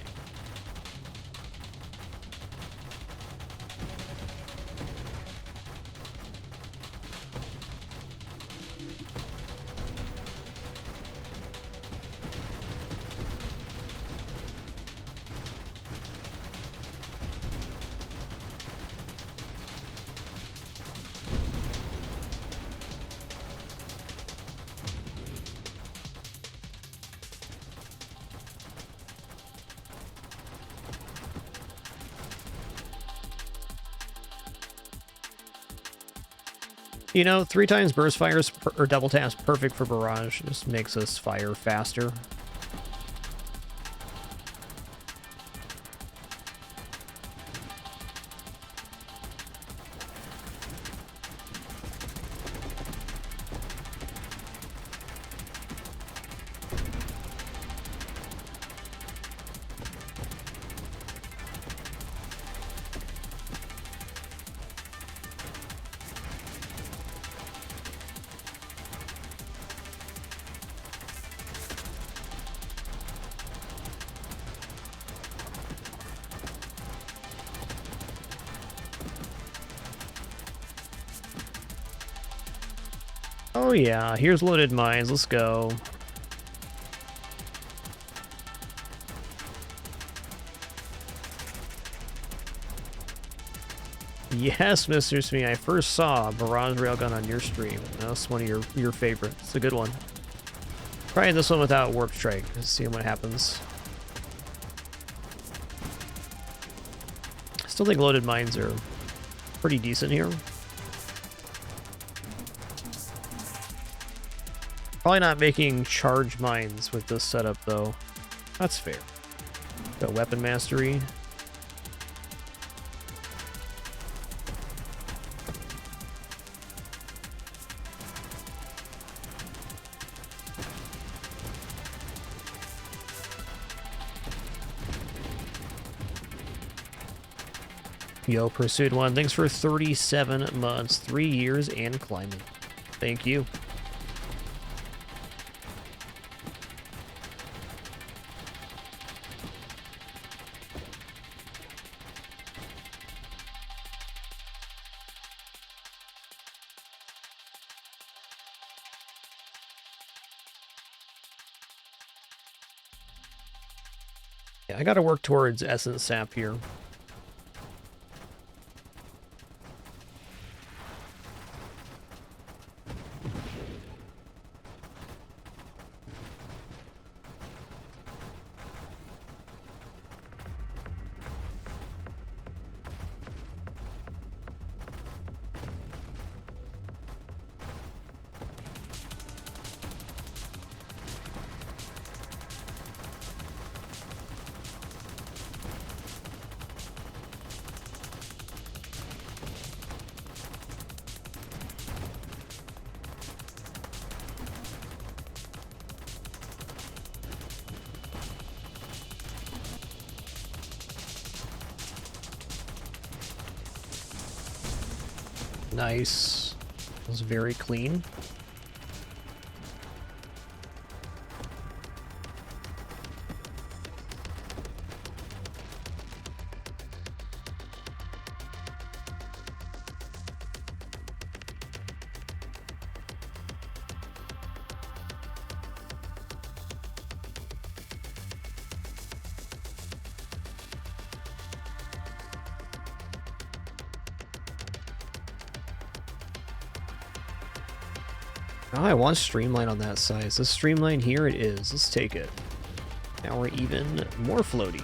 You know, 3 times burst fires or double taps perfect for barrage. Just makes us fire faster. Oh yeah, here's loaded mines. Let's go. Yes, Mr. Smee, I first saw Barrage Railgun on your stream. That's one of your favorites. It's a good one. Trying this one without Warp Strike. See what happens. I still think loaded mines are pretty decent here. Probably not making charge mines with this setup, though. That's fair. Got weapon mastery. Yo, Pursued One, thanks for 37 months, 3 years, and climbing. Thank you. Yeah, I gotta work towards Essence Sap here. Nice. That was very clean. Oh, I want streamline on that size. This streamline here it is. Let's take it. Now we're even more floaty.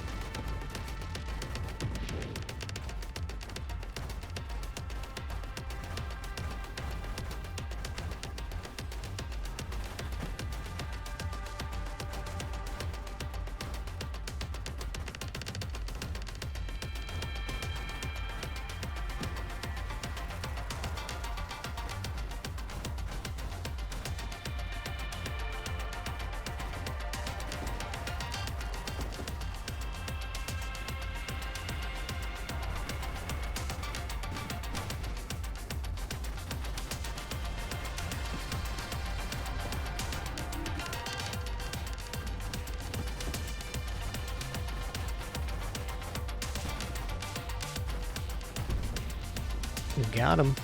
You got him.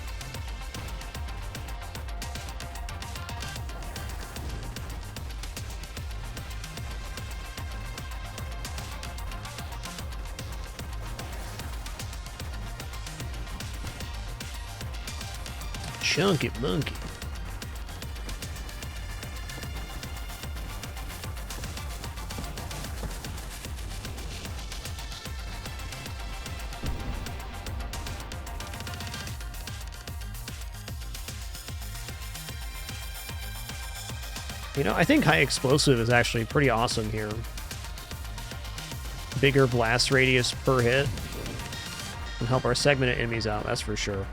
Chunky monkey. You know, I think high explosive is actually pretty awesome here. Bigger blast radius per hit can help our segmented enemies out, that's for sure.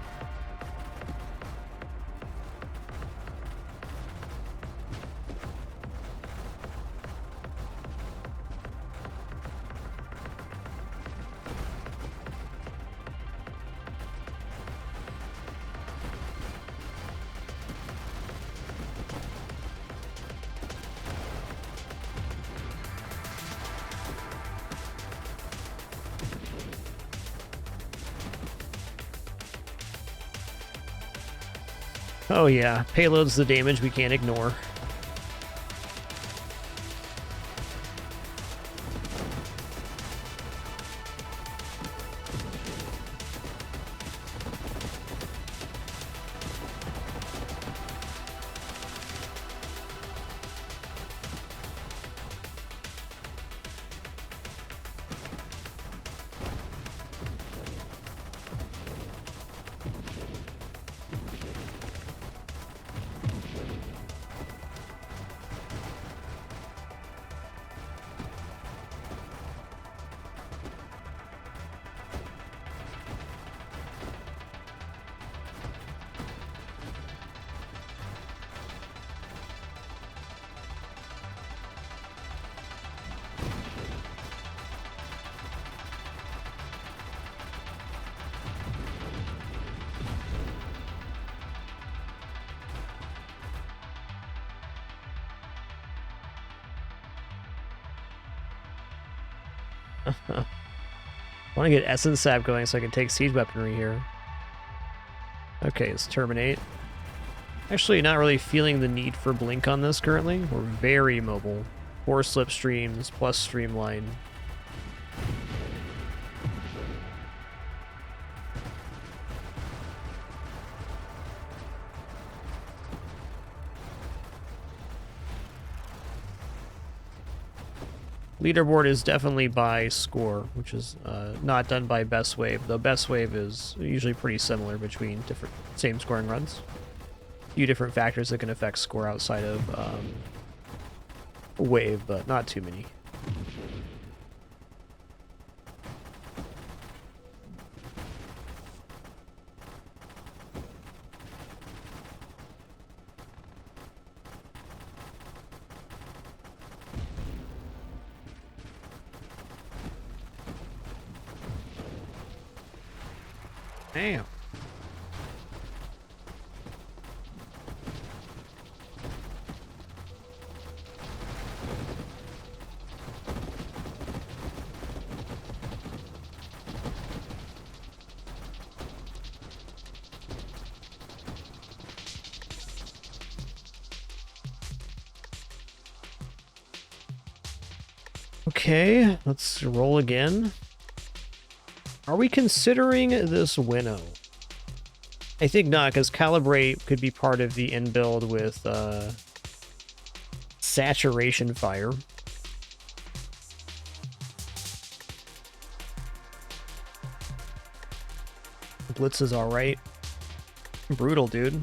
Oh yeah, payload's the damage we can't ignore. I want to get Essence Sap going so I can take siege weaponry here. Okay, let's terminate. Actually, not really feeling the need for blink on this currently. We're very mobile. 4 slipstreams plus streamline. Leaderboard is definitely by score, which is not done by best wave. The best wave is usually pretty similar between different same scoring runs. A few different factors that can affect score outside of wave, but not too many. Damn. Okay, let's roll again. Are we considering this Winnow? I think not, because Calibrate could be part of the in build with Saturation Fire. Blitz is alright. Brutal, dude.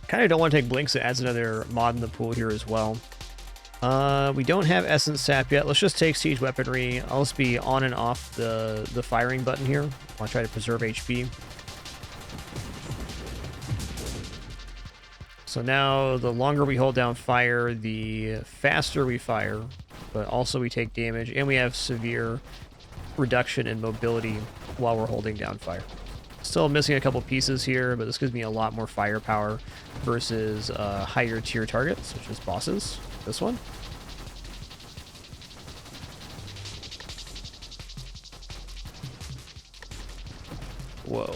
Kind of don't want to take Blinks. It adds another mod in the pool here as well. We don't have Essence Sap yet. Let's just take Siege Weaponry. I'll just be on and off the firing button here. I'll try to preserve HP. So now the longer we hold down fire, the faster we fire, but also we take damage, and we have severe reduction in mobility while we're holding down fire. Still missing a couple pieces here, but this gives me a lot more firepower versus higher tier targets, such as bosses. This one. Whoa.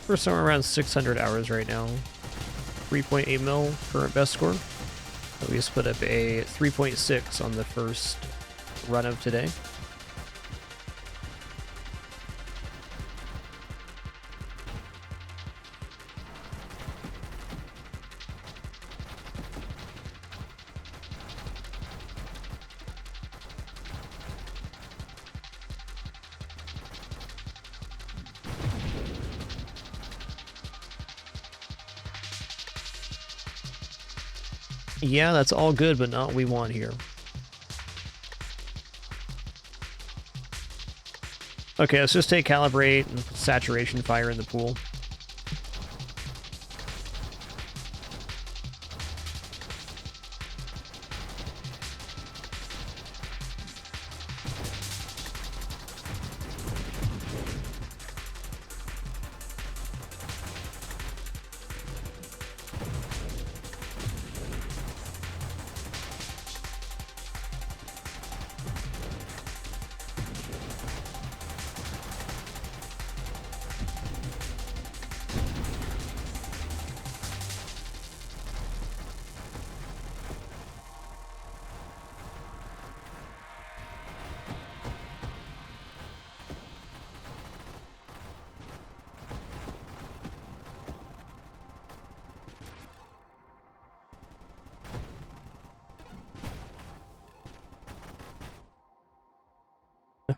We're somewhere around 600 hours right now. 3.8 mil current best score. So we just put up a 3.6 on the first run of today. Yeah, that's all good, but not what we want here. Okay, let's just take Calibrate and Saturation Fire in the pool.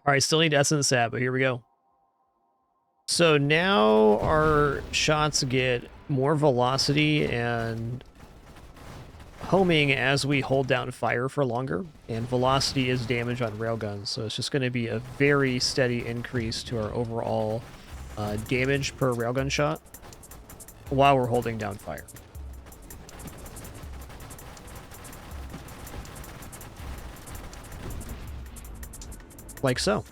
All right, still need Essence Sap, but here we go. So now our shots get more velocity and homing as we hold down fire for longer, and velocity is damage on railguns, so it's just going to be a very steady increase to our overall damage per railgun shot while we're holding down fire. Like so.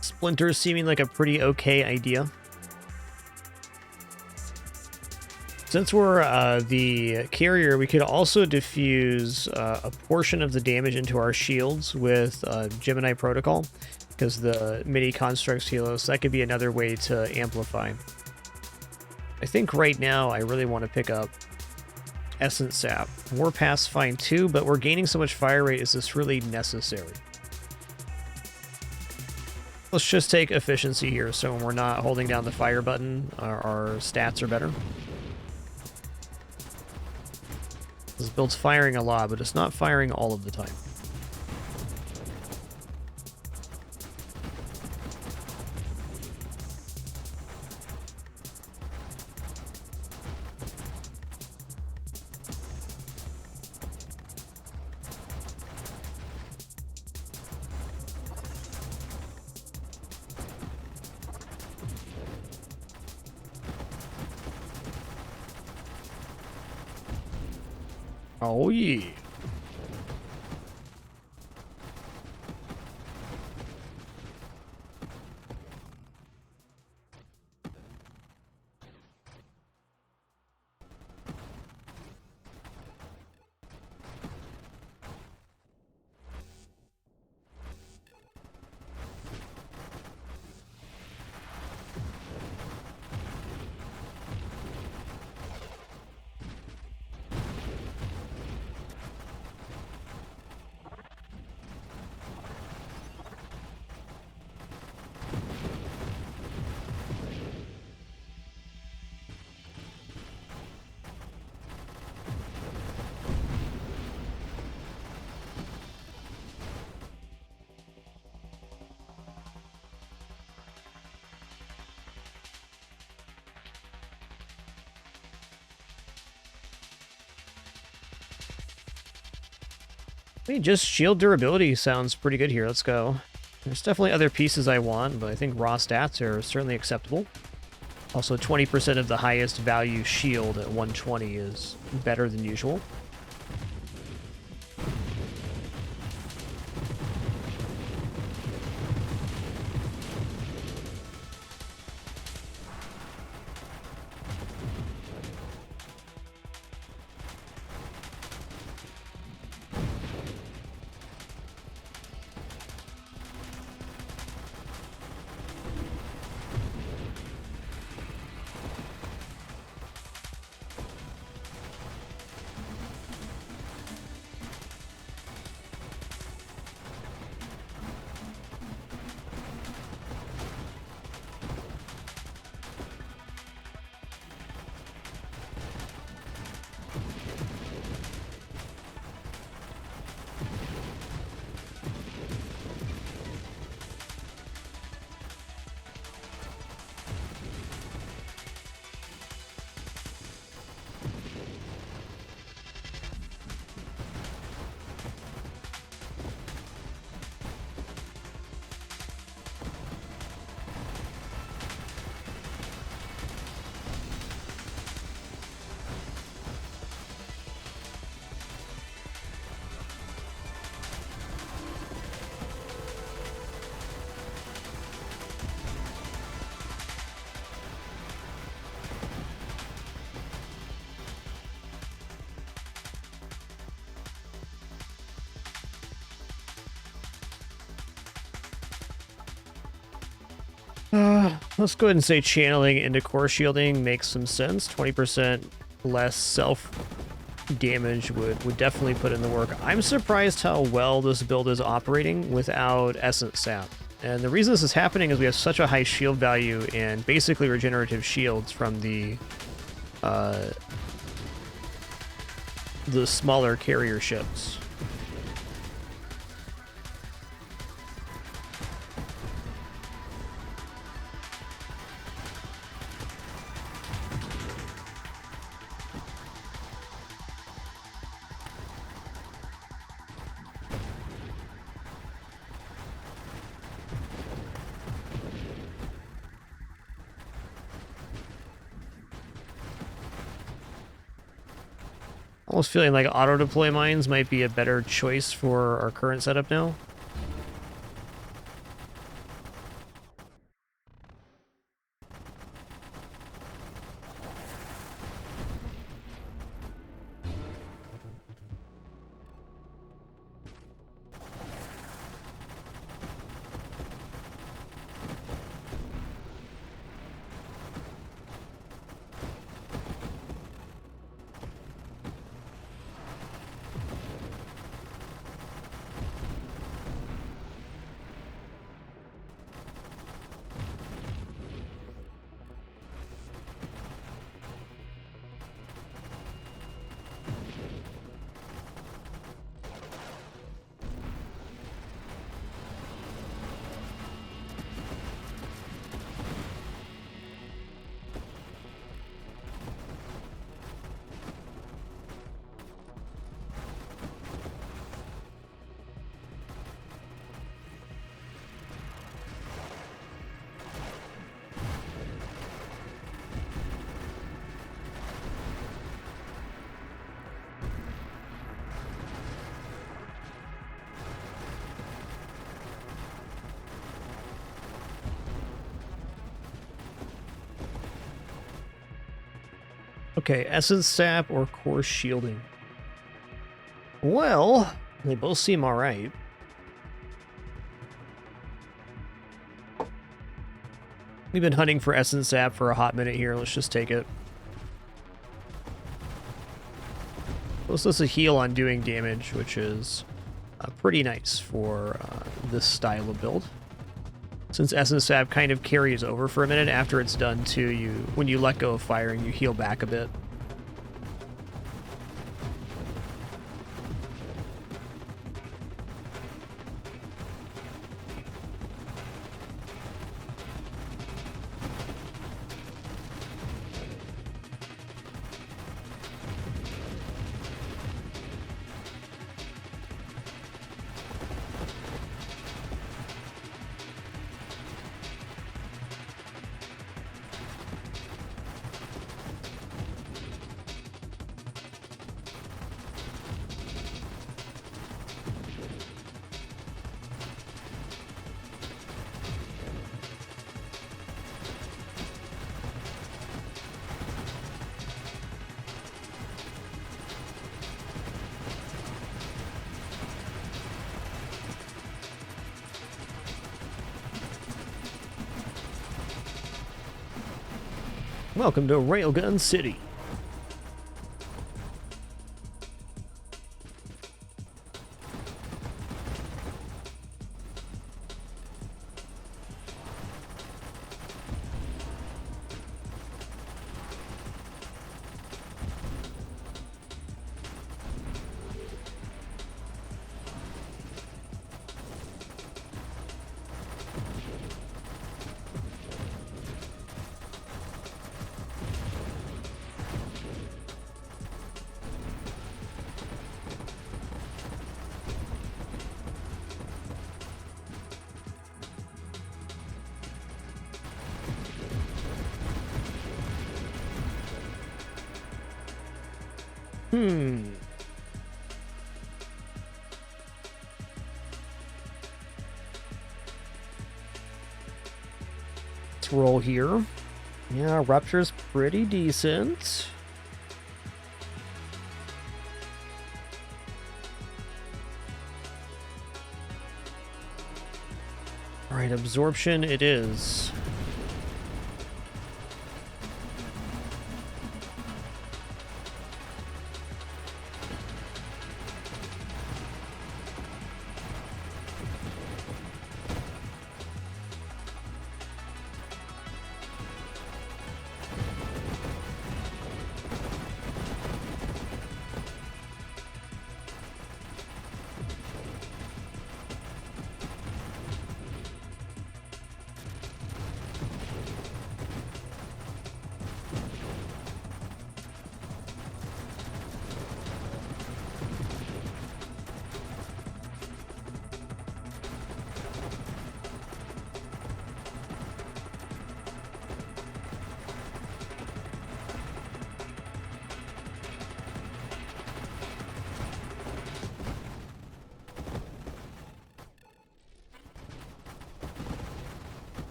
Splinters seeming like a pretty okay idea. Since we're the carrier, we could also diffuse a portion of the damage into our shields with Gemini Protocol, because the MIDI constructs heal us. That could be another way to amplify. I think right now I really want to pick up essence sap. Warpath's fine too, but we're gaining so much fire rate. Is this really necessary? Let's just take efficiency here, so when we're not holding down the fire button, our stats are better. This build's firing a lot, but it's not firing all of the time. Oh yeah. I mean, just shield durability sounds pretty good here. Let's go. There's definitely other pieces I want, but I think raw stats are certainly acceptable. Also, 20% of the highest value shield at 120 is better than usual. Let's go ahead and say channeling into core shielding makes some sense. 20% less self damage would definitely put in the work. I'm surprised how well this build is operating without essence sap. And the reason this is happening is we have such a high shield value and basically regenerative shields from the smaller carrier ships. Almost feeling like auto-deploy mines might be a better choice for our current setup now. Okay, essence sap or core shielding. Well, they both seem alright. We've been hunting for essence sap for a hot minute here. Let's just take it. This is a heal on doing damage, which is pretty nice for this style of build. Since essence sap kind of carries over for a minute after it's done too, when you let go of firing, you heal back a bit. Welcome to Railgun City. Let's roll here. Yeah, Rupture's pretty decent. Alright, Absorption it is.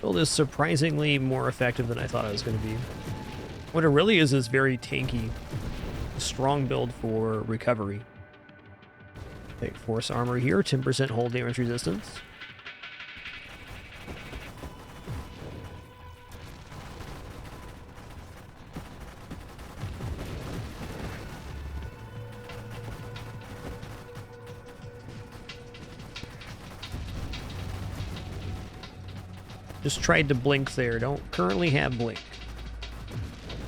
Build is surprisingly more effective than I thought it was going to be. What it really is very tanky. Strong build for recovery. Take force armor here, 10% hold damage resistance. Just tried to blink there. Don't currently have blink.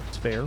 It's fair.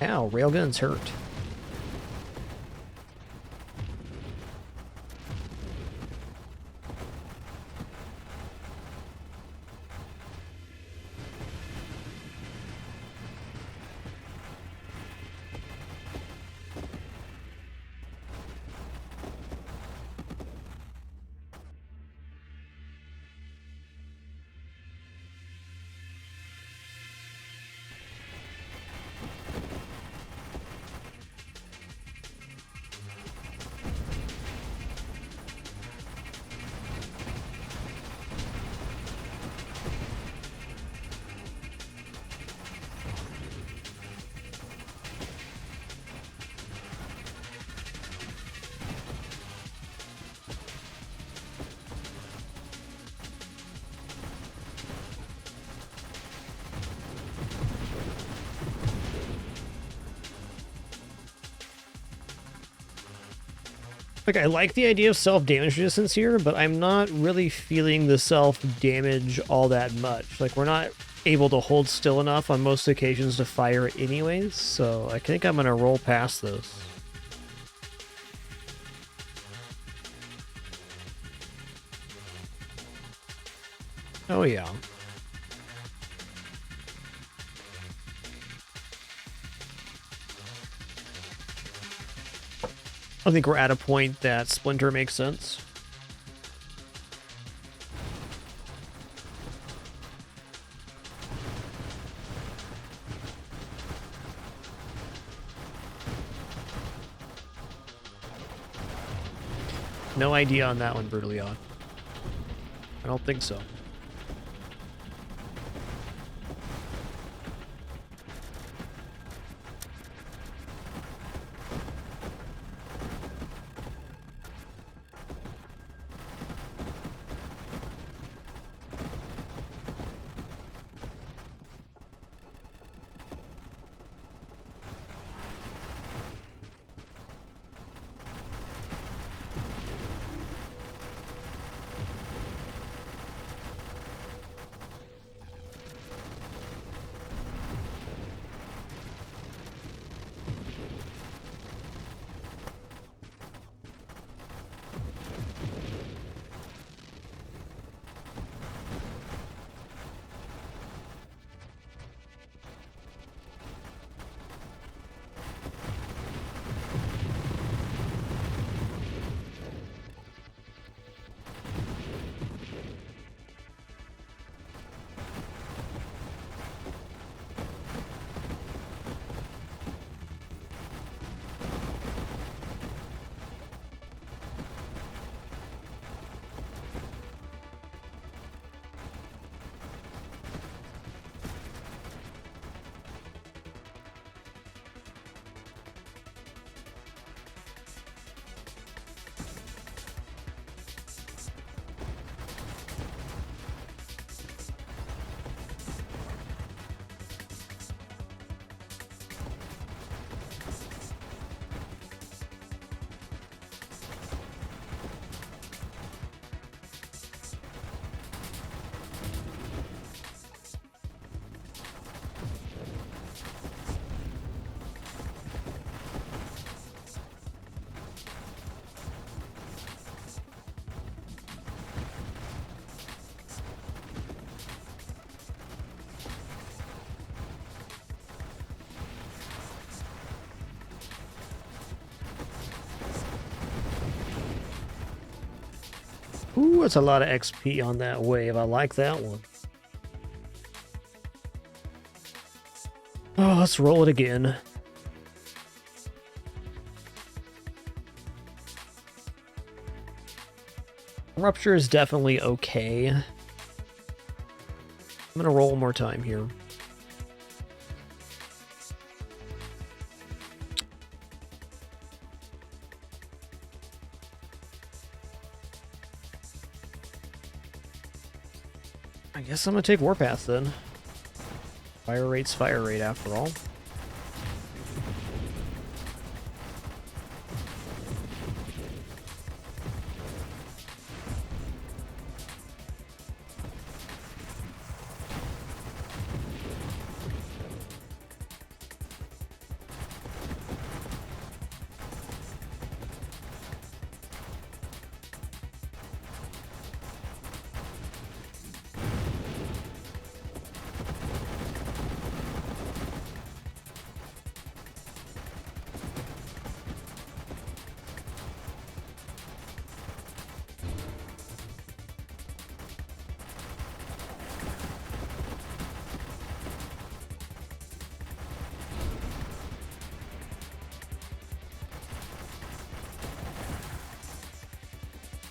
Ow, Railgun's hurt. Like, I like the idea of self-damage resistance here, but I'm not really feeling the self-damage all that much. Like, we're not able to hold still enough on most occasions to fire anyways, so I think I'm gonna roll past this. Oh yeah. I think we're at a point that Splinter makes sense. No idea on that one, brutally odd. I don't think so. Ooh, that's a lot of XP on that wave. I like that one. Oh, let's roll it again. Rupture is definitely okay. I'm gonna roll one more time here. I guess I'm gonna take Warpath then. Fire rate's fire rate after all.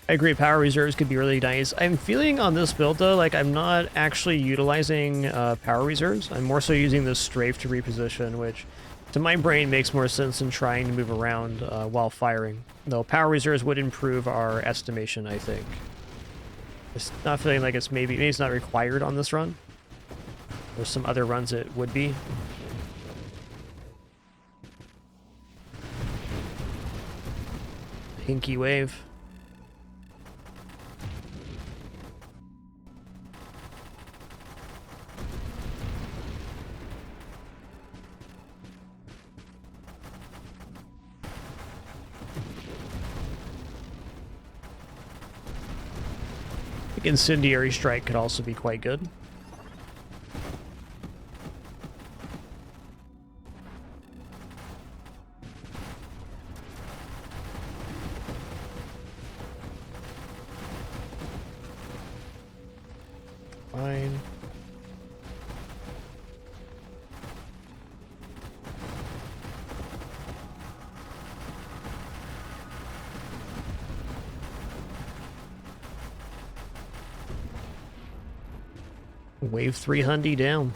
I agree, power reserves could be really nice. I'm feeling on this build though, like I'm not actually utilizing power reserves. I'm more so using the strafe to reposition, which to my brain makes more sense than trying to move around while firing. Though power reserves would improve our estimation, I think. It's not feeling like it's maybe it's not required on this run. There's some other runs it would be. Hinky wave. I think Incendiary Strike could also be quite good. Fine. Wave 300 down.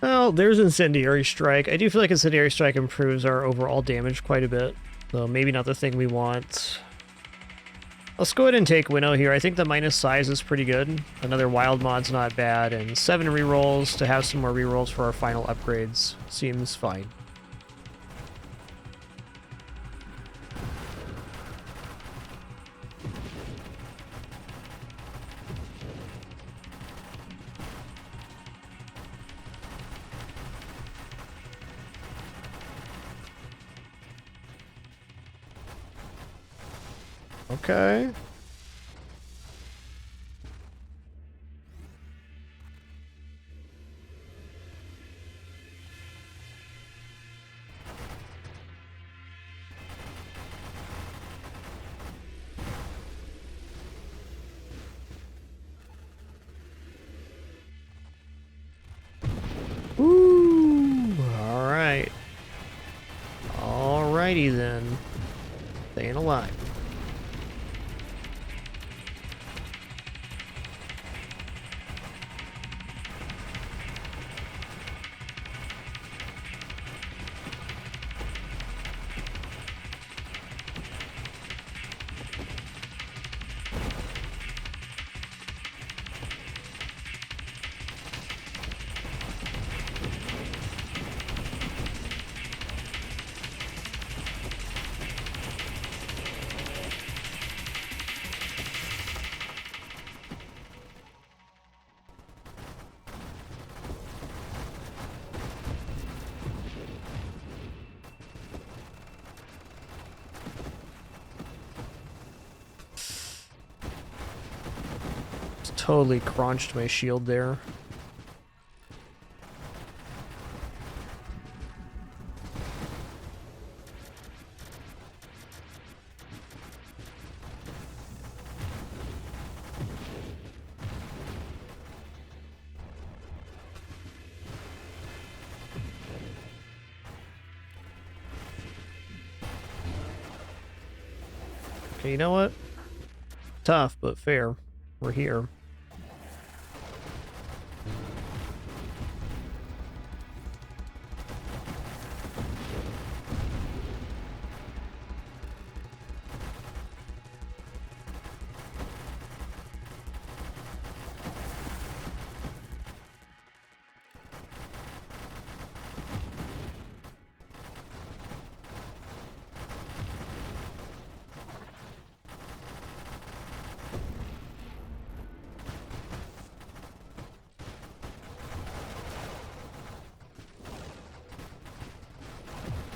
Well, there's Incendiary Strike. I do feel like Incendiary Strike improves our overall damage quite a bit, so maybe not the thing we want. Let's go ahead and take Winnow here. I think the minus size is pretty good. Another wild mod's not bad, and 7 rerolls to have some more rerolls for our final upgrades seems fine. Okay. Alrighty then. Staying alive. Totally crunched my shield there. Okay, you know what? Tough, but fair. We're here.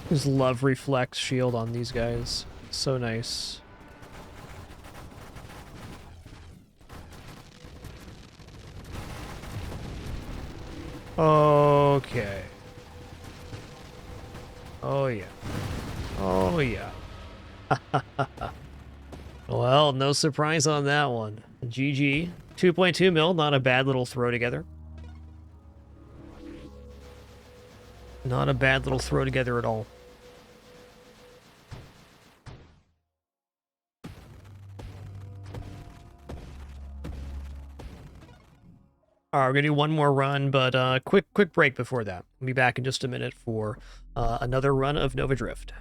Just love reflex shield on these guys. So nice. Okay. Oh yeah. Oh yeah. Well, no surprise on that one. GG. 2.2 mil, not a bad little throw together. Not a bad little throw together at all. All right, we're gonna do one more run, but quick break before that. We'll be back in just a minute for another run of Nova Drift.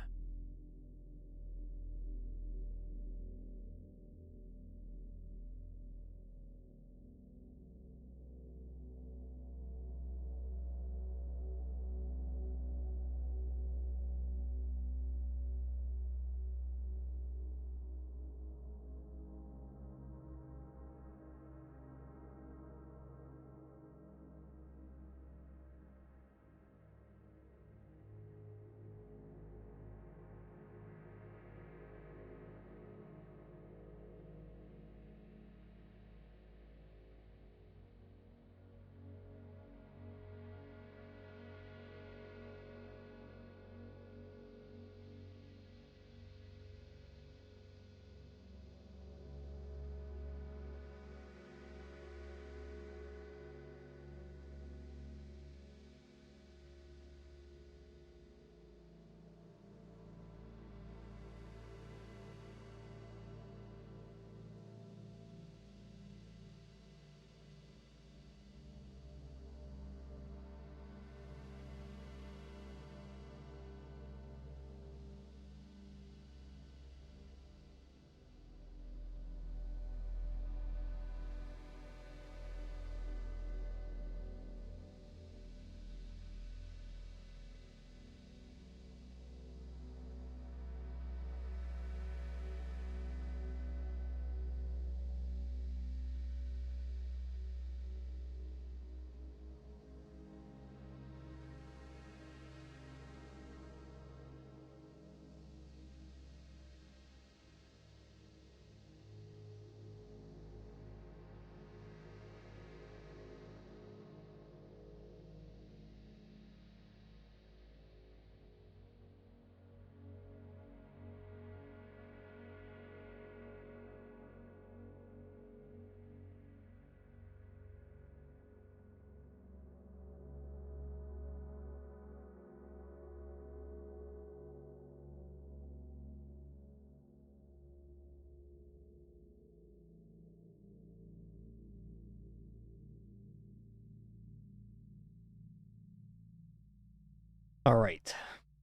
All right,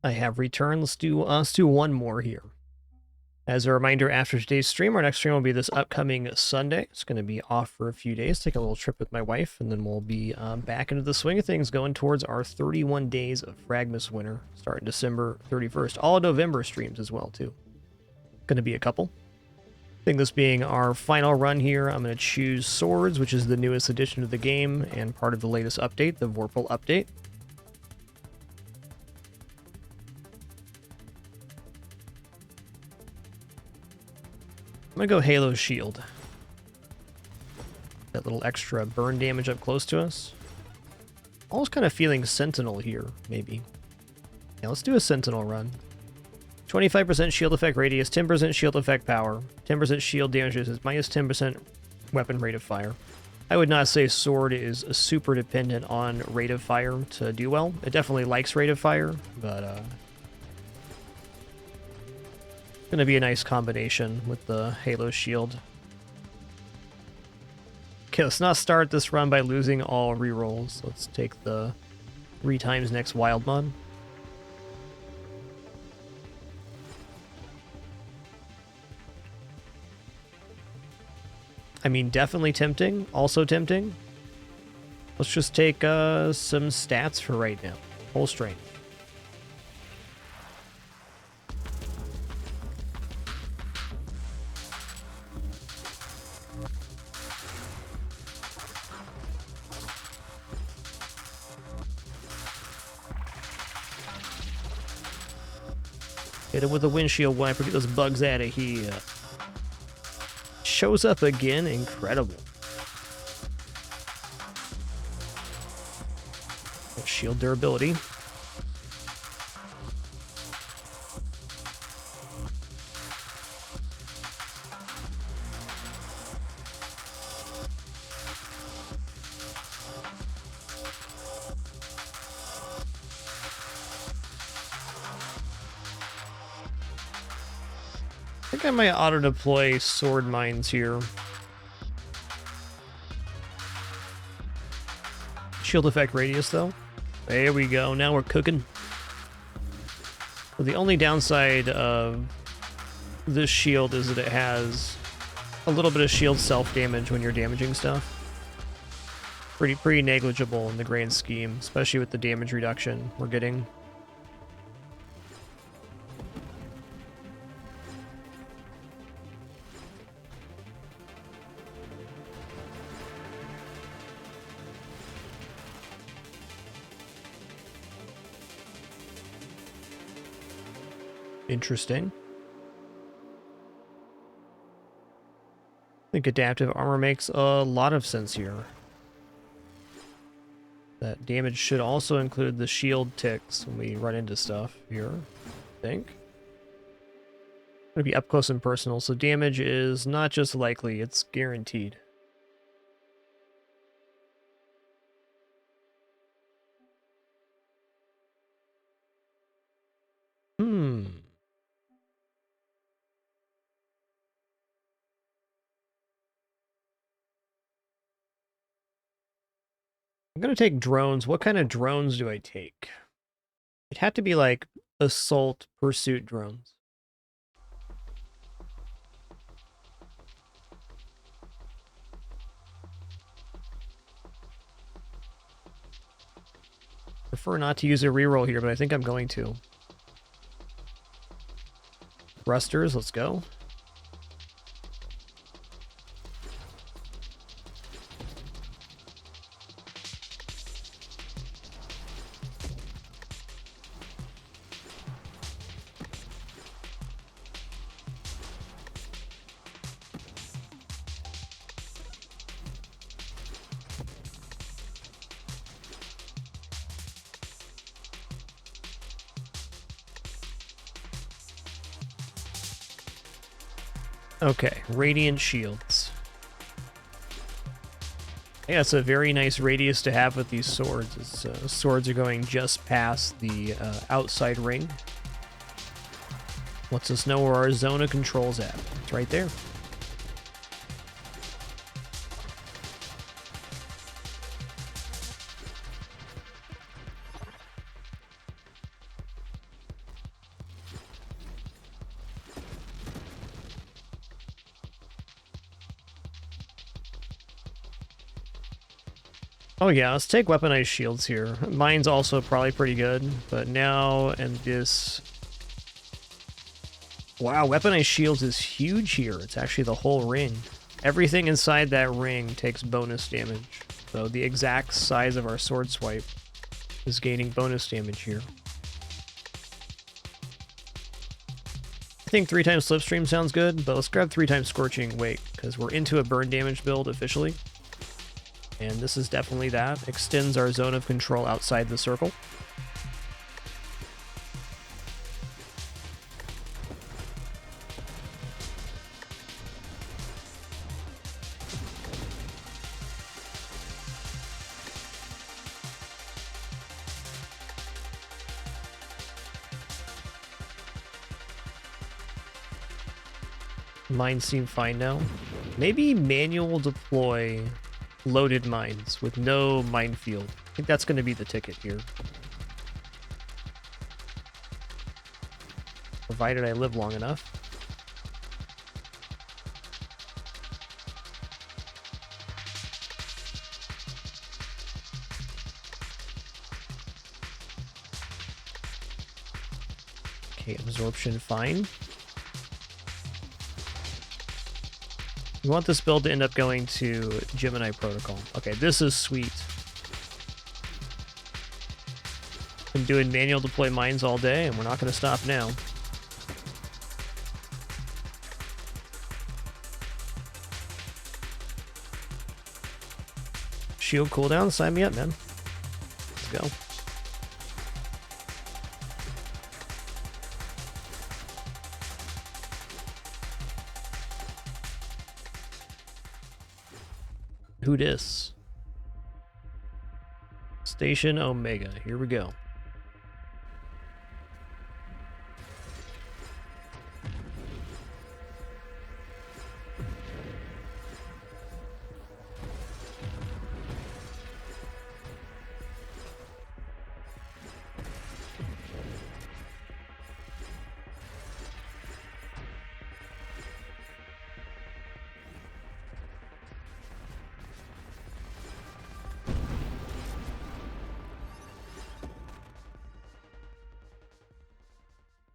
I have returned. Let's do one more here. As a reminder, after today's stream, our next stream will be this upcoming Sunday. It's going to be off for a few days, take a little trip with my wife, and then we'll be back into the swing of things, going towards our 31 days of Fragmus winter, starting December 31st. All November streams as well, too. Going to be a couple. I think this being our final run here, I'm going to choose Swords, which is the newest addition to the game and part of the latest update, the Vorpal update. I'm gonna go Halo Shield. That little extra burn damage up close to us. Almost kind of feeling Sentinel here, maybe. Yeah, let's do a Sentinel run. 25% shield effect radius, 10% shield effect power, 10% shield damage is minus 10% weapon rate of fire. I would not say Sword is super dependent on rate of fire to do well. It definitely likes rate of fire, but gonna be a nice combination with the Halo Shield. Okay, let's not start this run by losing all rerolls. Let's take the 3 times next Wild Mod. I mean, definitely tempting. Also tempting. Let's just take some stats for right now. Full strength. Hit him with a windshield wiper, get those bugs out of here. Shows up again, incredible. Shield durability. I think I might auto-deploy sword mines here. Shield effect radius, though. There we go. Now we're cooking. So the only downside of this shield is that it has a little bit of shield self-damage when you're damaging stuff. Pretty negligible in the grand scheme, especially with the damage reduction we're getting. Interesting. I think adaptive armor makes a lot of sense here. That damage should also include the shield ticks when we run into stuff here, I think. Gonna be up close and personal, so damage is not just likely, it's guaranteed. I'm gonna take drones. What kind of drones do I take? It'd have to be like assault pursuit drones. Prefer not to use a reroll here, but I think I'm going to. Thrusters, let's go. Okay, radiant shields. Yeah, it's a very nice radius to have with these swords. Swords are going just past the outside ring. Lets us know where our zone of control's at. It's right there. Oh yeah, let's take weaponized shields here. Mine's also probably pretty good, but now and this... Wow, weaponized shields is huge here. It's actually the whole ring. Everything inside that ring takes bonus damage. So the exact size of our sword swipe is gaining bonus damage here. I think 3 times Slipstream sounds good, but let's grab 3 times Scorching Wake, because we're into a burn damage build officially. And this is definitely that. Extends our zone of control outside the circle. Mines seem fine now. Maybe manual deploy loaded mines with no minefield. I think that's going to be the ticket here. Provided I live long enough. Okay, absorption fine. We want this build to end up going to Gemini Protocol. Okay, this is sweet. Been doing manual deploy mines all day, and we're not going to stop now. Shield cooldown, sign me up, man. Let's go. Who dis? Station Omega. Here we go.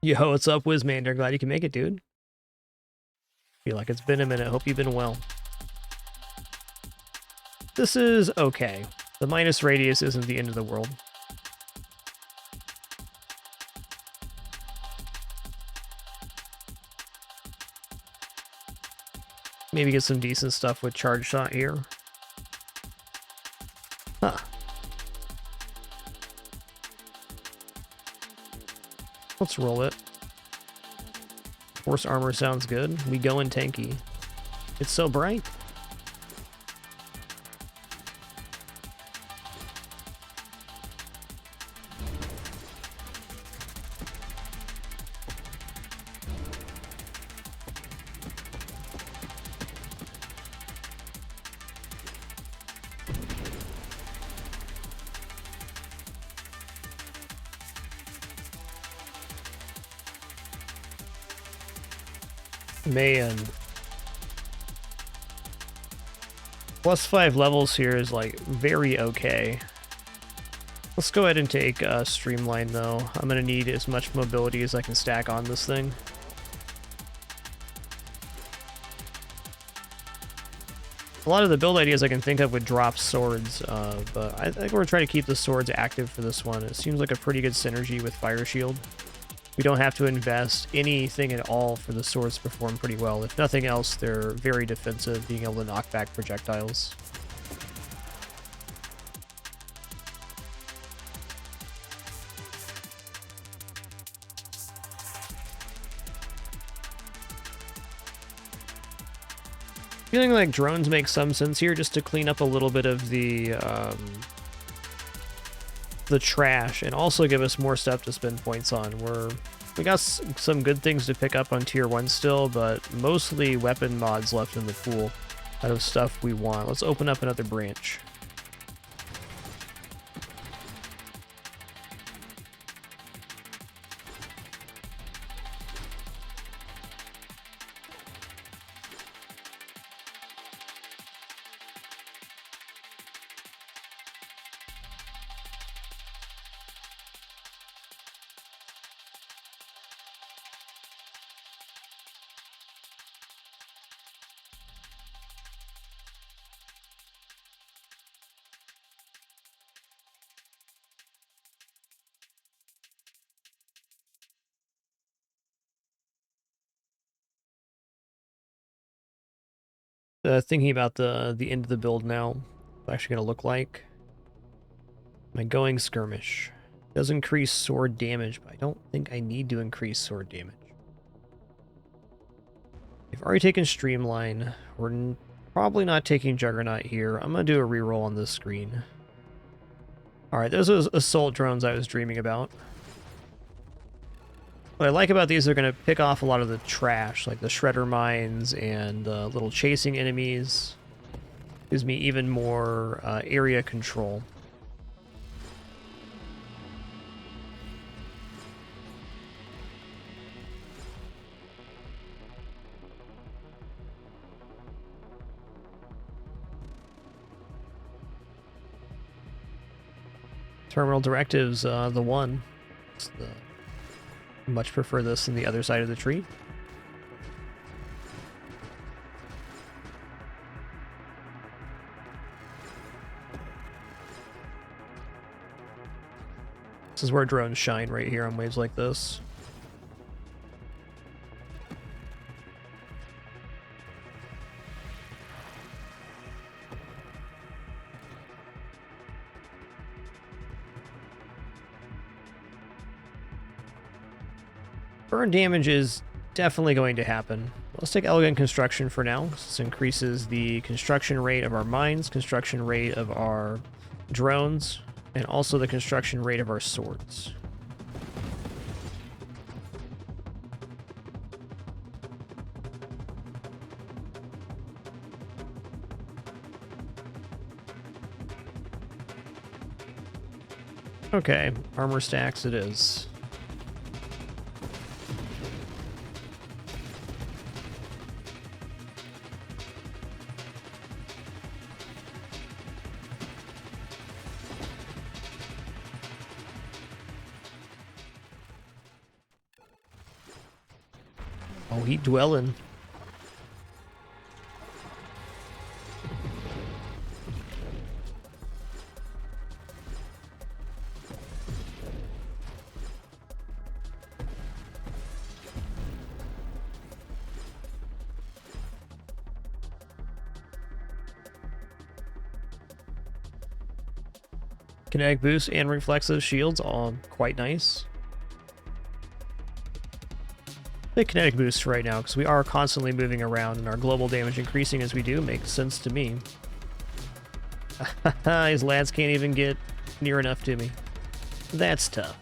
Yo, what's up, Wizmander? Glad you can make it, dude. Feel like it's been a minute. Hope you've been well. This is okay. The minus radius isn't the end of the world. Maybe get some decent stuff with charge shot here. Huh. Let's roll it. Force armor sounds good. We go in tanky. It's so bright. Man. +5 levels here is like very okay. Let's go ahead and take Streamline though. I'm gonna need as much mobility as I can stack on this thing. A lot of the build ideas I can think of would drop swords, but I think we're trying to keep the swords active for this one. It seems like a pretty good synergy with Fire Shield. We don't have to invest anything at all for the swords to perform pretty well. If nothing else, they're very defensive, being able to knock back projectiles. Feeling like drones make some sense here, just to clean up a little bit of the trash and also give us more stuff to spend points on. We got some good things to pick up on tier 1 still, but mostly weapon mods left in the pool out of stuff we want. Let's open up another branch. thinking about the end of the build now. It's actually going to look like my going skirmish. Does increase sword damage, but I don't think I need to increase sword damage. We've already taken Streamline. We're probably not taking Juggernaut here. I'm going to do a reroll on this screen. Alright, those are assault drones I was dreaming about. What I like about these, they're going to pick off a lot of the trash, like the shredder mines and little chasing enemies. Gives me even more area control. Terminal directives, the one. Much prefer this than the other side of the tree. This is where drones shine, right here on waves like this. Burn damage is definitely going to happen. Let's take Elegant Construction for now. This increases the construction rate of our mines, construction rate of our drones, and also the construction rate of our swords. Okay, armor stacks it is. Oh, he dwelling. Kinetic boost and reflexive shields, all quite nice. The kinetic boost right now, because we are constantly moving around and our global damage increasing as we do, makes sense to me. His lads can't even get near enough to me. That's tough.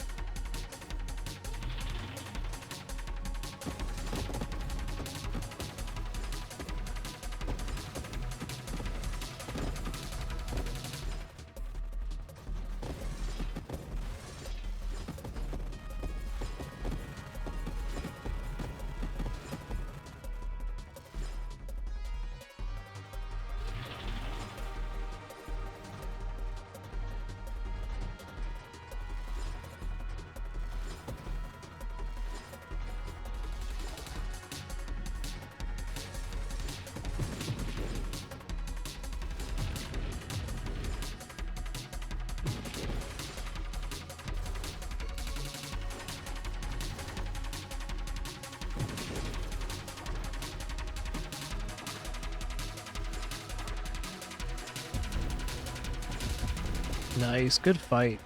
Nice, good fight.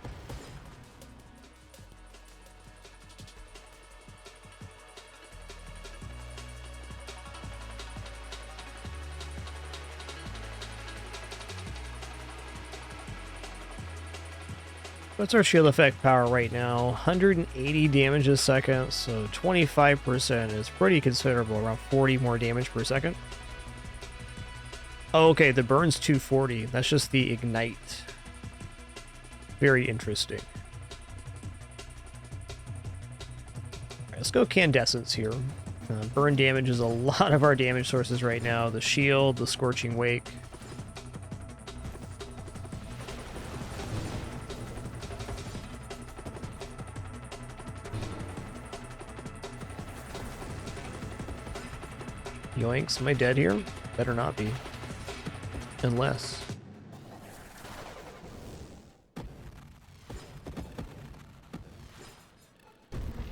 What's our shield effect power right now? 180 damage a second, so 25% is pretty considerable, around 40 more damage per second. Oh, okay, the burn's 240. That's just the ignite. Very interesting. Alright, let's go Candescence here. Burn damage is a lot of our damage sources right now. The shield, the Scorching Wake. Yoinks, am I dead here? Better not be. Unless...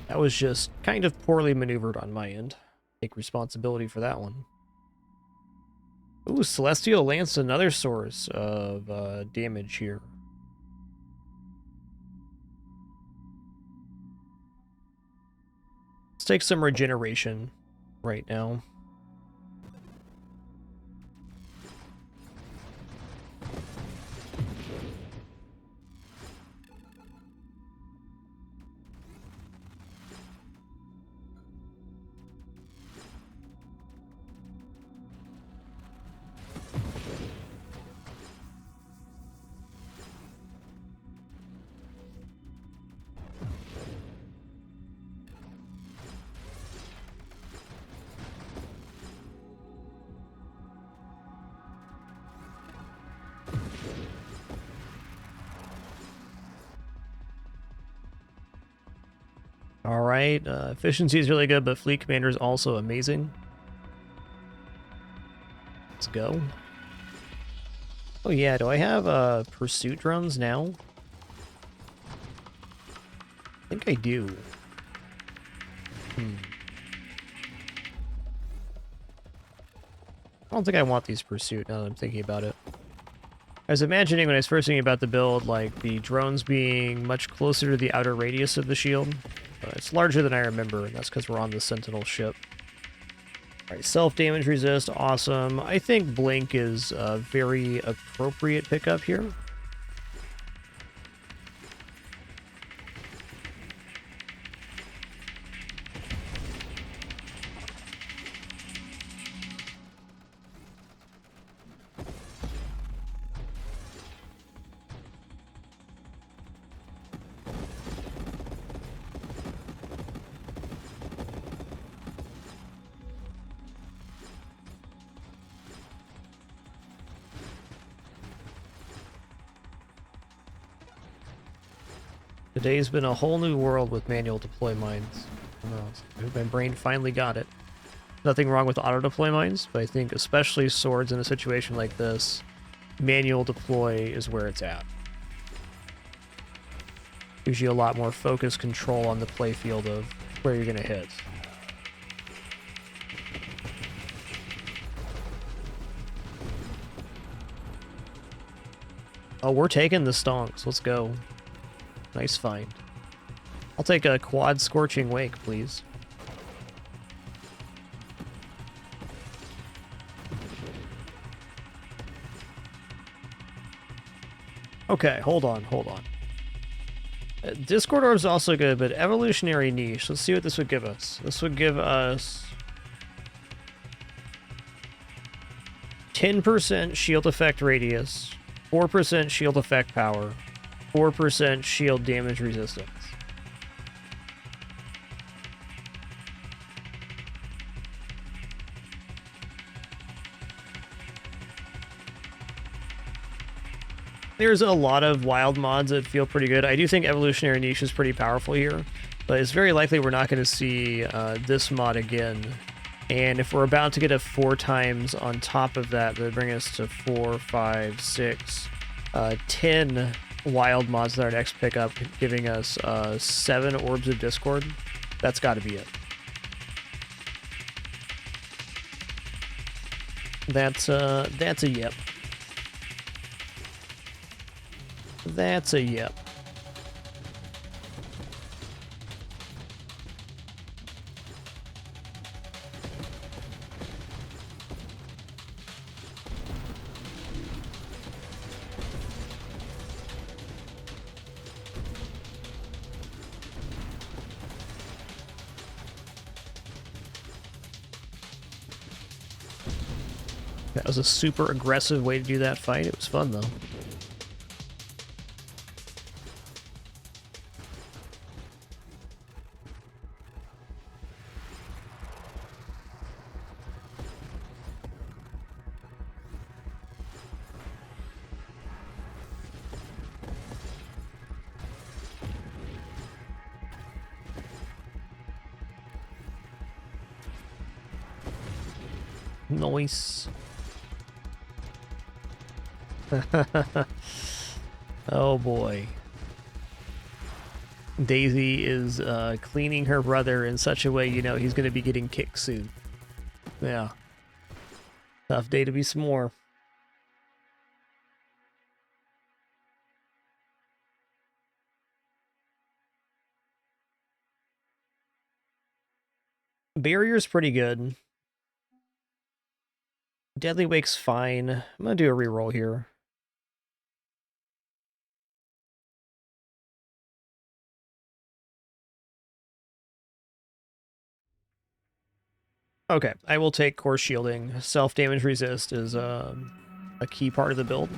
that was just kind of poorly maneuvered on my end. Take responsibility for that one. Ooh, Celestial Lance, another source of damage here. Let's take some regeneration right now. Alright, efficiency is really good, but Fleet Commander is also amazing. Let's go. Oh yeah, do I have pursuit drones now? I think I do. I don't think I want these pursuit now that I'm thinking about it. I was imagining when I was first thinking about the build, like the drones being much closer to the outer radius of the shield. It's larger than I remember, and that's because we're on the Sentinel ship. Alright, self-damage resist, awesome. I think Blink is a very appropriate pickup here. Today's been a whole new world with manual deploy mines. My brain finally got it. Nothing wrong with auto deploy mines, but I think especially swords in a situation like this, manual deploy is where it's at. Gives you a lot more focus control on the playfield of where you're gonna hit. Oh, we're taking the stonks. Let's go. Nice find. I'll take a quad Scorching Wake, please. Okay, hold on. Discord Orb's also good, but Evolutionary Niche. Let's see what this would give us. This would give us 10% shield effect radius, 4% shield effect power, 4% shield damage resistance. There's a lot of wild mods that feel pretty good. I do think Evolutionary Niche is pretty powerful here, but it's very likely we're not going to see this mod again. And if we're about to get a 4 times on top of that, that would bring us to 4, 5, 6, 10 wild mods that our next pickup, giving us 7 Orbs of Discord. That's got to be it. That's a yep. That's a yep. That was a super aggressive way to do that fight. It was fun, though. Nice. Oh boy. Daisy is cleaning her brother in such a way, you know, he's going to be getting kicked soon. Yeah. Tough day to be s'more. Barrier's pretty good. Deadly Wake's fine. I'm gonna do a reroll here. Okay, I will take Core Shielding. Self-damage resist is a key part of the build.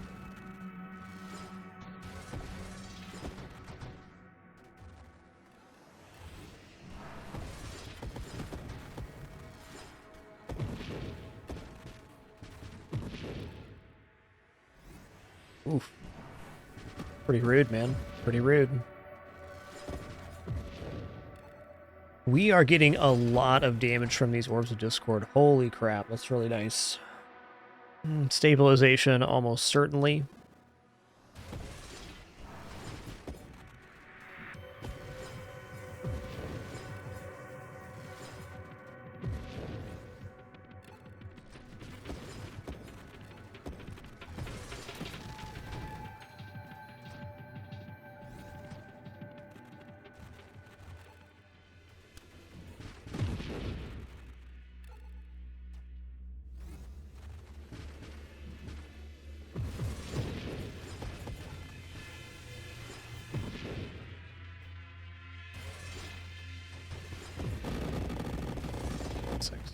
Oof. Pretty rude, man. Pretty rude. We are getting a lot of damage from these Orbs of Discord. Holy crap, that's really nice. Stabilization, almost certainly.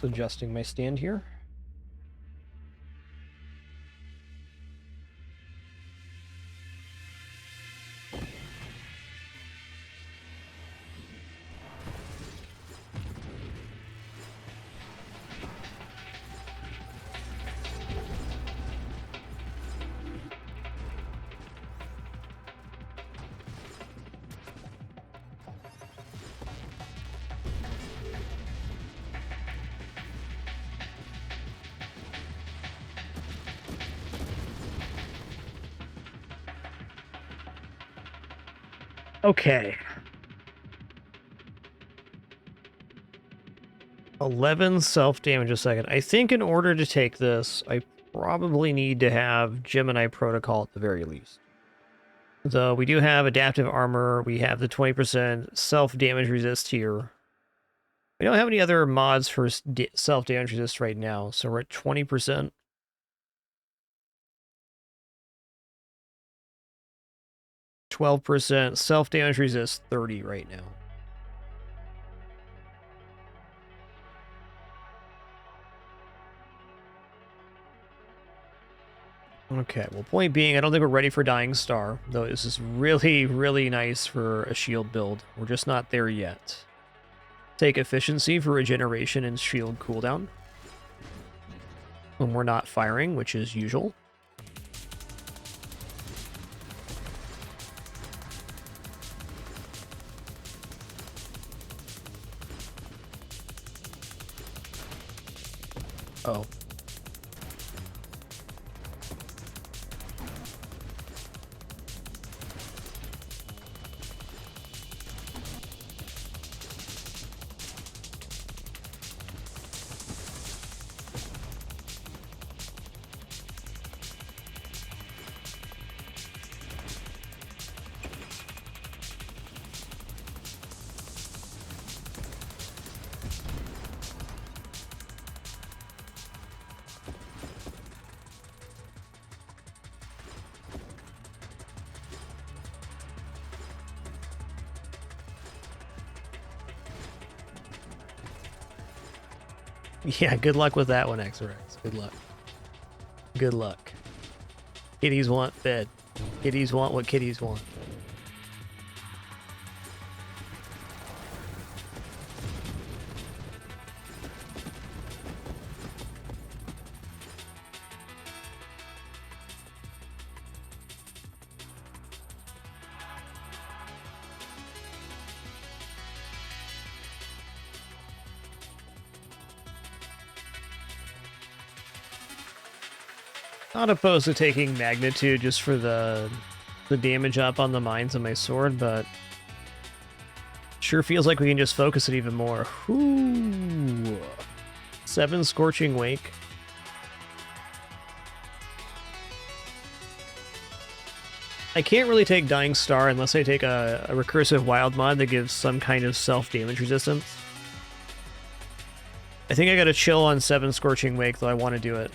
Just adjusting my stand here. Okay. 11 self-damage a second. I think in order to take this, I probably need to have Gemini Protocol at the very least. Though we do have adaptive armor, we have the 20% self-damage resist here. We don't have any other mods for self-damage resist right now, so we're at 20%. %, self-damage resist 30 right now. Okay, well, point being, I don't think we're ready for Dying Star, though this is really, really nice for a shield build. We're just not there yet. Take efficiency for regeneration and shield cooldown when we're not firing, which is usual. Oh. Yeah, good luck with that one, XRX. Good luck. Good luck. Kitties want fed. Kitties want what kitties want. Not opposed to taking magnitude just for the damage up on the mines of my sword, but sure feels like we can just focus it even more. Ooh. 7 Scorching Wake. I can't really take Dying Star unless I take a recursive wild mod that gives some kind of self-damage resistance. I think I gotta chill on 7 Scorching Wake, though I want to do it.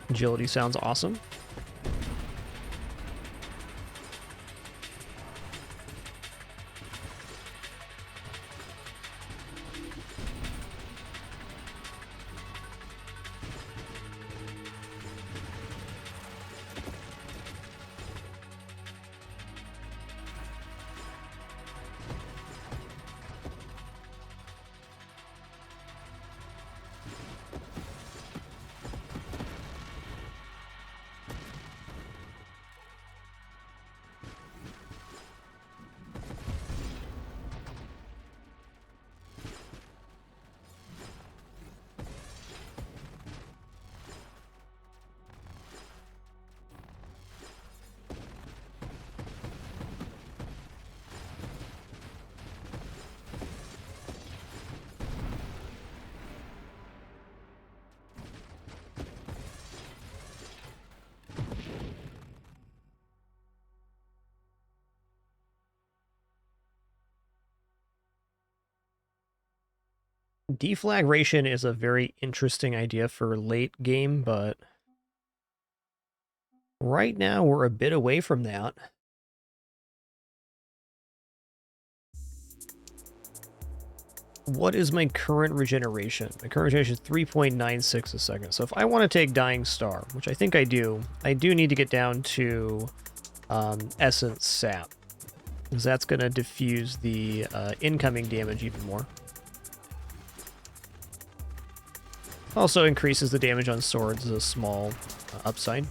Agility sounds awesome. Deflagration is a very interesting idea for late game, but right now we're a bit away from that. What is my current regeneration? My current regeneration is 3.96 a second. So if I want to take Dying Star, which I think I do need to get down to Essence Sap, because that's going to diffuse the incoming damage even more. Also increases the damage on swords as a small upside.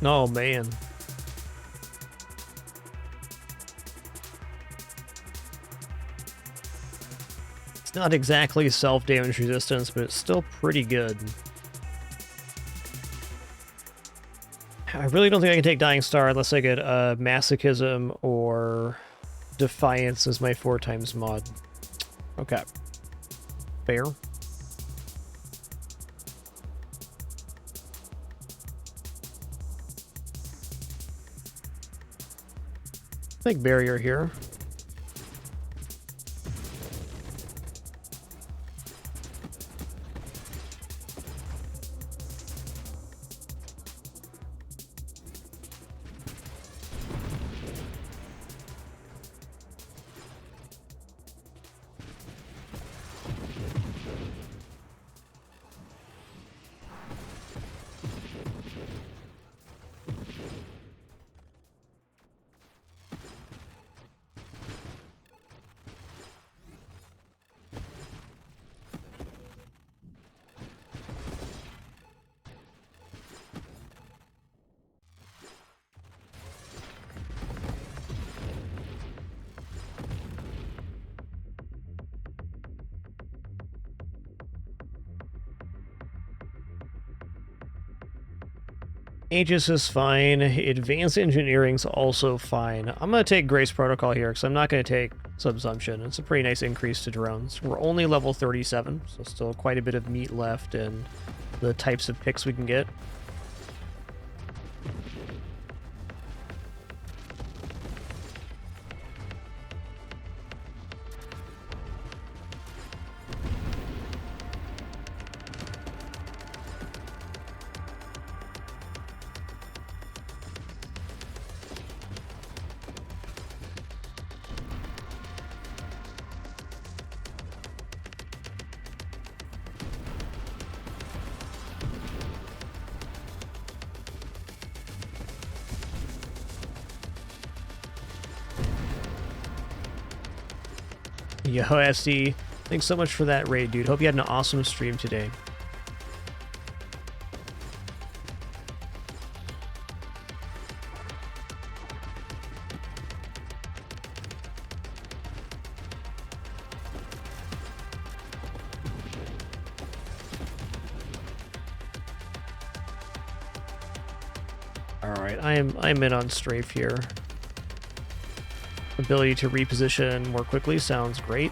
Oh, man. It's not exactly self-damage resistance, but it's still pretty good. I really don't think I can take Dying Star unless I get Masochism or Defiance as my 4x mod. Okay. Fair. Big barrier here. Aegis is fine. Advanced Engineering's also fine. I'm going to take Grace Protocol here because I'm not going to take Subsumption. It's a pretty nice increase to drones. We're only level 37, so still quite a bit of meat left in the types of picks we can get. Yo, SD, thanks so much for that raid, dude. Hope you had an awesome stream today. Alright, I'm in on strafe here. Ability to reposition more quickly sounds great.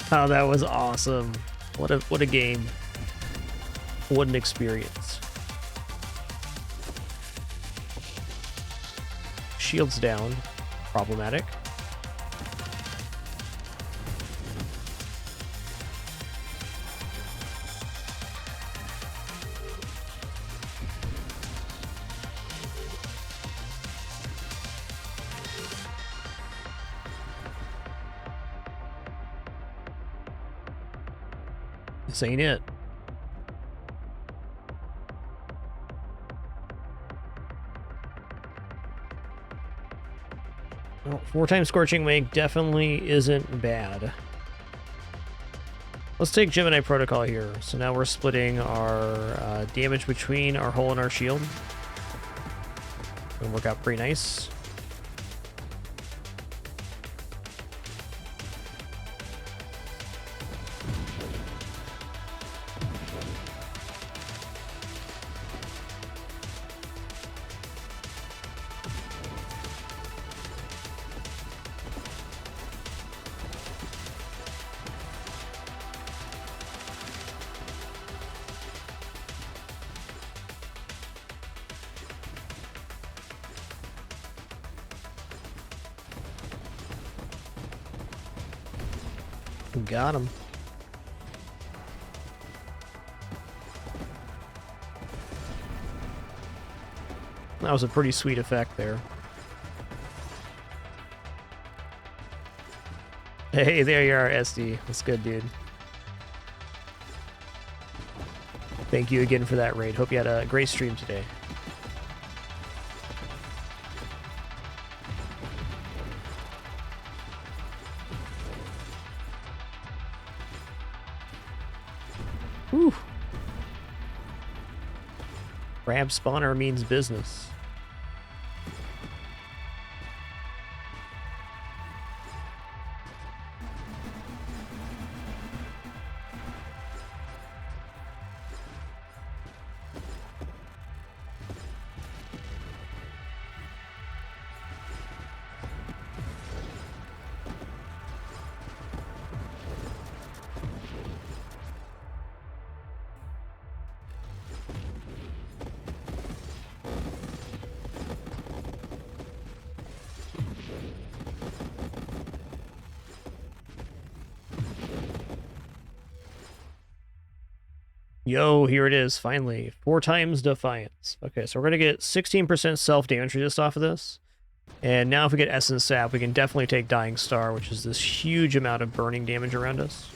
That was awesome. What a game. What an experience. Shields down. Problematic. This ain't it. Well, 4-time Scorching Wake definitely isn't bad. Let's take Gemini Protocol here. So now we're splitting our damage between our hull and our shield. It'll work out pretty nice. Got him. That was a pretty sweet effect there. Hey, there you are, SD. That's good, dude. Thank you again for that raid. Hope you had a great stream today. Whew. Crab spawner means business. Yo, here it is, finally. 4 times Defiance. Okay, so we're going to get 16% self-damage resist off of this. And now if we get Essence Sap, we can definitely take Dying Star, which is this huge amount of burning damage around us.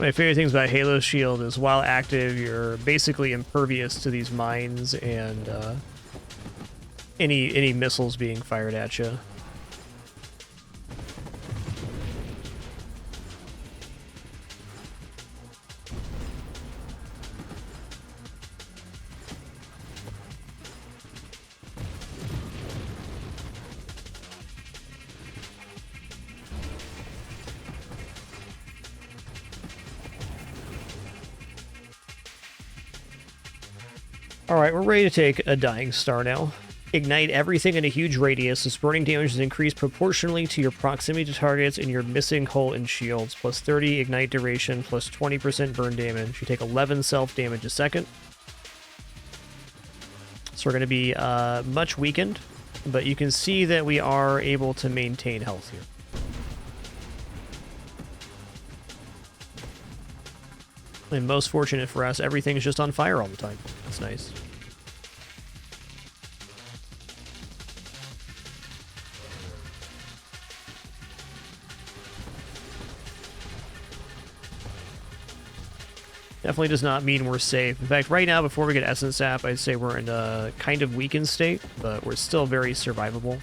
My favorite things about Halo Shield is while active, you're basically impervious to these mines and any missiles being fired at you. Alright, we're ready to take a Dying Star now. Ignite everything in a huge radius. This burning damage is increased proportionally to your proximity to targets and your missing hull and shields. Plus 30 ignite duration, plus 20% burn damage. You take 11 self-damage a second. So we're going to be much weakened, but you can see that we are able to maintain health here. And most fortunate for us, everything's just on fire all the time. That's nice. Definitely does not mean we're safe. In fact, right now, before we get Essence Sap, I'd say we're in a kind of weakened state, but we're still very survivable.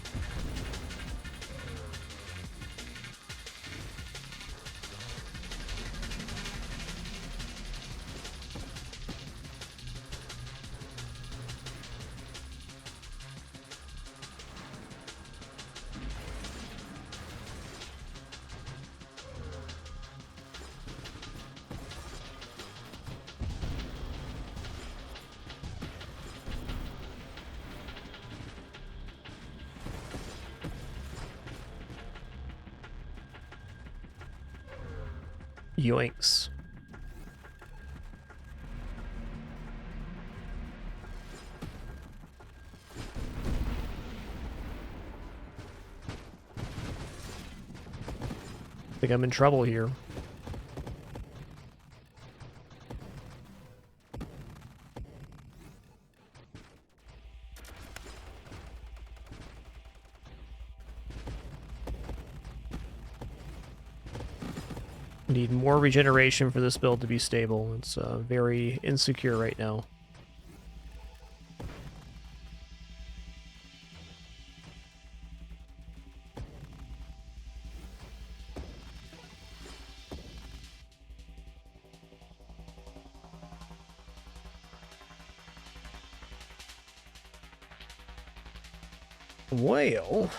Yoinks. I think I'm in trouble here. Need more regeneration for this build to be stable. It's very insecure right now. Well,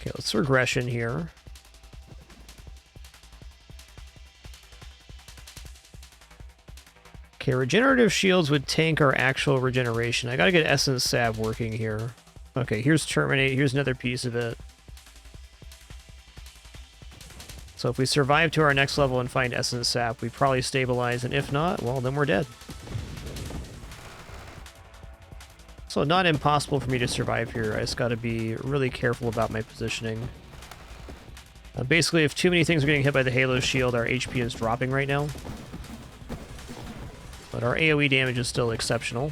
okay, let's regression here. Okay, regenerative shields would tank our actual regeneration. I gotta get Essence Sap working here. Okay, here's Terminate. Here's another piece of it. So if we survive to our next level and find Essence Sap, we probably stabilize, and if not, well, then we're dead. So not impossible for me to survive here. I just gotta be really careful about my positioning. Basically, if too many things are getting hit by the Halo shield, our HP is dropping right now. But our AoE damage is still exceptional.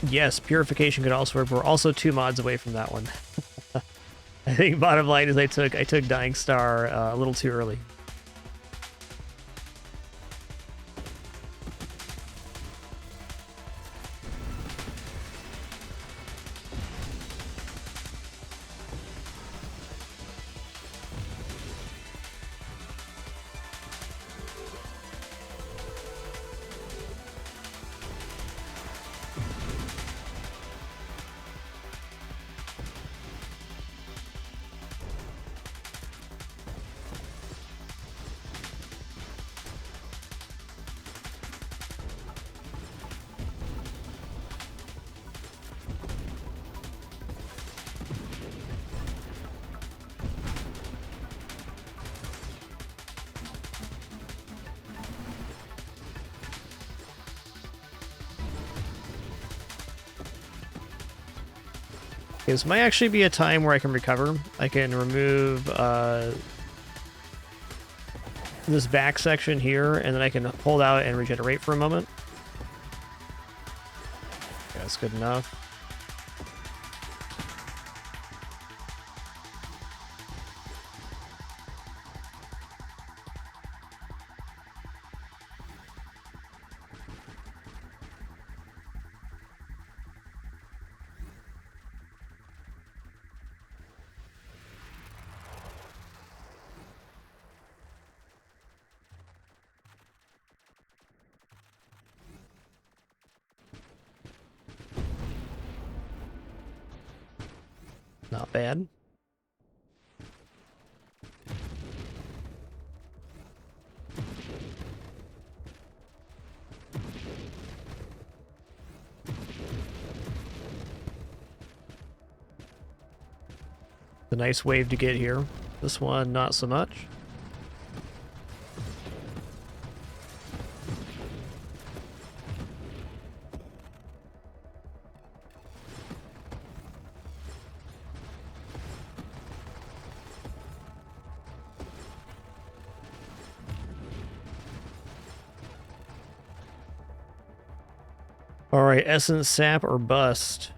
Yes, Purification could also work. We're also 2 mods away from that one. I think bottom line is I took Dying Star a little too early. This might actually be a time where I can recover. I can remove this back section here, and then I can hold out and regenerate for a moment. Yeah, that's good enough. Not bad. A nice wave to get here. This one, not so much. All right, essence sap or bust.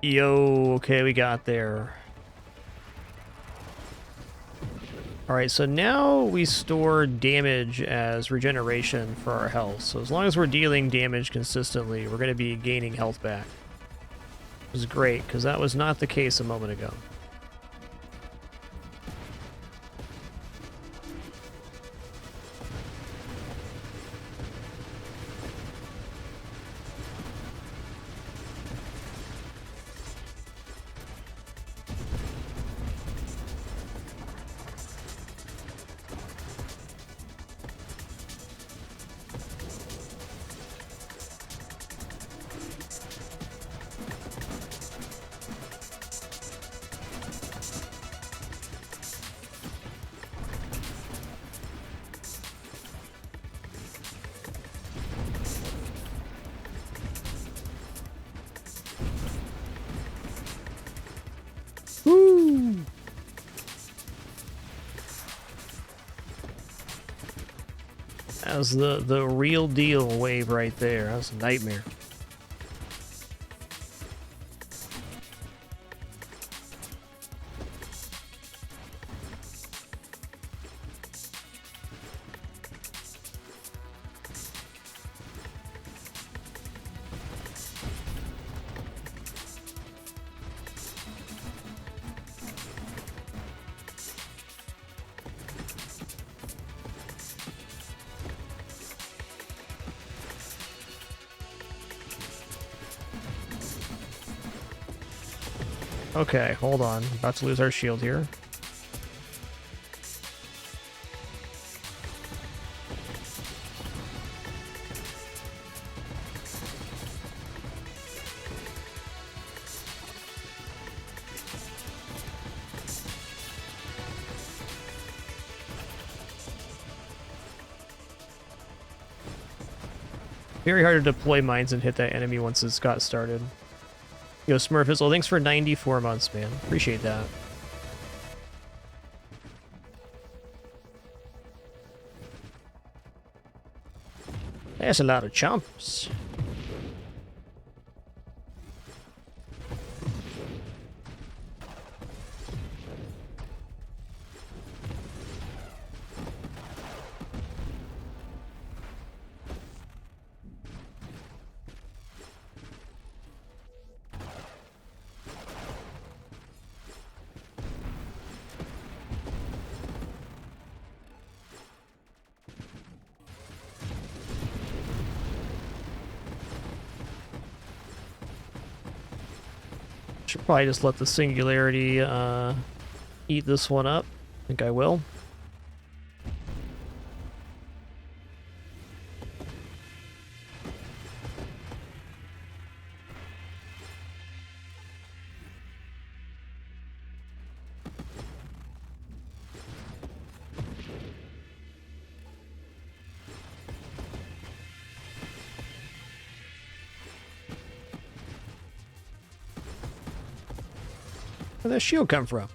Yo, okay, we got there. All right, so now we store damage as regeneration for our health. So as long as we're dealing damage consistently, we're going to be gaining health back. Which is great, because that was not the case a moment ago. Woo! That was the real deal wave right there. That was a nightmare. Okay, hold on. About to lose our shield here. Very hard to deploy mines and hit that enemy once it's got started. Yo, Smurfizzle, thanks for 94 months, man. Appreciate that. That's a lot of chumps. Should probably just let the singularity eat this one up. I think I will. Where'd that shield come from?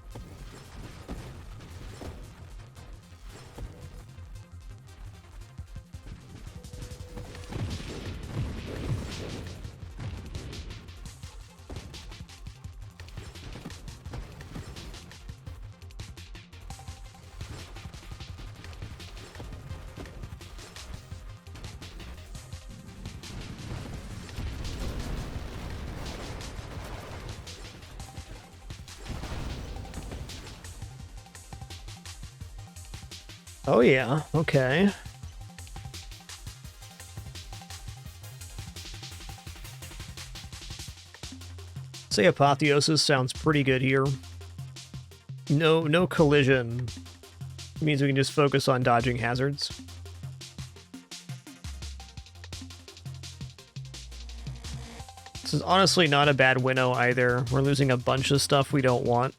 Oh yeah, okay. Say Apotheosis sounds pretty good here. No collision. It means we can just focus on dodging hazards. This is honestly not a bad winnow either. We're losing a bunch of stuff we don't want.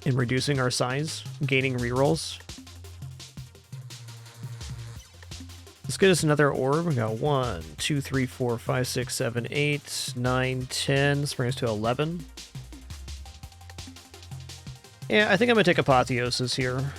And reducing our size, gaining rerolls. Let's get us another orb. We got 1, 2, 3, 4, 5, 6, 7, 8, 9, 10. This brings us to 11. Yeah, I think I'm gonna take Apotheosis here.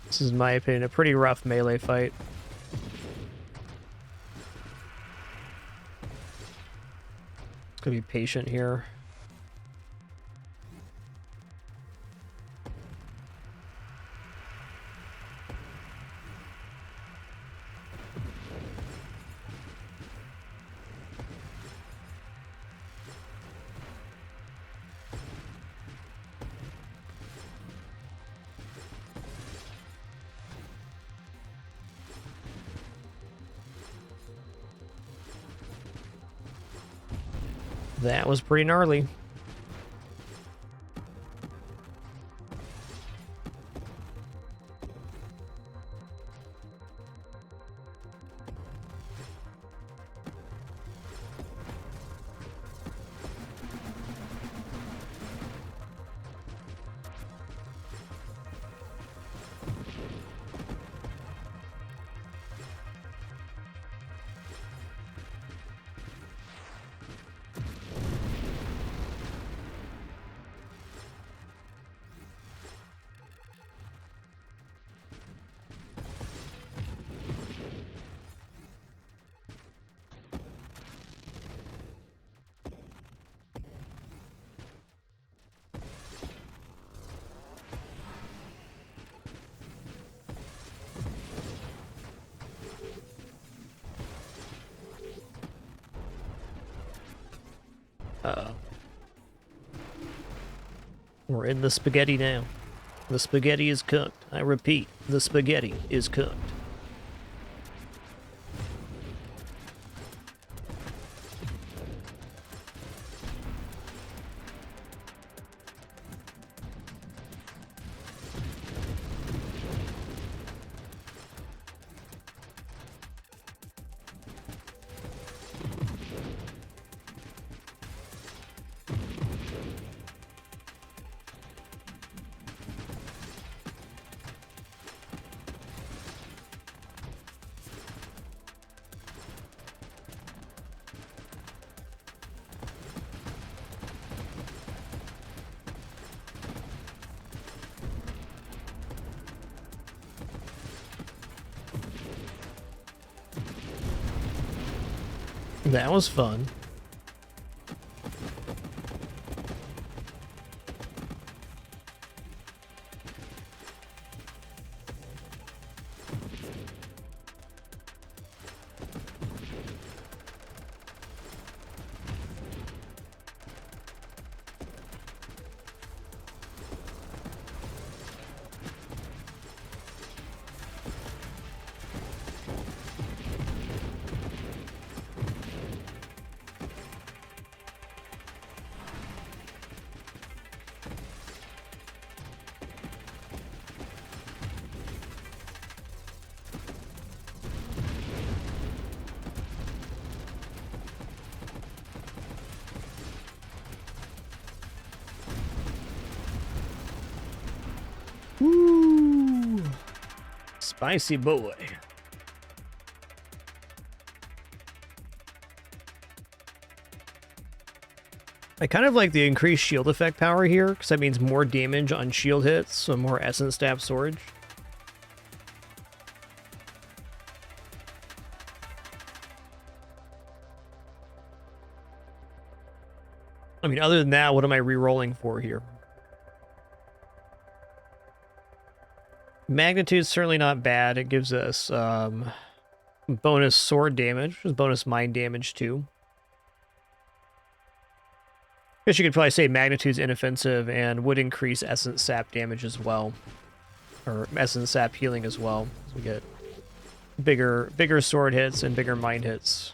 This is, in my opinion, a pretty rough melee fight. Gonna be patient here. That was pretty gnarly. Uh-oh. We're in the spaghetti now. The spaghetti is cooked. I repeat, the spaghetti is cooked. That was fun. Spicy boy. I kind of like the increased shield effect power here, because that means more damage on shield hits, so more essence stab storage. I mean, other than that, what am I re-rolling for here? Magnitude's certainly not bad. It gives us bonus sword damage, bonus mind damage too. I guess you could probably say Magnitude's inoffensive and would increase Essence Sap damage as well. Or Essence Sap healing as well. So we get bigger sword hits and bigger mind hits.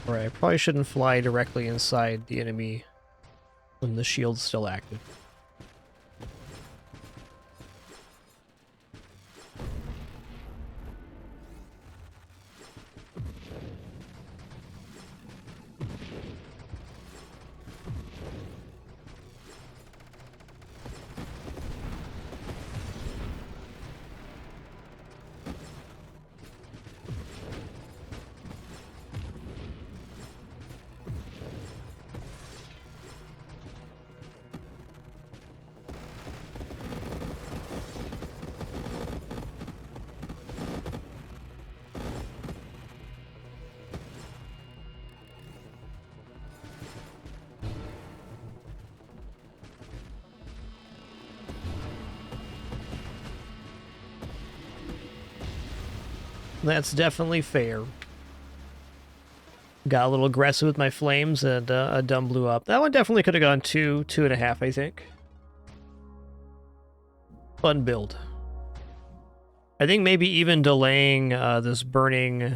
Right, I probably shouldn't fly directly inside the enemy when the shield's still active. That's definitely fair. Got a little aggressive with my flames and a dumb blew up. That one definitely could have gone 2.5, I think. Fun build. I think maybe even delaying this burning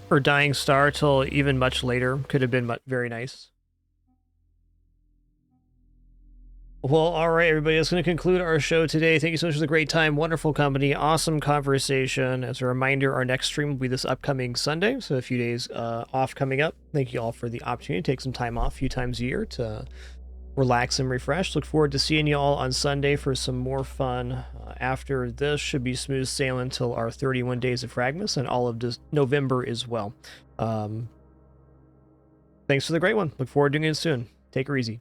or dying star till even much later could have been very nice. Well, all right, everybody, that's going to conclude our show today. Thank you so much for the great time, wonderful company, awesome conversation. As a reminder, our next stream will be this upcoming Sunday, so a few days off coming up. Thank you all for the opportunity to take some time off a few times a year to relax and refresh. Look forward to seeing you all on Sunday for some more fun. After this, should be smooth sailing until our 31 days of Fragmas and all of November as well. Thanks for the great one. Look forward to doing it soon. Take her easy.